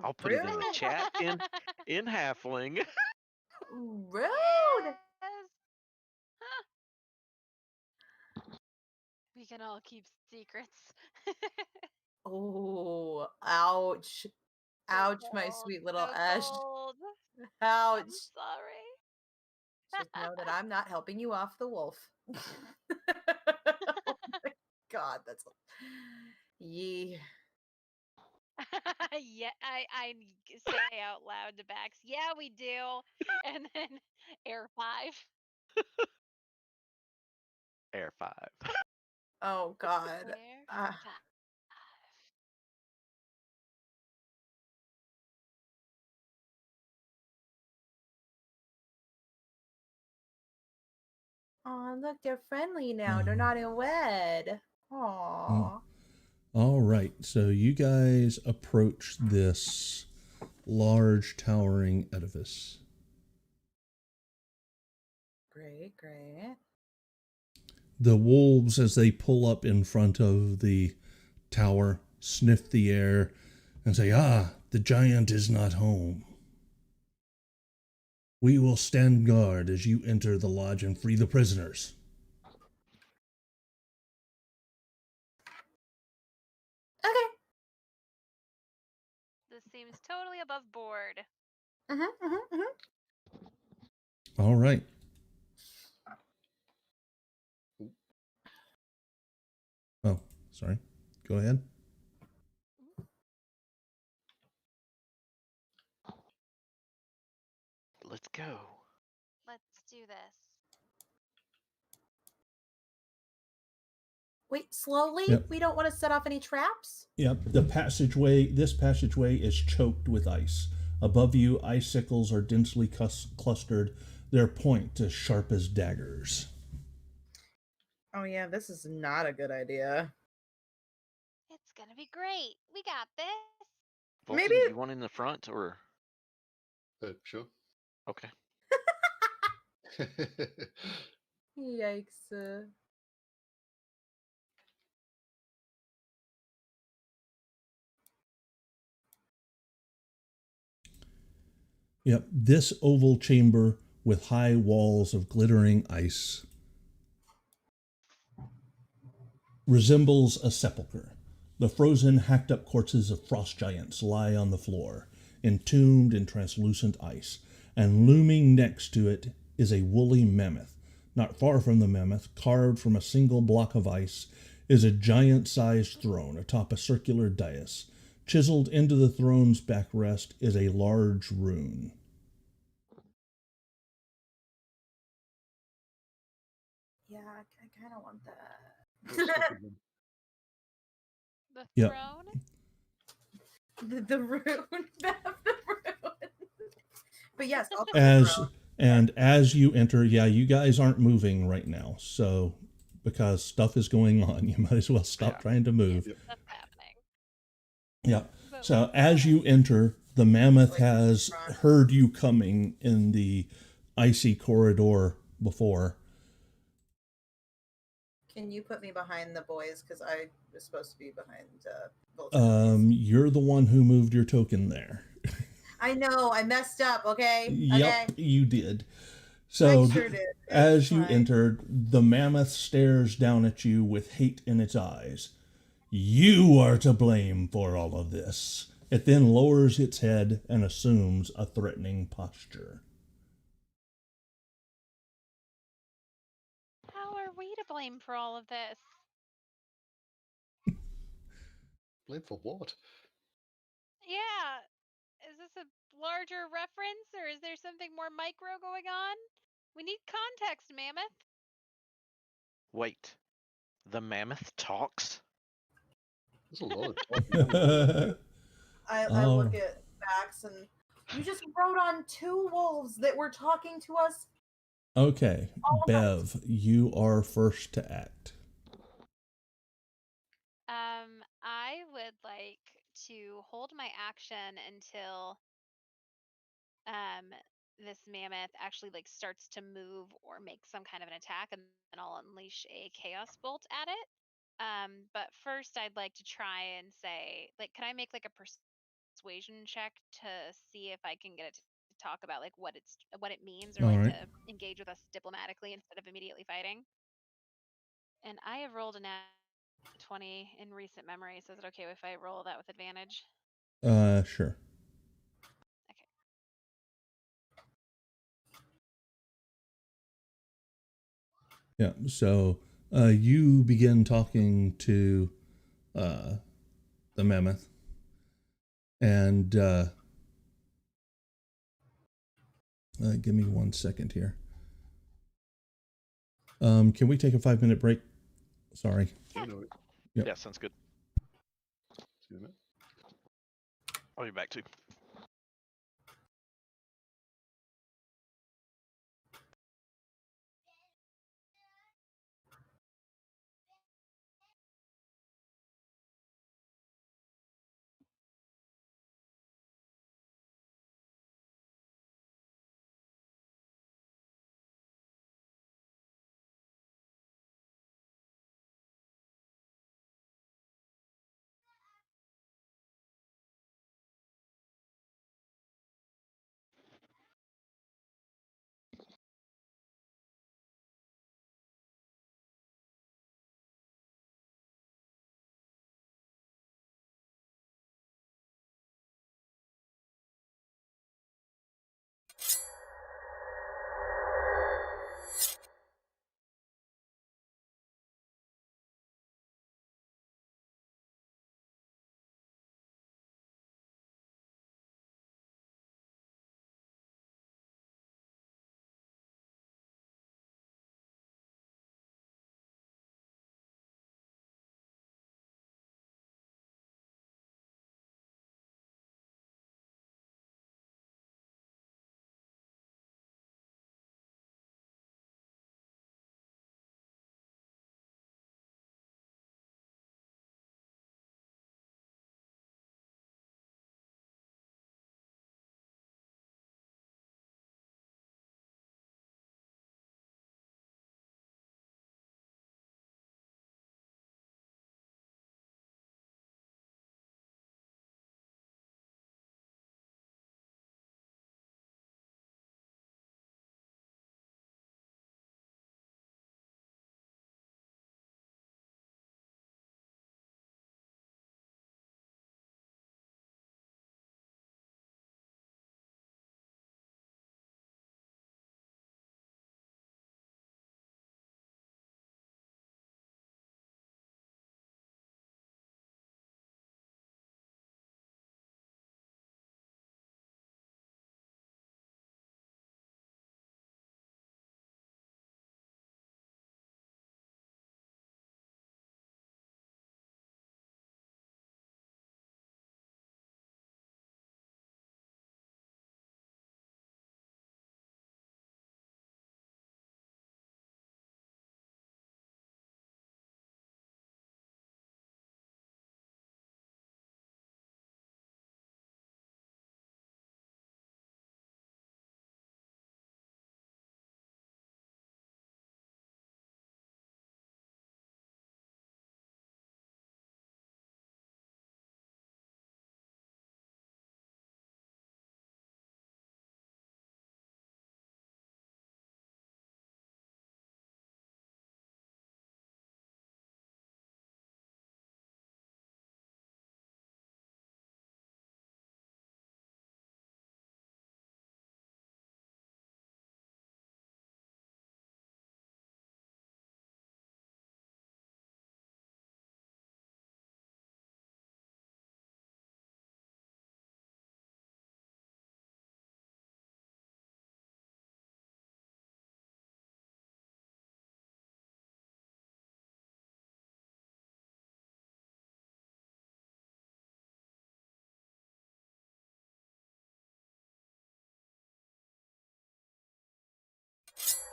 I'll put it in the chat in halfling. Rude. Yes. We can all keep secrets. Oh, ouch. So Ouch, my cold, sweet little so Ash. cold. Ouch. I'm sorry. Just know that I'm not helping you off the wolf. Oh my god, that's yee. Yeah, I say out loud to Bax, yeah, we do. And then Air 5. Air 5. Oh god. Air Ah. 5. Oh, look, they're friendly now. They're not in wed. Aww. All right, so you guys approach this large towering edifice. Great, great. The wolves, as they pull up in front of the tower, sniff the air and say, "Ah, the giant is not home." We will stand guard as you enter the lodge and free the prisoners. Okay. This seems totally above board. All right. Oh, sorry. Go ahead. Let's go. Let's do this. Wait, slowly? Yep. We don't want to set off any traps? Yep. This passageway is choked with ice. Above you, icicles are densely clustered, their point as sharp as daggers. Oh yeah, this is not a good idea. It's gonna be great. We got this. Fulton, Maybe- you want in the front or? Sure. Okay. Yikes. Yep. This oval chamber with high walls of glittering ice resembles a sepulchre. The frozen, hacked up corpses of frost giants lie on the floor, entombed in translucent ice, and looming next to it is a woolly mammoth. Not far from the mammoth, carved from a single block of ice, is a giant-sized throne atop a circular dais. Chiseled into the throne's backrest is a large rune. Yeah, I kind of want that. The Yep. throne? the rune. the rune. But yes, I'll take the As throne. and as you enter, you guys aren't moving right now, so because stuff is going on, you might as well stop Yeah. trying to move. That's happening. Yeah. But So as you enter, the mammoth Like, has front. heard you coming in the icy corridor before. Can you put me behind the boys? Because I was supposed to be behind both of these. You're the one who moved your token there. I know, I messed up, okay? Yep, Okay. you did. So I sure did. as It's you fine. entered, the mammoth stares down at you with hate in its eyes. You are to blame for all of this. It then lowers its head and assumes a threatening posture. how are we to blame for all of this? Blame for what? Yeah. Is this a larger reference or is there something more micro going on? We need context, Mammoth. Wait. The mammoth talks? There's a lot of talking. I Oh. look at Max and you just rode on 2 wolves that were talking to us. Okay, All of Bev, you are first to act. I would like to hold my action until this mammoth actually like starts to move or make some kind of an attack, and then I'll unleash a chaos bolt at it. But first I'd like to try and say, like, can I make like a persuasion check to see if I can get it to talk about like what it means, or All like right. to engage with us diplomatically instead of immediately fighting? And I have rolled a nat 20 in recent memory, so is it okay if I roll that with advantage? Sure. Okay. Yeah, so you begin talking to the mammoth, and give me 1 second here. Can we take a 5-minute break? Sorry. You know it. Yep. Yeah, sounds good. See you in a minute. I'll be back too.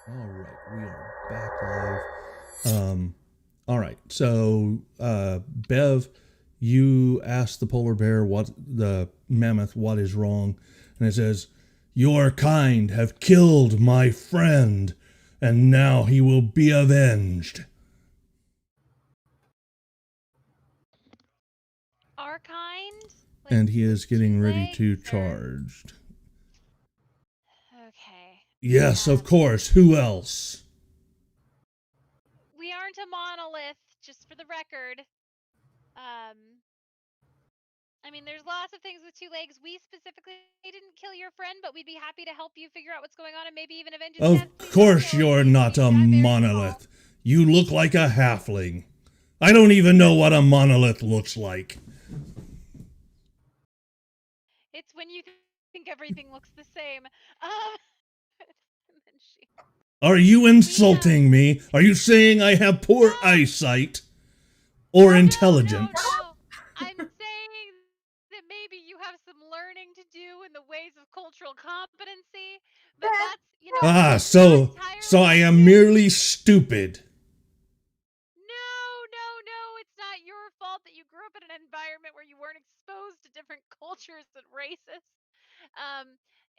All right, we are back live. All right, so Bev, you asked the polar bear the mammoth what is wrong, and it says, "Your kind have killed my friend, and now he will be avenged." Our kind? And he is getting ready to legs, or- charge. Okay. Yes, of course. Who else? We aren't a monolith, just for the record. I mean, there's lots of things with two legs. We specifically didn't kill your friend, but we'd be happy to help you figure out what's going on and maybe even avenge his death. Of Please course don't kill you're him. not a I'm very monolith. small. You look like a halfling. I don't even know what a monolith looks like. It's when you think everything looks the same. And then she... Are you insulting me? Are you saying I have poor eyesight or intelligence? No. I'm saying that maybe you have some learning to do in the ways of cultural competency, but that's, Ah, that's not so entirely I on am you. merely stupid. No, it's not your fault that you grew up in an environment where you weren't exposed to different cultures and races.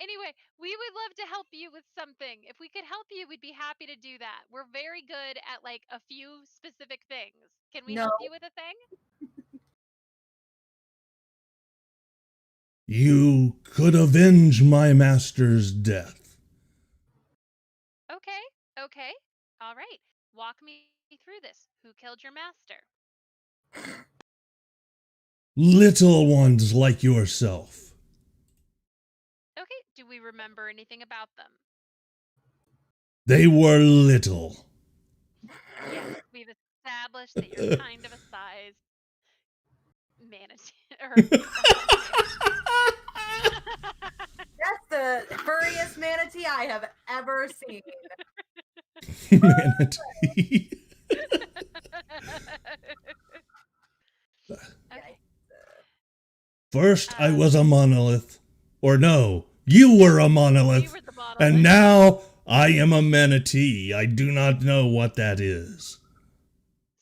Anyway, we would love to help you with something. If we could help you, we'd be happy to do that. We're very good at like a few specific things. Can we help you with a thing? You could avenge my master's death. Okay. All right. Walk me through this. Who killed your master? Little ones like yourself. Okay. Do we remember anything about them? They were little. Yes, we've established that you're kind of a size manatee. That's the furriest manatee I have ever seen. Manatee. Okay. First, I was a monolith. Or no, you were a monolith. You were the monolith. And now I am a manatee. I do not know what that is.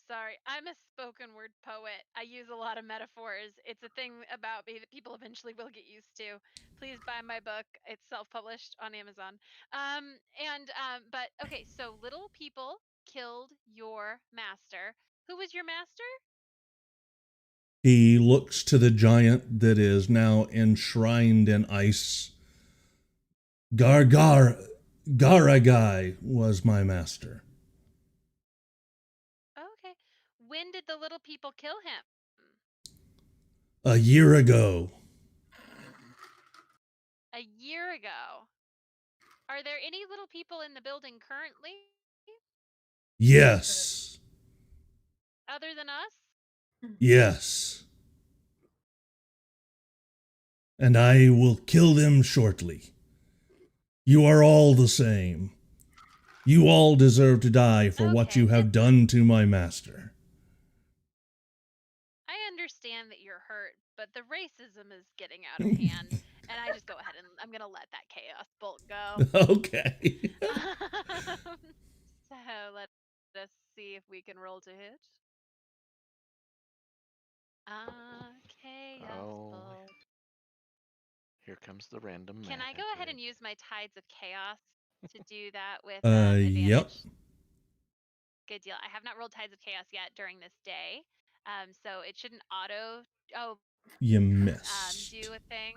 Sorry, I'm a spoken word poet. I use a lot of metaphors. It's a thing about me that people eventually will get used to. Please buy my book. It's self-published on Amazon. But okay, so little people killed your master. Who was your master? He looks to the giant that is now enshrined in ice. Garagai was my master. Okay. When did the little people kill him? A year ago. A year ago. Are there any little people in the building currently? Yes. Other than us? Yes. And I will kill them shortly. You are all the same. You all deserve to die for what you have done to my master. I understand that you're hurt, but the racism is getting out of hand, and I just go ahead and I'm gonna let that chaos bolt go. Okay. So let us see if we can roll to hit. Chaos bolt. Here comes the random. Can I go ahead and use my Tides of Chaos to do that with advantage? Yep. Good deal. I have not rolled Tides of Chaos yet during this day, so it shouldn't auto. Oh, you missed. Do a thing.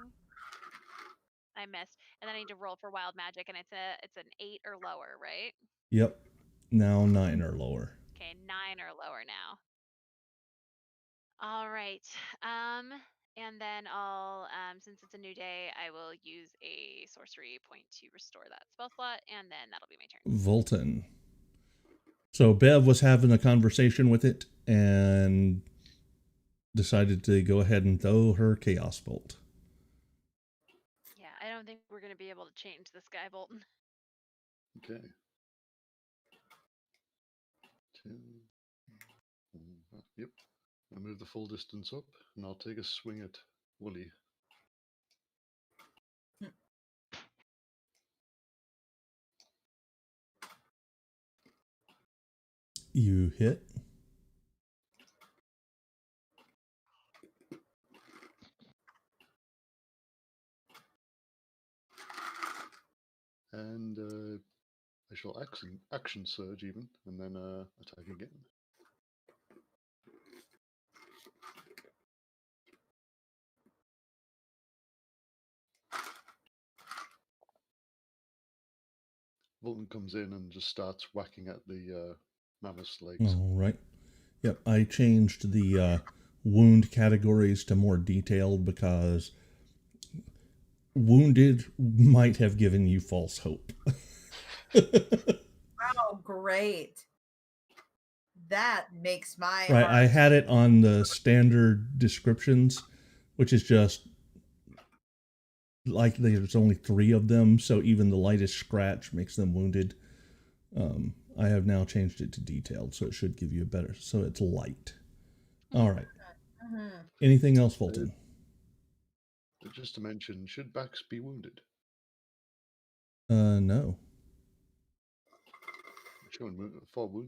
I missed, and then I need to roll for Wild Magic, and it's an 8 or lower, right? Yep. Now 9 or lower. Okay, 9 or lower now. All right. And then I'll, since it's a new day, I will use a sorcery point to restore that spell slot, and then that'll be my turn. Volton. So Bev was having a conversation with it and decided to go ahead and throw her Chaos Bolt. Yeah, I don't think we're going to be able to change this guy, Bolton. Okay. 10. Yep. I move the full distance up, and I'll take a swing at Wooly. You hit. And I shall action surge even, and then attack again. Vulcan comes in and just starts whacking at the mammoth's legs. All right. Yep, I changed the wound categories to more detailed because wounded might have given you false hope. Oh, great. That makes my Right, I heart. had it on the standard descriptions, which is just like there's only 3 of them, so even the lightest scratch makes them wounded. I have now changed it to detailed, so it should give you a better. So it's light. All right. Mhm. Anything else, Fulton? Just to mention, should Bax be wounded? No. Showing 4 wounds